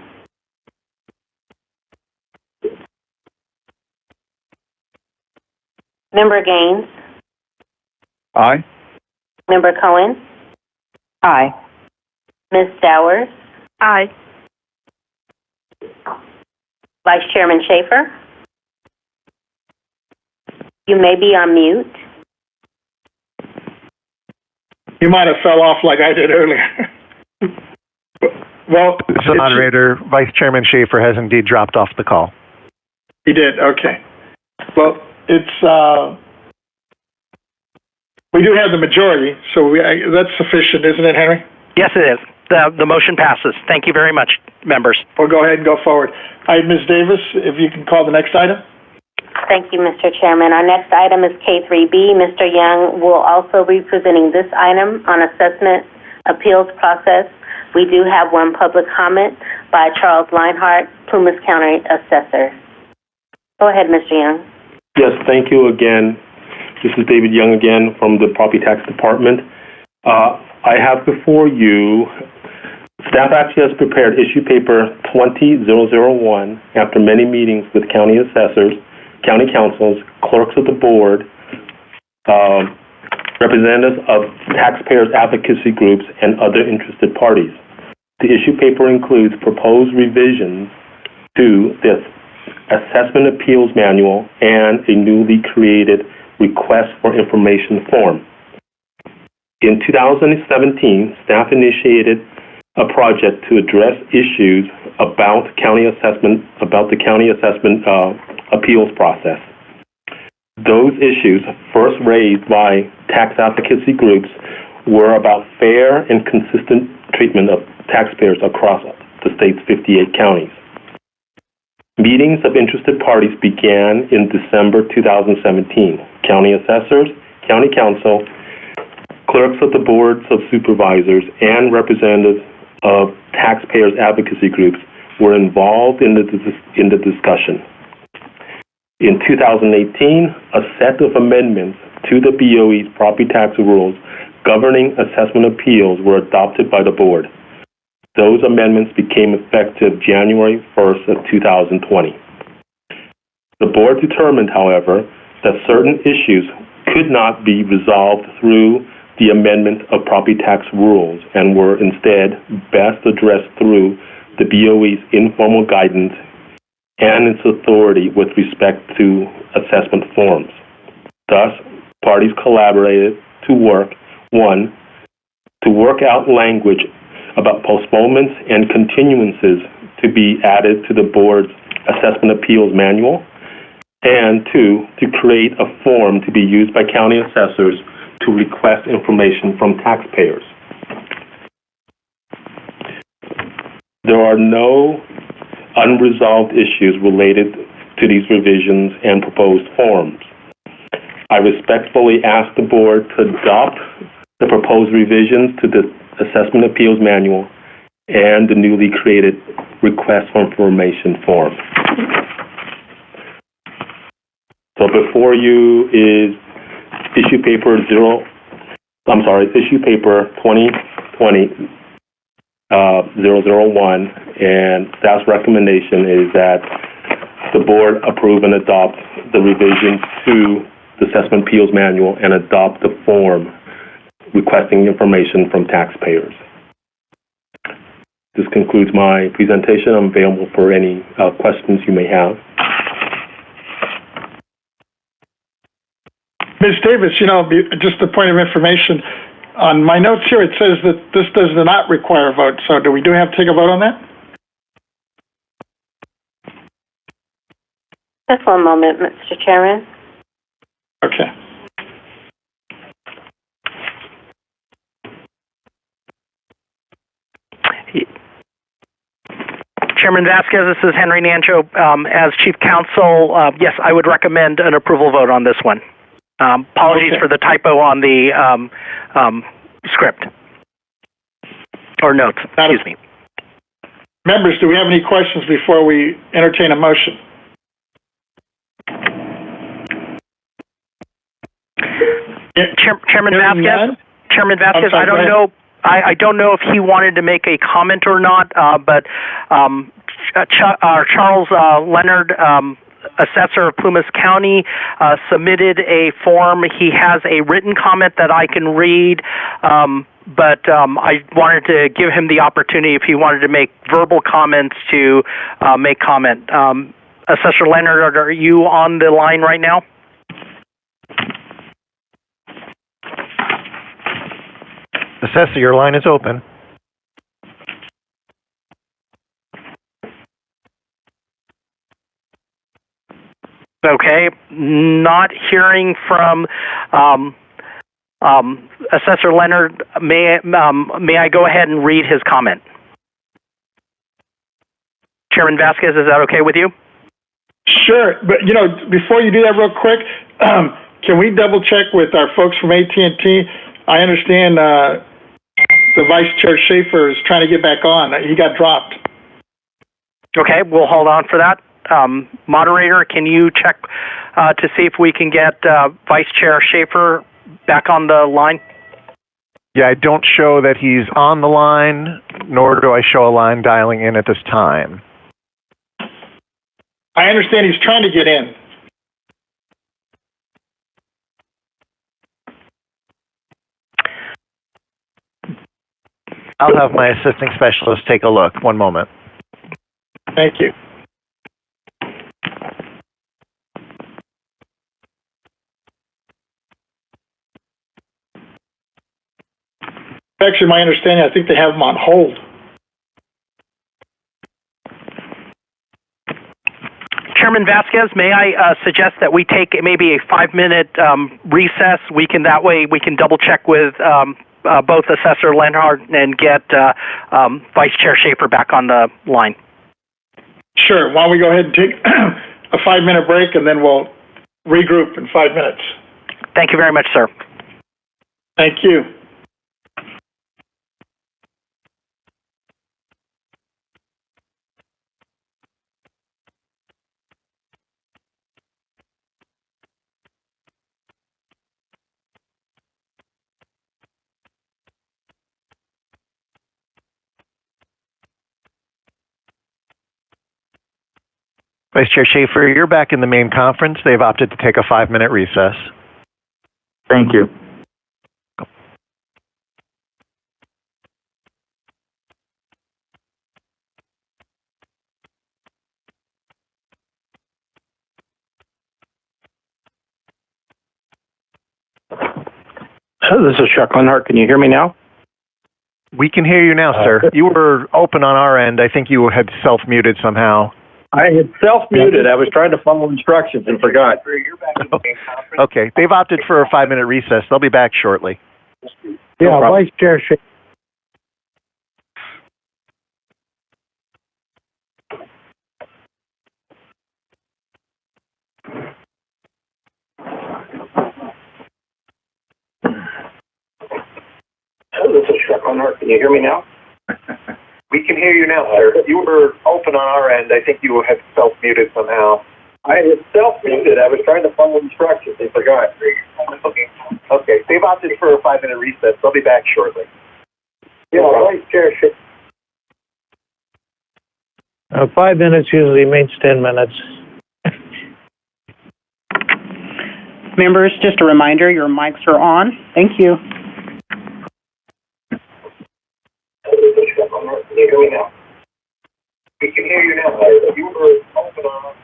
S4: Member Gaines,
S9: Aye.
S4: Member Cohen,
S10: Aye.
S4: Ms. Dowers,
S17: Aye.
S4: Vice Chairman Schaefer. You may be on mute.
S3: You might have fell off like I did earlier. Well,
S2: The moderator, Vice Chairman Schaefer, has indeed dropped off the call.
S3: He did. Okay. Well, it's we do have the majority, so that's sufficient, isn't it, Henry?
S6: Yes, it is. The motion passes. Thank you very much, members.
S3: We'll go ahead and go forward. All right, Ms. Davis, if you can call the next item.
S4: Thank you, Mr. Chairman. Our next item is K3B. Mr. Young will also be presenting this item on assessment appeals process. We do have one public comment by Charles Leinhardt, Plumas County Assessor. Go ahead, Mr. Young.
S16: Yes, thank you again. This is David Young again from the Property Tax Department. I have before you, staff actually has prepared issue paper 20001 after many meetings with county assessors, county councils, clerks of the board, representatives of taxpayers advocacy groups, and other interested parties. The issue paper includes proposed revisions to the Assessment Appeals Manual and a newly created Request for Information form. In 2017, staff initiated a project to address issues about the county assessment appeals process. Those issues, first raised by tax advocacy groups, were about fair and consistent treatment of taxpayers across the state's 58 counties. Meetings of interested parties began in December 2017. County assessors, county council, clerks of the boards of supervisors, and representatives of taxpayers advocacy groups were involved in the discussion. In 2018, a set of amendments to the BOE's property tax rules governing assessment appeals were adopted by the board. Those amendments became effective January 1st of 2020. The board determined, however, that certain issues could not be resolved through the amendment of property tax rules and were instead best addressed through the BOE's informal guidance and its authority with respect to assessment forms. Thus, parties collaborated to work out language about postponements and continuances to be added to the board's assessment appeals manual, and two, to create a form to be used by county assessors to request information from taxpayers. There are no unresolved issues related to these revisions and proposed forms. I respectfully ask the board to adopt the proposed revisions to the Assessment Appeals Manual and the newly created Request for Information form. So before you is issue paper 2020 001, and staff's recommendation is that the board approve and adopt the revisions to the Assessment Appeals Manual and adopt the form requesting information from taxpayers. This concludes my presentation. I'm available for any questions you may have.
S3: Ms. Davis, just a point of information, on my notes here, it says that this does not require a vote. So do we have to take a vote on that?
S4: Just one moment, Mr. Chairman.
S3: Okay.
S6: Chairman Vasquez, this is Henry Nancho. As Chief Counsel, yes, I would recommend an approval vote on this one. Apologies for the typo on the script. Or notes, excuse me.
S3: Members, do we have any questions before we entertain a motion?
S6: Chairman Vasquez? Chairman Vasquez, I don't know. I don't know if he wanted to make a comment or not, but Charles Leonard, assessor of Plumas County, submitted a form. He has a written comment that I can read, but I wanted to give him the opportunity if he wanted to make verbal comments to make comment. Assessor Leonard, are you on the line right now?
S2: Assessor, your line is open.
S6: Okay, not hearing from Assessor Leonard. May I go ahead and read his comment? Chairman Vasquez, is that okay with you?
S3: Sure, but before you do that real quick, can we double check with our folks from AT&T? I understand the Vice Chair Schaefer is trying to get back on. He got dropped.
S6: Okay, we'll hold on for that. Moderator, can you check to see if we can get Vice Chair Schaefer back on the line?
S2: Yeah, I don't show that he's on the line, nor do I show a line dialing in at this time.
S3: I understand he's trying to get in.
S2: I'll have my assisting specialist take a look. One moment.
S3: Thank you. Actually, my understanding, I think they have him on hold.
S6: Chairman Vasquez, may I suggest that we take maybe a 5-minute recess? That way we can double check with both Assessor Lenhart and get Vice Chair Schaefer back on the line.
S3: Sure. Why don't we go ahead and take a 5-minute break, and then we'll regroup in 5 minutes.
S6: Thank you very much, sir.
S3: Thank you.
S2: Vice Chair Schaefer, you're back in the main conference. They've opted to take a 5-minute recess.
S5: Thank you.
S18: This is Chuck Lenhart. Can you hear me now?
S2: We can hear you now, sir. You were open on our end. I think you had self-muted somehow.
S18: I had self-muted. I was trying to follow instructions and forgot.
S2: Okay. They've opted for a 5-minute recess. They'll be back shortly.
S7: Yeah, Vice Chair Schaefer.
S18: This is Chuck Lenhart. Can you hear me now?
S2: We can hear you now, sir. You were open on our end. I think you had self-muted somehow.
S18: I had self-muted. I was trying to follow instructions and forgot.
S2: Okay. They've opted for a 5-minute recess. They'll be back shortly.
S18: Yeah, Vice Chair Schaefer.
S7: 5 minutes usually means 10 minutes.
S14: Members, just a reminder, your mics are on. Thank you.
S18: Can you hear me now?
S2: We can hear you now, sir. You were open on.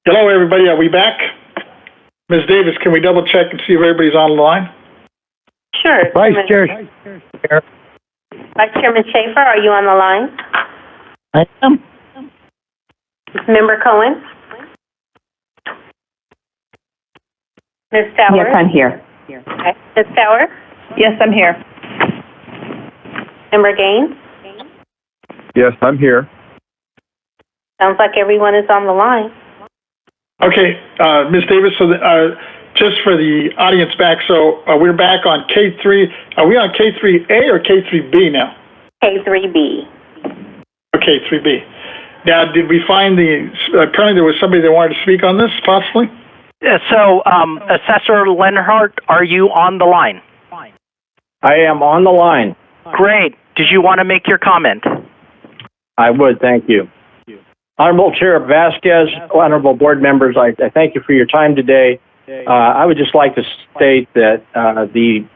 S3: Hello, everybody. Are we back? Ms. Davis, can we double check and see if everybody's on the line?
S4: Sure.
S7: Vice Chair.
S4: Vice Chairman Schaefer, are you on the line?
S7: I am.
S4: Member Cohen? Ms. Towers?
S10: Yes, I'm here.
S4: Okay. Ms. Towers?
S14: Yes, I'm here.
S4: Member Gaines?
S9: Yes, I'm here.
S4: Sounds like everyone is on the line.
S3: Okay, Ms. Davis, so just for the audience back, so we're back on K3. Are we on K3A or K3B now?
S4: K3B.
S3: Okay, 3B. Now, did we find apparently there was somebody that wanted to speak on this, possibly?
S6: So, Assessor Lenhart, are you on the line?
S18: I am on the line.
S6: Great. Did you want to make your comment?
S18: I would, thank you. Honorable Chair Vasquez, honorable board members, I thank you for your time today. I would just like to state that the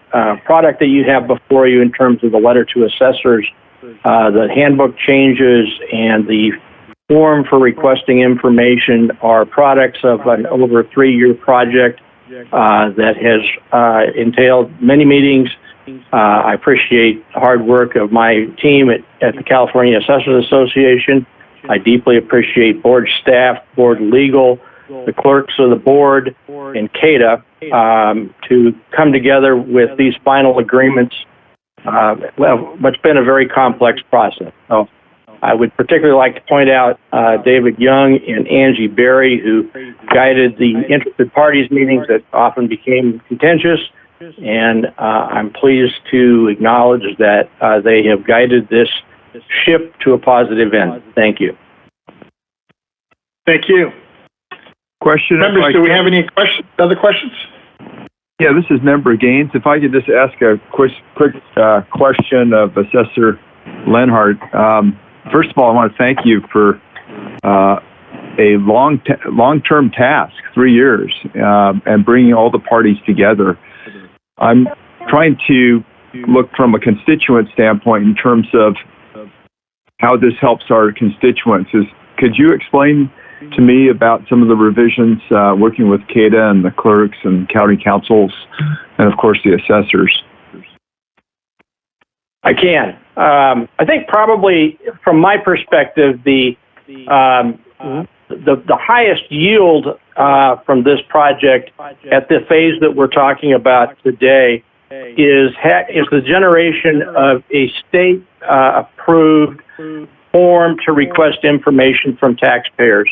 S18: product that you have before you in terms of the letter to assessors, the handbook changes, and the form for requesting information are products of an over 3-year project that has entailed many meetings. I appreciate the hard work of my team at the California Assessors Association. I deeply appreciate board staff, board legal, the clerks of the board, and CADA to come together with these final agreements. What's been a very complex process. So I would particularly like to point out David Young and Angie Berry, who guided the interested parties meetings that often became contentious. And I'm pleased to acknowledge that they have guided this ship to a positive end. Thank you.
S3: Thank you.
S9: Question.
S3: Members, do we have any other questions?
S9: Yeah, this is Member Gaines. If I could just ask a quick question of Assessor Lenhart. First of all, I want to thank you for a long-term task, 3 years, and bringing all the parties together. I'm trying to look from a constituent standpoint in terms of how this helps our constituents. Could you explain to me about some of the revisions working with CADA and the clerks and county councils and, of course, the assessors?
S18: I can. I think probably from my perspective, the highest yield from this project at the phase that we're talking about today is the generation of a state approved form to request information from taxpayers.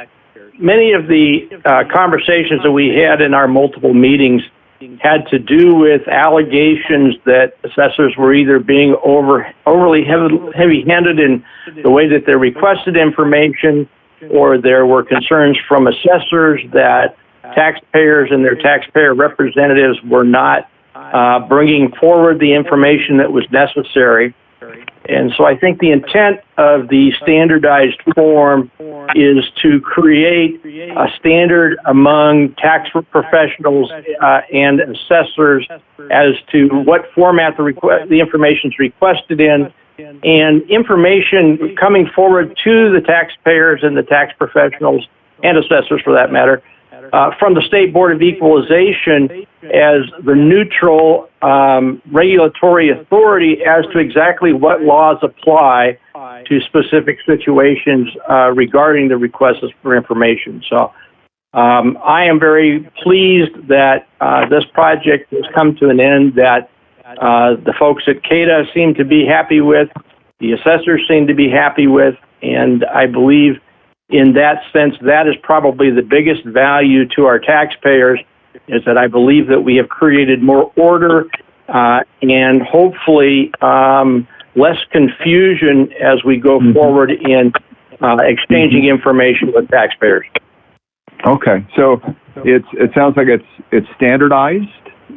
S18: Many of the conversations that we had in our multiple meetings had to do with allegations that assessors were either being overly heavy-handed in the way that they requested information, or there were concerns from assessors that taxpayers and their taxpayer representatives were not bringing forward the information that was necessary. And so I think the intent of the standardized form is to create a standard among tax professionals and assessors as to what format the information is requested in, and information coming forward to the taxpayers and the tax professionals and assessors for that matter from the State Board of Equalization as the neutral regulatory authority as to exactly what laws apply to specific situations regarding the requests for information. So I am very pleased that this project has come to an end that the folks at CADA seem to be happy with, the assessors seem to be happy with, and I believe in that sense, that is probably the biggest value to our taxpayers, is that I believe that we have created more order and hopefully less confusion as we go forward in exchanging information with taxpayers.
S9: Okay, so it sounds like it's standardized,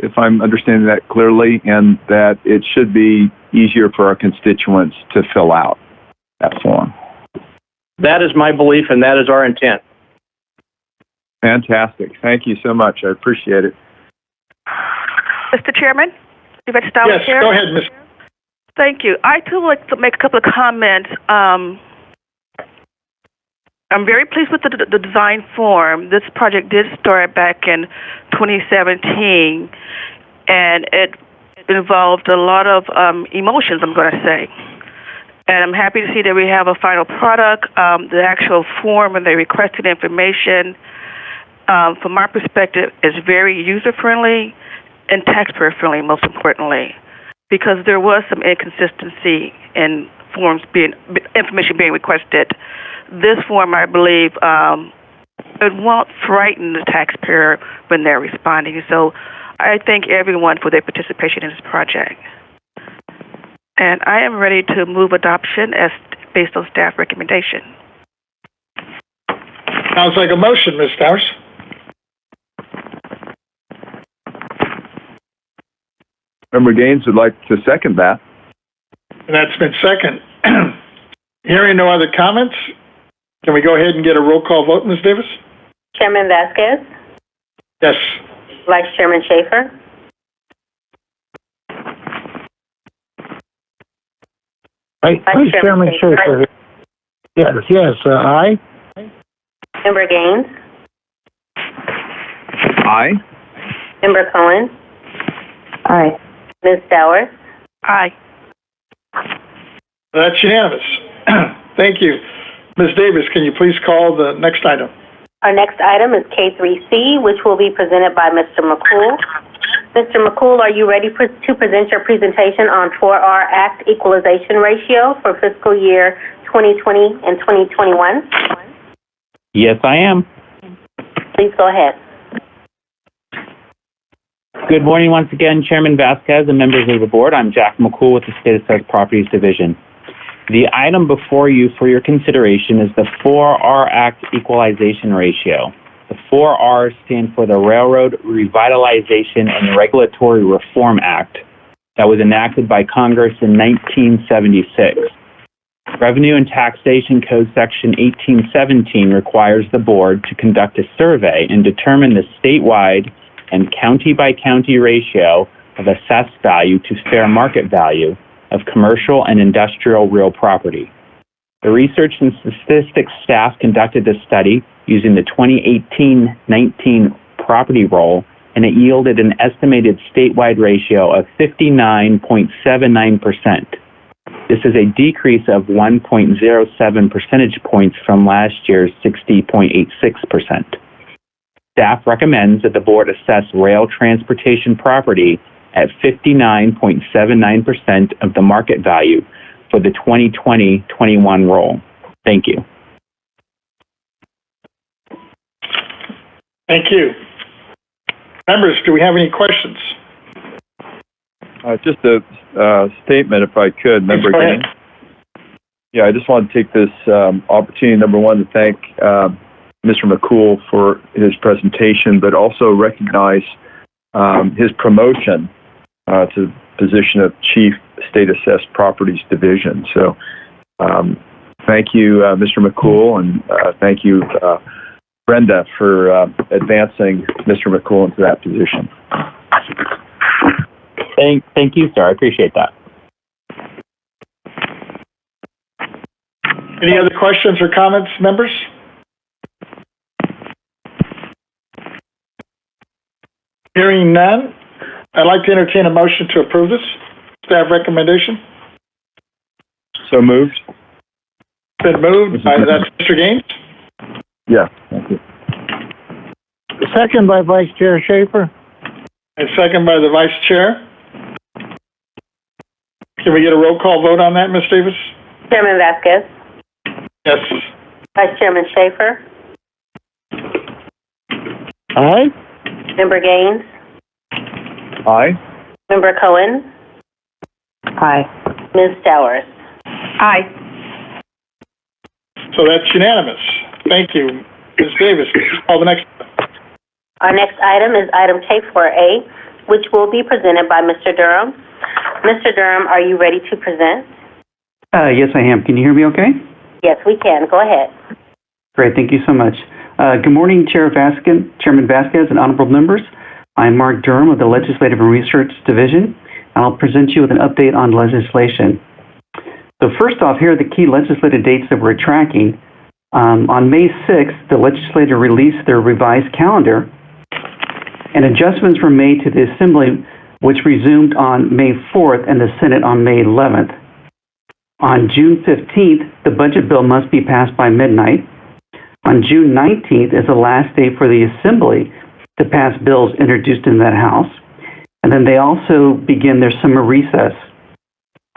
S9: if I'm understanding that clearly, and that it should be easier for our constituents to fill out that form.
S18: That is my belief, and that is our intent.
S9: Fantastic. Thank you so much. I appreciate it.
S17: Mr. Chairman?
S3: Yes, go ahead, Ms.
S17: Thank you. I too would like to make a couple of comments. I'm very pleased with the design form. This project did start back in 2017, and it involved a lot of emotions, I'm going to say. And I'm happy to see that we have a final product, the actual form and the requested information. From our perspective, is very user-friendly and taxpayer-friendly, most importantly, because there was some inconsistency in information being requested. This form, I believe, it won't frighten the taxpayer when they're responding. So I thank everyone for their participation in this project. And I am ready to move adoption as based on staff recommendation.
S3: Sounds like a motion, Ms. Stowers.
S9: Member Gaines would like to second that.
S3: And that's been second. Hearing no other comments, can we go ahead and get a roll call vote, Ms. Davis?
S4: Chairman Vasquez?
S3: Yes.
S4: Vice Chairman Schaefer?
S7: Vice Chairman Schaefer. Yes, aye.
S4: Member Gaines?
S9: Aye.
S4: Member Cohen?
S10: Aye.
S4: Ms. Stowers?
S17: Aye.
S3: That's unanimous. Thank you. Ms. Davis, can you please call the next item?
S4: Our next item is K3C, which will be presented by Mr. McCool. Mr. McCool, are you ready to present your presentation on 4R Act equalization ratio for fiscal year 2020 and 2021?
S5: Yes, I am.
S4: Please go ahead.
S5: Good morning once again, Chairman Vasquez and members of the board. I'm Jack McCool with the State Assessed Properties Division. The item before you for your consideration is the 4R Act equalization ratio. The 4 R's stand for the Railroad Revitalization and Regulatory Reform Act that was enacted by Congress in 1976. Revenue and Taxation Code Section 1817 requires the board to conduct a survey and determine the statewide and county-by-county ratio of assessed value to fair market value of commercial and industrial real property. The Research and Statistics staff conducted this study using the 2018-19 property roll, and it yielded an estimated statewide ratio of 59.79%. This is a decrease of 1.07 percentage points from last year's 60.86%. Staff recommends that the board assess rail transportation property at 59.79% of the market value for the 2020-21 roll. Thank you.
S3: Thank you. Members, do we have any questions?
S9: Just a statement, if I could, Member Gaines. Yeah, I just want to take this opportunity, number one, to thank Mr. McCool for his presentation, but also recognize his promotion to the position of Chief State Assessed Properties Division. So thank you, Mr. McCool, and thank you, Brenda, for advancing Mr. McCool into that position.
S5: Thank you, sir. I appreciate that.
S3: Any other questions or comments, members? Hearing none, I'd like to entertain a motion to approve this staff recommendation.
S9: So moved.
S3: Been moved by that's Mr. Gaines.
S9: Yeah, thank you.
S7: Second by Vice Chair Schaefer.
S3: And second by the Vice Chair. Can we get a roll call vote on that, Ms. Davis?
S4: Chairman Vasquez?
S3: Yes.
S4: Vice Chairman Schaefer?
S7: Aye.
S4: Member Gaines?
S9: Aye.
S4: Member Cohen?
S10: Aye.
S4: Ms. Stowers?
S13: Aye.
S3: So that's unanimous. Thank you. Ms. Davis, please call the next.
S4: Our next item is item K4A, which will be presented by Mr. Durham. Mr. Durham, are you ready to present?
S19: Yes, I am. Can you hear me okay?
S4: Yes, we can. Go ahead.
S19: Great. Thank you so much. Good morning, Chairman Vasquez, and honorable members. I'm Mark Durham of the Legislative and Research Division, and I'll present you with an update on legislation. So first off, here are the key legislative dates that we're tracking. On May 6th, the legislature released their revised calendar, and adjustments were made to the Assembly, which resumed on May 4th and the Senate on May 11th. On June 15th, the budget bill must be passed by midnight. On June 19th is the last day for the Assembly to pass bills introduced in that House, and then they also begin their summer recess.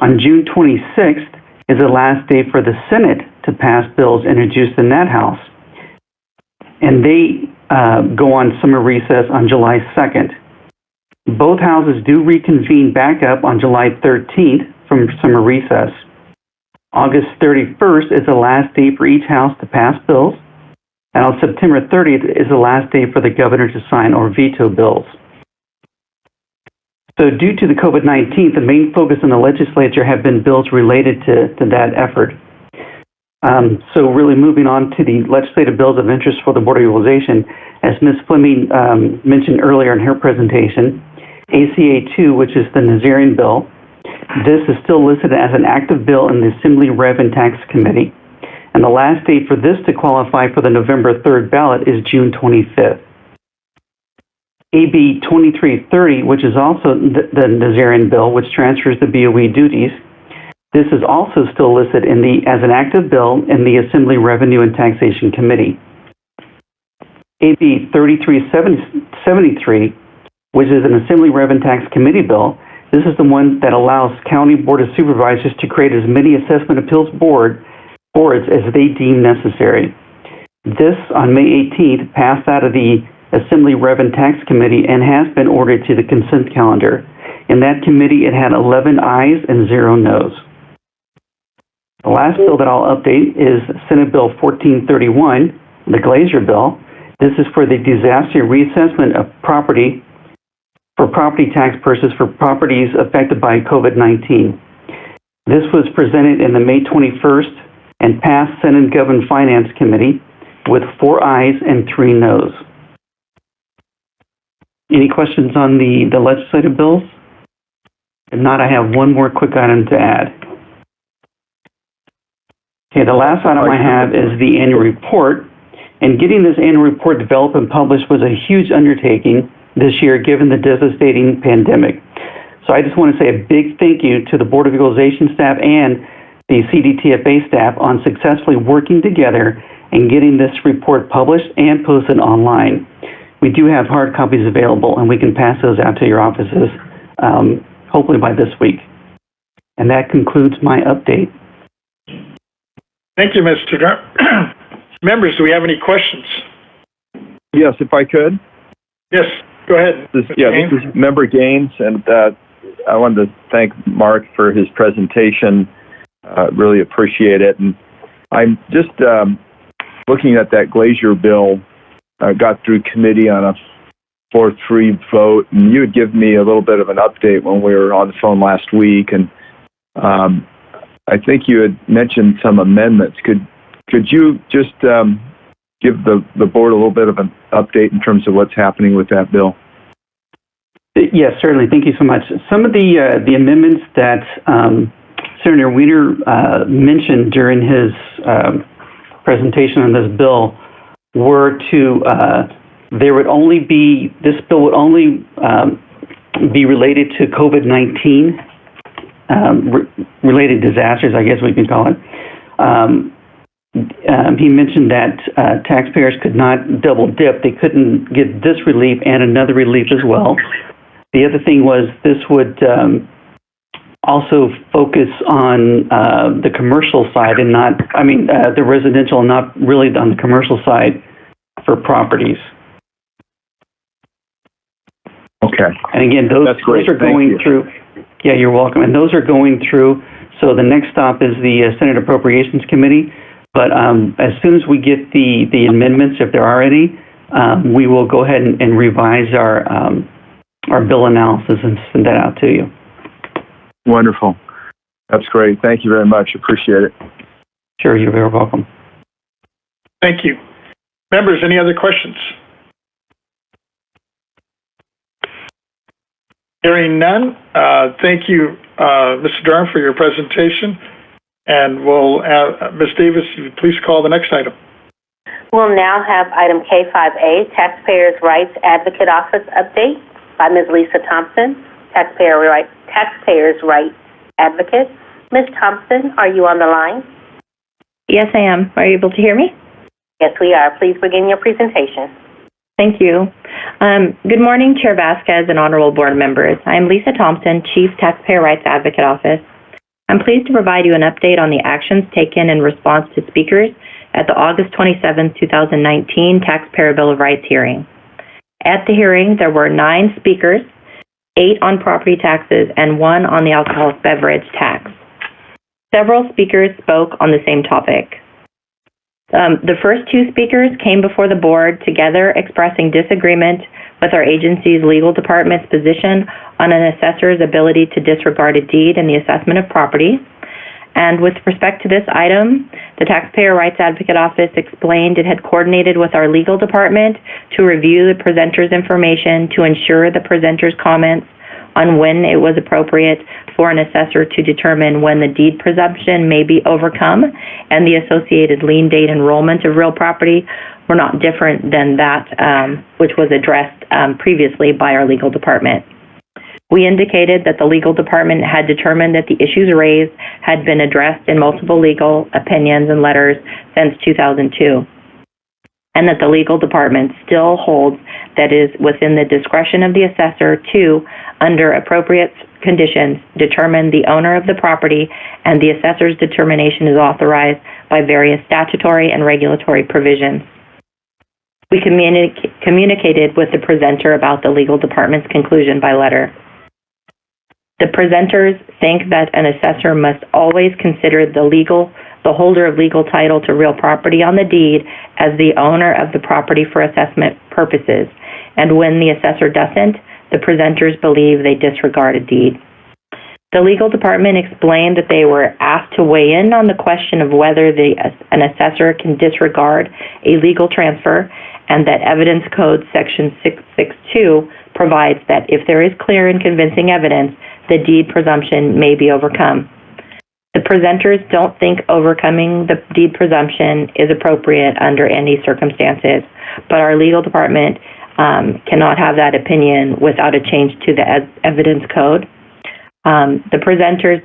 S19: On June 26th is the last day for the Senate to pass bills introduced in that House, and they go on summer recess on July 2nd. Both houses do reconvene back up on July 13th from summer recess. August 31st is the last day for each house to pass bills, and on September 30th is the last day for the governor to sign or veto bills. So due to the COVID-19, the main focus in the legislature have been bills related to that effort. So really moving on to the legislative bills of interest for the Board of Equalization, as Ms. Fleming mentioned earlier in her presentation, ACA 2, which is the Nazarian bill, this is still listed as an active bill in the Assembly Rev and Tax Committee, and the last date for this to qualify for the November 3rd ballot is June 25th. AB 2330, which is also the Nazarian bill, which transfers the BOE duties, this is also still listed as an active bill in the Assembly Revenue and Taxation Committee. AB 3373, which is an Assembly Rev and Tax Committee bill, this is the one that allows County Board of Supervisors to create as many assessment appeals boards as they deem necessary. This, on May 18th, passed out of the Assembly Rev and Tax Committee and has been ordered to the consent calendar. In that committee, it had 11 ayes and 0 noes. The last bill that I'll update is Senate Bill 1431, the Glazier bill. This is for the disaster reassessment of property for property tax purposes for properties affected by COVID-19. This was presented in the May 21st and passed Senate Government Finance Committee with 4 ayes and 3 noes. Any questions on the legislative bills? If not, I have one more quick item to add. Okay, the last item I have is the annual report, and getting this annual report developed and published was a huge undertaking this year given the devastating pandemic. So I just want to say a big thank you to the Board of Equalization staff and the CDTFA staff on successfully working together and getting this report published and posted online. We do have hard copies available, and we can pass those out to your offices, hopefully by this week. And that concludes my update.
S3: Thank you, Mr. Durham. Members, do we have any questions?
S9: Yes, if I could.
S3: Yes, go ahead.
S9: This is Member Gaines, and I wanted to thank Mark for his presentation. Really appreciate it. And I'm just looking at that Glazier bill. Got through committee on a 4-3 vote, and you had given me a little bit of an update when we were on the phone last week, and I think you had mentioned some amendments. Could you just give the board a little bit of an update in terms of what's happening with that bill?
S19: Yes, certainly. Thank you so much. Some of the amendments that Senator Wiener mentioned during his presentation on this bill were to this bill would only be related to COVID-19 related disasters, I guess we can call it. He mentioned that taxpayers could not double dip. They couldn't get this relief and another relief as well. The other thing was this would also focus on the commercial side and not, the residential, not really on the commercial side for properties.
S9: Okay.
S19: And again, those are going through. Yeah, you're welcome. And those are going through. So the next stop is the Senate Appropriations Committee. But as soon as we get the amendments, if there are any, we will go ahead and revise our bill analysis and send that out to you.
S9: Wonderful. That's great. Thank you very much. Appreciate it.
S19: Sure, you're very welcome.
S3: Thank you. Members, any other questions? Hearing none, thank you, Mr. Durham, for your presentation. And we'll, Ms. Davis, please call the next item.
S4: We'll now have item K5A, Taxpayers' Rights Advocate Office Update by Ms. Lisa Thompson, Taxpayers' Rights Advocate. Ms. Thompson, are you on the line?
S20: Yes, I am. Are you able to hear me?
S4: Yes, we are. Please begin your presentation.
S20: Thank you. Good morning, Chair Vasquez and honorable board members. I am Lisa Thompson, Chief Taxpayer Rights Advocate Office. I'm pleased to provide you an update on the actions taken in response to speakers at the August 27, 2019 Taxpayer Bill of Rights hearing. At the hearing, there were 9 speakers, 8 on property taxes and 1 on the alcoholic beverage tax. Several speakers spoke on the same topic. The first 2 speakers came before the board together expressing disagreement with our agency's legal department's position on an assessor's ability to disregard a deed in the assessment of property. And with respect to this item, the Taxpayer Rights Advocate Office explained it had coordinated with our legal department to review the presenter's information to ensure the presenter's comments on when it was appropriate for an assessor to determine when the deed presumption may be overcome and the associated lien date enrollment of real property were not different than that which was addressed previously by our legal department. We indicated that the legal department had determined that the issues raised had been addressed in multiple legal opinions and letters since 2002, and that the legal department still holds that it is within the discretion of the assessor to, under appropriate conditions, determine the owner of the property, and the assessor's determination is authorized by various statutory and regulatory provisions. We communicated with the presenter about the legal department's conclusion by letter. The presenters think that an assessor must always consider the holder of legal title to real property on the deed as the owner of the property for assessment purposes, and when the assessor doesn't, the presenters believe they disregard a deed. The legal department explained that they were asked to weigh in on the question of whether an assessor can disregard a legal transfer, and that Evidence Code Section 662 provides that if there is clear and convincing evidence, the deed presumption may be overcome. The presenters don't think overcoming the deed presumption is appropriate under any circumstances, but our legal department cannot have that opinion without a change to the evidence code. The presenters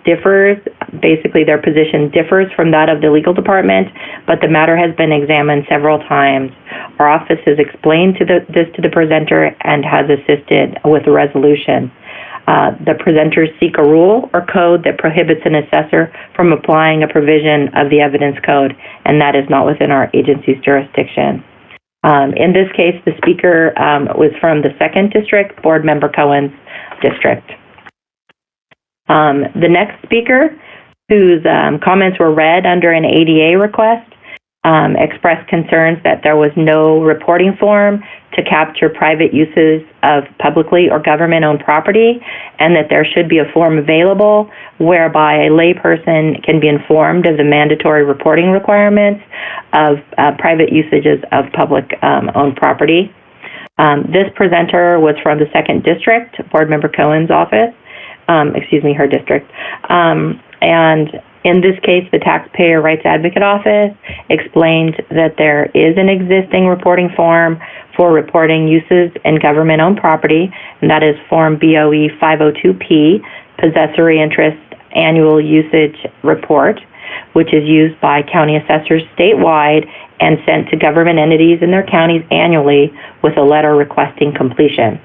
S20: basically their position differs from that of the legal department, but the matter has been examined several times. Our office has explained this to the presenter and has assisted with a resolution. The presenters seek a rule or code that prohibits an assessor from applying a provision of the evidence code, and that is not within our agency's jurisdiction. In this case, the speaker was from the 2nd District, Board Member Cohen's district. The next speaker, whose comments were read under an ADA request, expressed concerns that there was no reporting form to capture private uses of publicly or government-owned property, and that there should be a form available whereby a layperson can be informed of the mandatory reporting requirements of private usages of public-owned property. This presenter was from the 2nd District, Board Member Cohen's office, her district. And in this case, the Taxpayer Rights Advocate Office explained that there is an existing reporting form for reporting uses in government-owned property, and that is Form BOE 502P, Possessory Interest Annual Usage Report, which is used by county assessors statewide and sent to government entities in their counties annually with a letter requesting completion.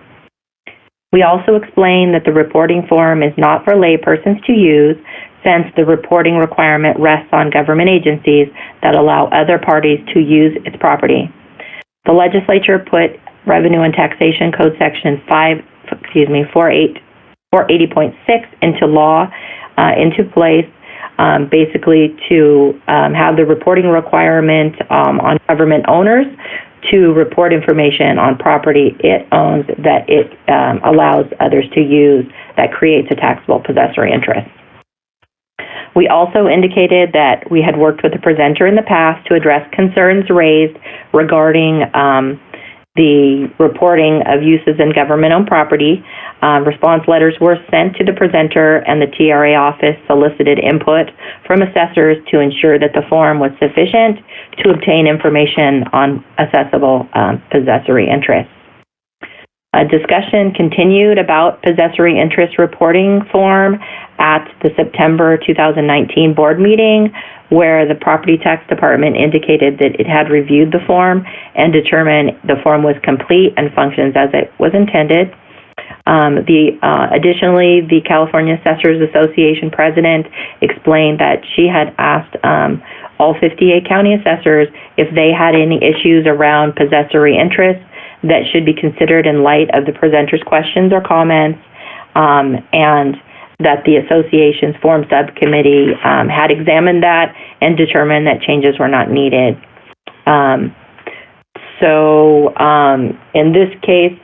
S20: We also explained that the reporting form is not for laypersons to use, since the reporting requirement rests on government agencies that allow other parties to use its property. The legislature put Revenue and Taxation Code Section 480.6 into law, into place, basically to have the reporting requirement on government owners to report information on property it owns that it allows others to use that creates a taxable possessory interest. We also indicated that we had worked with the presenter in the past to address concerns raised regarding the reporting of uses in government-owned property. Response letters were sent to the presenter, and the TRA office solicited input from assessors to ensure that the form was sufficient to obtain information on assessable possessory interests. A discussion continued about possessory interest reporting form at the September 2019 board meeting, where the Property Tax Department indicated that it had reviewed the form and determined the form was complete and functions as it was intended. Additionally, the California Assessors Association president explained that she had asked all 58 county assessors if they had any issues around possessory interest that should be considered in light of the presenter's questions or comments, and that the association's form subcommittee had examined that and determined that changes were not needed. In this case,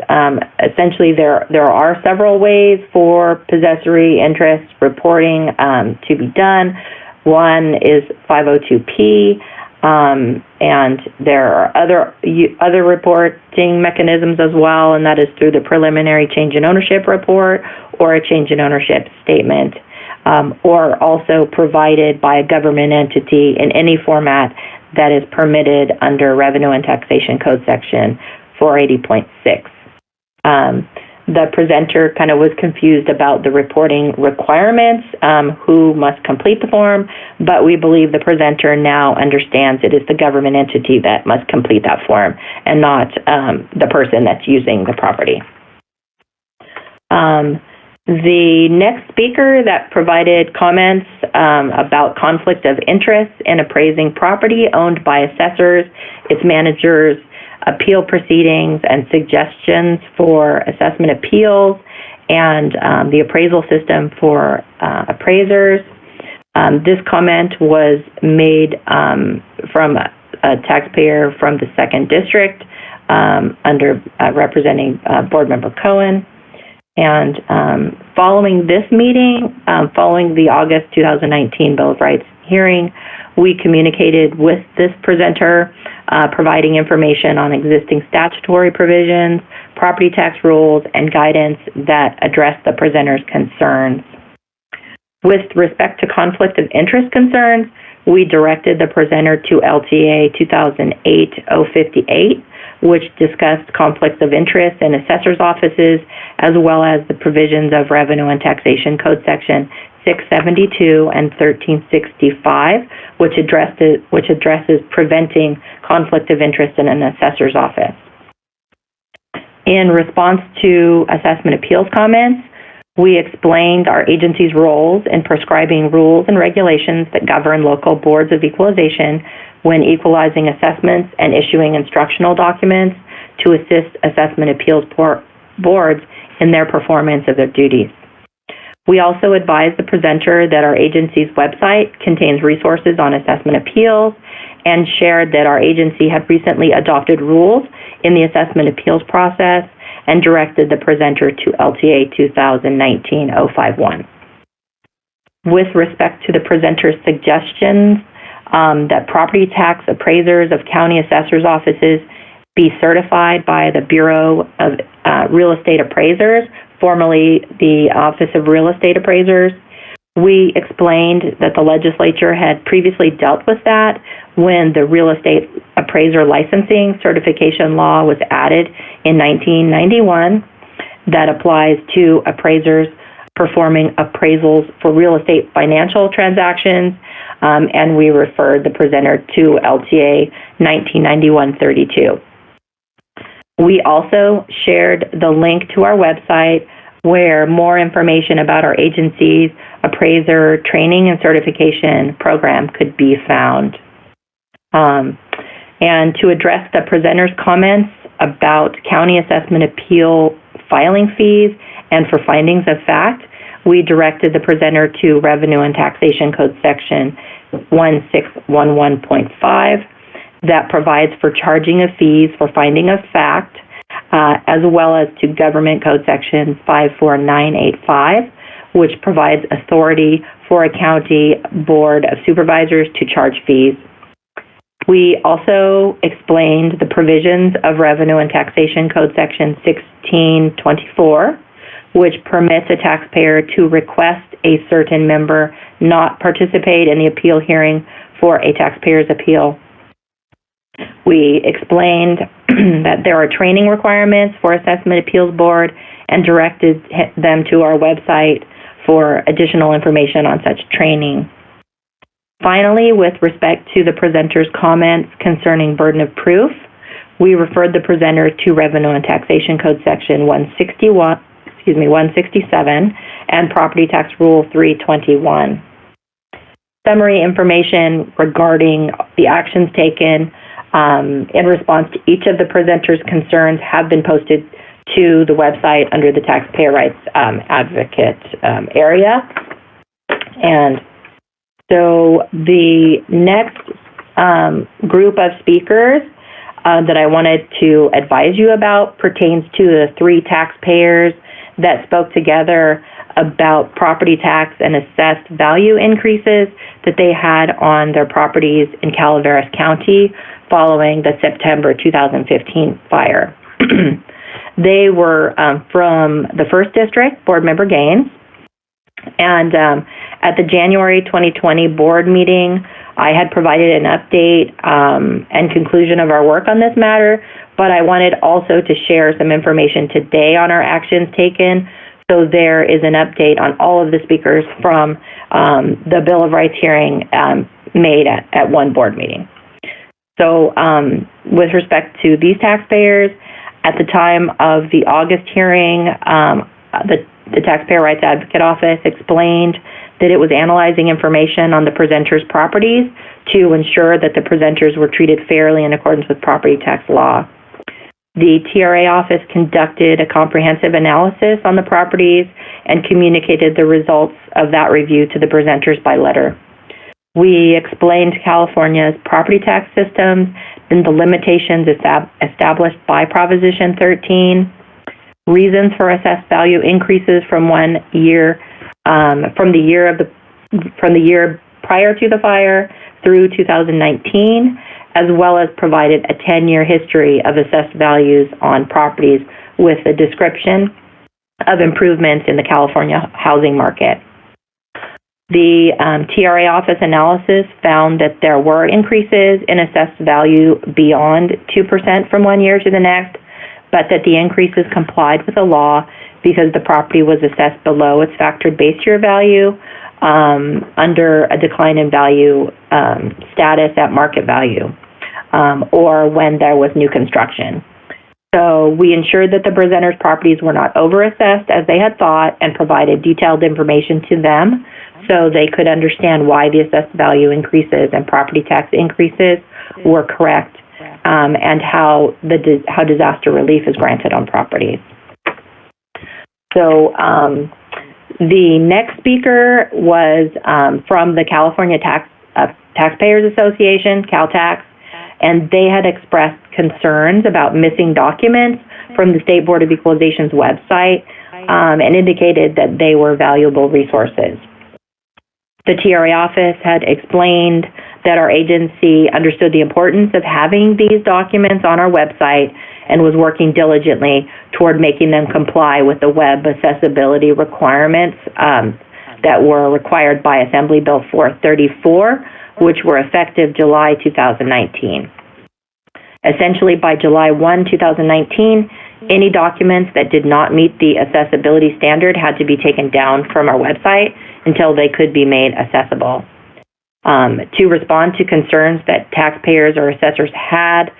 S20: essentially there are several ways for possessory interest reporting to be done. One is 502P, and there are other reporting mechanisms as well, and that is through the preliminary change in ownership report or a change in ownership statement, or also provided by a government entity in any format that is permitted under Revenue and Taxation Code Section 480.6. The presenter kind of was confused about the reporting requirements, who must complete the form, but we believe the presenter now understands it is the government entity that must complete that form and not the person that's using the property. The next speaker that provided comments about conflict of interest in appraising property owned by assessors, its managers, appeal proceedings, and suggestions for assessment appeals, and the appraisal system for appraisers. This comment was made from a taxpayer from the 2nd District under representing Board Member Cohen. And following this meeting, following the August 2019 Bill of Rights hearing, we communicated with this presenter, providing information on existing statutory provisions, property tax rules, and guidance that address the presenter's concerns. With respect to conflict of interest concerns, we directed the presenter to LTA 2008-058, which discussed conflicts of interest in assessors' offices, as well as the provisions of Revenue and Taxation Code Section 672 and 1365, which addresses preventing conflict of interest in an assessor's office. In response to assessment appeals comments, we explained our agency's roles in prescribing rules and regulations that govern local boards of equalization when equalizing assessments and issuing instructional documents to assist assessment appeals boards in their performance of their duties. We also advised the presenter that our agency's website contains resources on assessment appeals, and shared that our agency had recently adopted rules in the assessment appeals process, and directed the presenter to LTA 2019-051. With respect to the presenter's suggestions that property tax appraisers of county assessors' offices be certified by the Bureau of Real Estate Appraisers, formerly the Office of Real Estate Appraisers, we explained that the legislature had previously dealt with that when the real estate appraiser licensing certification law was added in 1991 that applies to appraisers performing appraisals for real estate financial transactions, and we referred the presenter to LTA 1991-32. We also shared the link to our website where more information about our agency's appraiser training and certification program could be found. And to address the presenter's comments about county assessment appeal filing fees and for findings of fact, we directed the presenter to Revenue and Taxation Code Section 1611.5 that provides for charging of fees for finding of fact, as well as to Government Code Section 54985, which provides authority for a county board of supervisors to charge fees. We also explained the provisions of Revenue and Taxation Code Section 1624, which permits a taxpayer to request a certain member not participate in the appeal hearing for a taxpayer's appeal. We explained that there are training requirements for Assessment Appeals Board and directed them to our website for additional information on such training. Finally, with respect to the presenter's comments concerning burden of proof, we referred the presenter to Revenue and Taxation Code Section 167 and Property Tax Rule 321. Summary information regarding the actions taken in response to each of the presenter's concerns have been posted to the website under the Taxpayer Rights Advocate area. And so the next group of speakers that I wanted to advise you about pertains to the 3 taxpayers that spoke together about property tax and assessed value increases that they had on their properties in Calaveras County following the September 2015 fire. They were from the 1st District, Board Member Gaines, and at the January 2020 board meeting, I had provided an update and conclusion of our work on this matter, but I wanted also to share some information today on our actions taken. So there is an update on all of the speakers from the Bill of Rights hearing made at one board meeting. So with respect to these taxpayers, at the time of the August hearing, the Taxpayer Rights Advocate Office explained that it was analyzing information on the presenter's properties to ensure that the presenters were treated fairly in accordance with property tax law. The TRA office conducted a comprehensive analysis on the properties and communicated the results of that review to the presenters by letter. We explained California's property tax systems and the limitations established by Proposition 13, reasons for assessed value increases from 1 year from the year prior to the fire through 2019, as well as provided a 10-year history of assessed values on properties with a description of improvements in the California housing market. The TRA office analysis found that there were increases in assessed value beyond 2% from 1 year to the next, but that the increases complied with the law because the property was assessed below its factored base year value under a decline in value status at market value, or when there was new construction. So we ensured that the presenters' properties were not overassessed as they had thought and provided detailed information to them so they could understand why the assessed value increases and property tax increases were correct, and how disaster relief is granted on properties. So the next speaker was from the California Taxpayers Association, CalTax, and they had expressed concerns about missing documents from the State Board of Equalization's website and indicated that they were valuable resources. The TRA office had explained that our agency understood the importance of having these documents on our website and was working diligently toward making them comply with the web accessibility requirements that were required by Assembly Bill 434, which were effective July 2019. Essentially, by July 1, 2019, any documents that did not meet the accessibility standard had to be taken down from our website until they could be made accessible. To respond to concerns that taxpayers or assessors had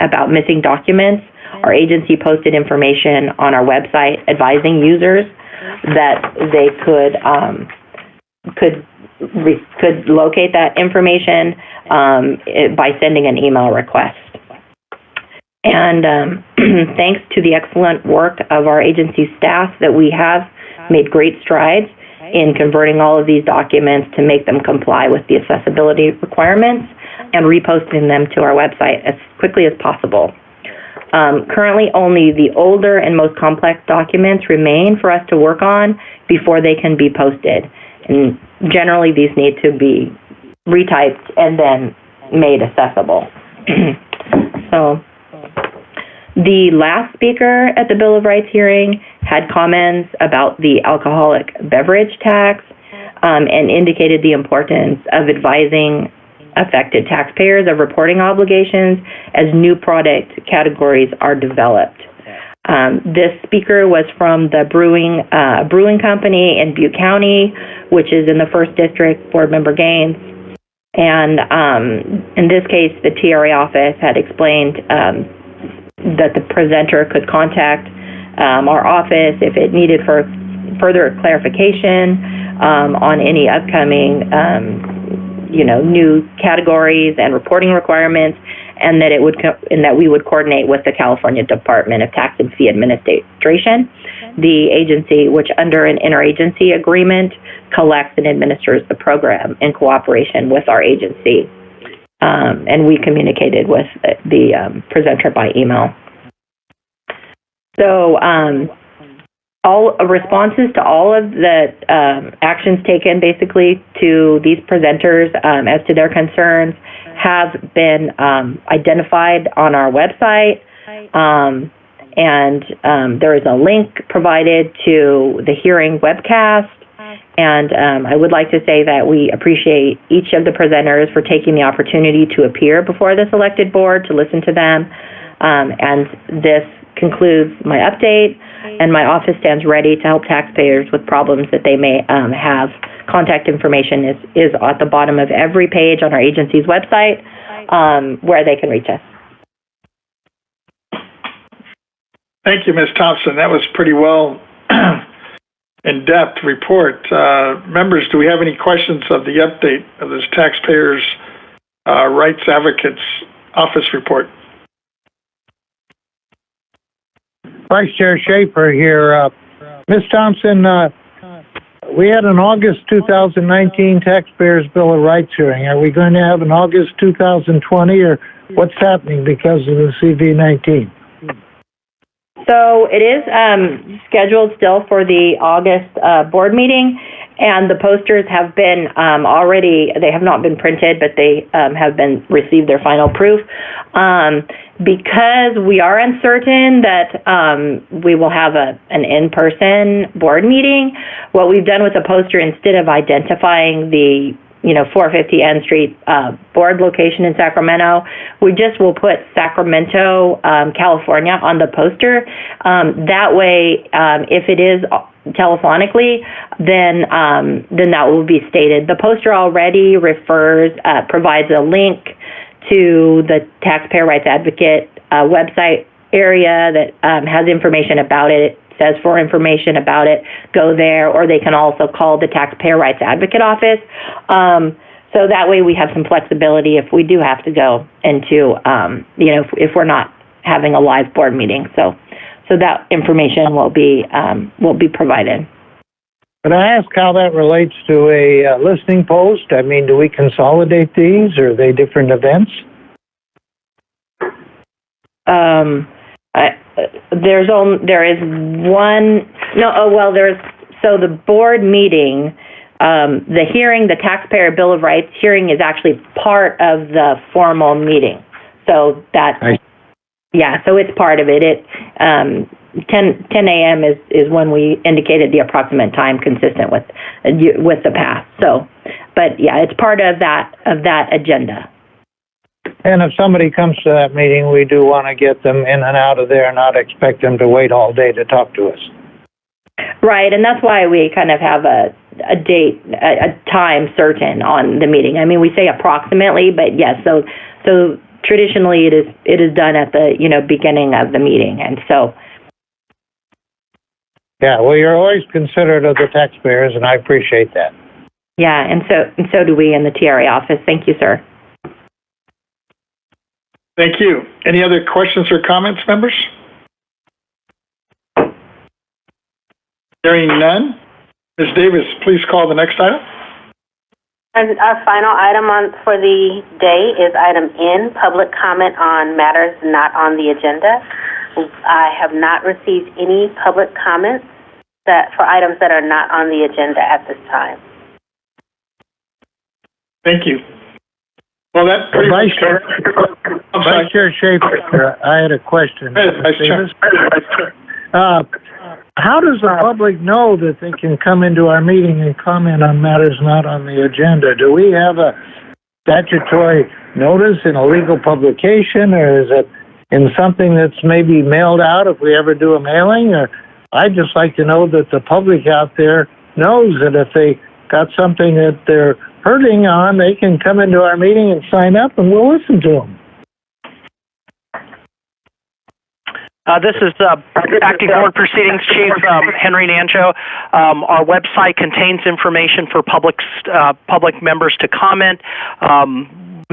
S20: about missing documents, our agency posted information on our website advising users that they could locate that information by sending an email request. And thanks to the excellent work of our agency staff, that we have made great strides in converting all of these documents to make them comply with the accessibility requirements and reposting them to our website as quickly as possible. Currently, only the older and most complex documents remain for us to work on before they can be posted. And generally, these need to be retyped and then made accessible. So the last speaker at the Bill of Rights hearing had comments about the alcoholic beverage tax and indicated the importance of advising affected taxpayers of reporting obligations as new product categories are developed. This speaker was from the brewing company in Butte County, which is in the 1st District, Board Member Gaines. And in this case, the TRA office had explained that the presenter could contact our office if it needed for further clarification on any upcoming new categories and reporting requirements, and that we would coordinate with the California Department of Tax and Fee Administration, the agency which under an interagency agreement collects and administers the program in cooperation with our agency. And we communicated with the presenter by email. So all responses to all of the actions taken basically to these presenters as to their concerns have been identified on our website, and there is a link provided to the hearing webcast. And I would like to say that we appreciate each of the presenters for taking the opportunity to appear before this elected board to listen to them. And this concludes my update, and my office stands ready to help taxpayers with problems that they may have. Contact information is at the bottom of every page on our agency's website where they can reach us.
S3: Thank you, Ms. Thompson. That was pretty well in-depth report. Members, do we have any questions of the update of this Taxpayers' Rights Advocates Office report?
S7: Vice Chair Schaefer here. Ms. Thompson, we had an August 2019 Taxpayers' Bill of Rights hearing. Are we going to have an August 2020, or what's happening because of the CV-19?
S20: So it is scheduled still for the August board meeting, and the posters have been they have not been printed, but they have been received their final proof. Because we are uncertain that we will have an in-person board meeting, what we've done with the poster, instead of identifying the 450 N Street board location in Sacramento, we just will put Sacramento, California on the poster. That way, if it is telephonically, then that will be stated. The poster already provides a link to the Taxpayer Rights Advocate website area that has information about it. It says for information about it, go there, or they can also call the Taxpayer Rights Advocate office. So that way we have some flexibility if we do have to go into, if we're not having a live board meeting. So that information will be provided.
S7: Could I ask how that relates to a listening post? I mean, do we consolidate these, or are they different events? So the board meeting, the hearing, the Taxpayer Bill of Rights hearing is actually part of the formal meeting. So so it's part of it. 10 a.m. is when we indicated the approximate time consistent with the past. So, but yeah, it's part of that agenda. And if somebody comes to that meeting, we do want to get them in and out of there, and not expect them to wait all day to talk to us.
S20: Right, and that's why we kind of have a date, a time certain on the meeting. I mean, we say approximately, but yes. So traditionally, it is done at the beginning of the meeting, and so.
S7: Yeah, well, you're always considerate of the taxpayers, and I appreciate that.
S20: Yeah, and so do we in the TRA office. Thank you, sir.
S3: Thank you. Any other questions or comments, members? Hearing none. Ms. Davis, please call the next item.
S4: And our final item for the day is item N, public comment on matters not on the agenda. I have not received any public comments for items that are not on the agenda at this time.
S3: Thank you. Well, that pretty
S7: Vice
S3: much
S7: Chair,
S3: I'm sorry.
S7: Vice Chair Schaefer, I had a question.
S3: Go ahead, Vice Chair.
S7: How does the public know that they can come into our meeting and comment on matters not on the agenda? Do we have a statutory notice in a legal publication, or is it in something that's maybe mailed out if we ever do a mailing? Or I'd just like to know that the public out there knows that if they got something that they're hurting on, they can come into our meeting and sign up, and we'll listen to them.
S6: This is Acting Board Proceedings Chief Henry Nanjo. Our website contains information for public members to comment.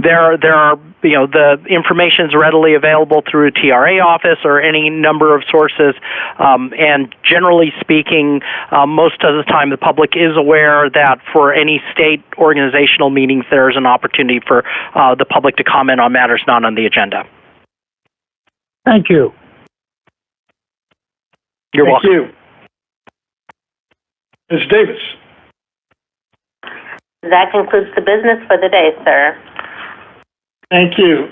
S6: There are, the information is readily available through a TRA office or any number of sources. And generally speaking, most of the time the public is aware that for any state organizational meetings, there is an opportunity for the public to comment on matters not on the agenda.
S7: Thank you.
S6: You're welcome.
S3: Thank you. Ms. Davis.
S4: That concludes the business for the day, sir.
S3: Thank you.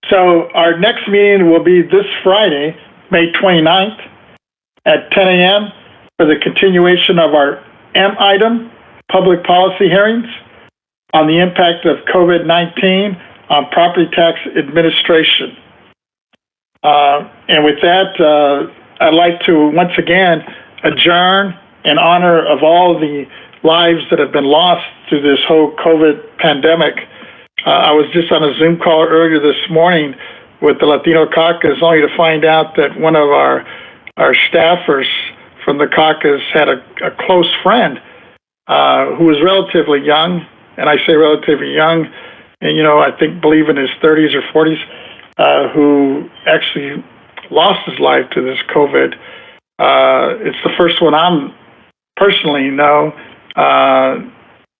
S3: So our next meeting will be this Friday, May 29th at 10 a.m. for the continuation of our M item, public policy hearings on the impact of COVID-19 on property tax administration. And with that, I'd like to once again adjourn in honor of all the lives that have been lost through this whole COVID pandemic. I was just on a Zoom call earlier this morning with the Latino caucus, only to find out that one of our staffers from the caucus had a close friend who was relatively young, and I say relatively young, and I believe in his 30s or 40s, who actually lost his life to this COVID. It's the first one I'm personally know,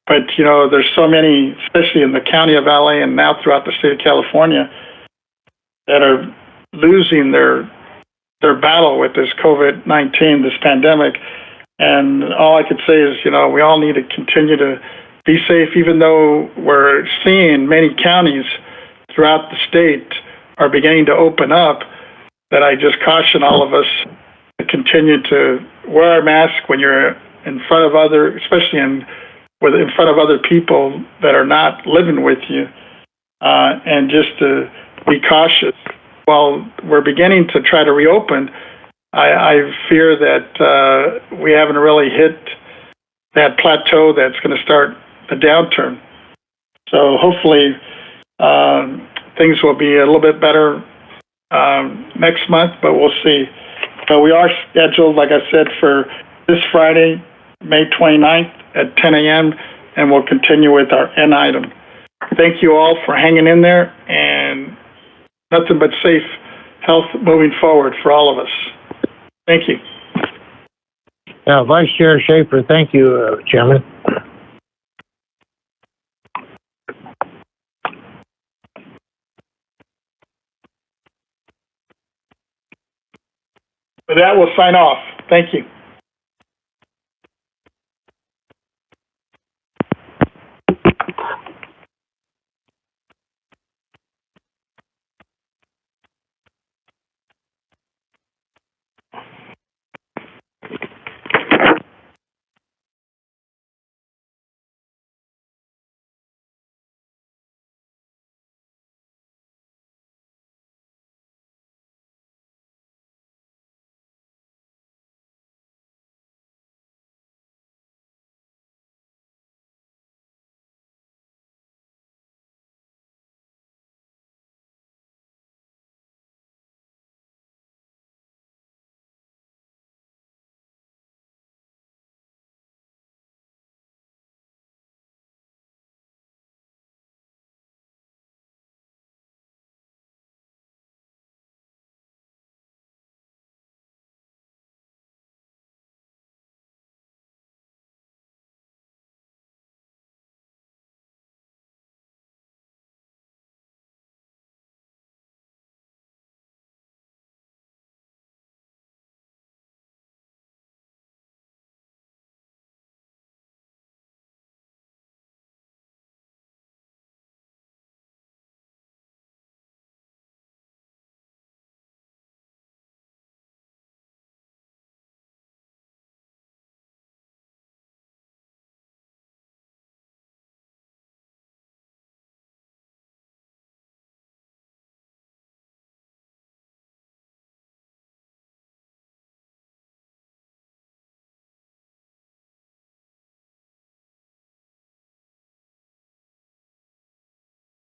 S3: but there's so many, especially in the county of LA and now throughout the state of California, that are losing their battle with this COVID-19, this pandemic. And all I could say is, we all need to continue to be safe, even though we're seeing many counties throughout the state are beginning to open up. That I just caution all of us to continue to wear our mask when you're in front of especially in front of other people that are not living with you, and just to be cautious. While we're beginning to try to reopen, I fear that we haven't really hit that plateau that's going to start the downturn. So hopefully things will be a little bit better next month, but we'll see. So we are scheduled, like I said, for this Friday, May 29th at 10 a.m., and we'll continue with our N item. Thank you all for hanging in there, and nothing but safe health moving forward for all of us. Thank you.
S7: Yeah, Vice Chair Schaefer, thank you, Chairman.
S3: With that, we'll sign off. Thank you.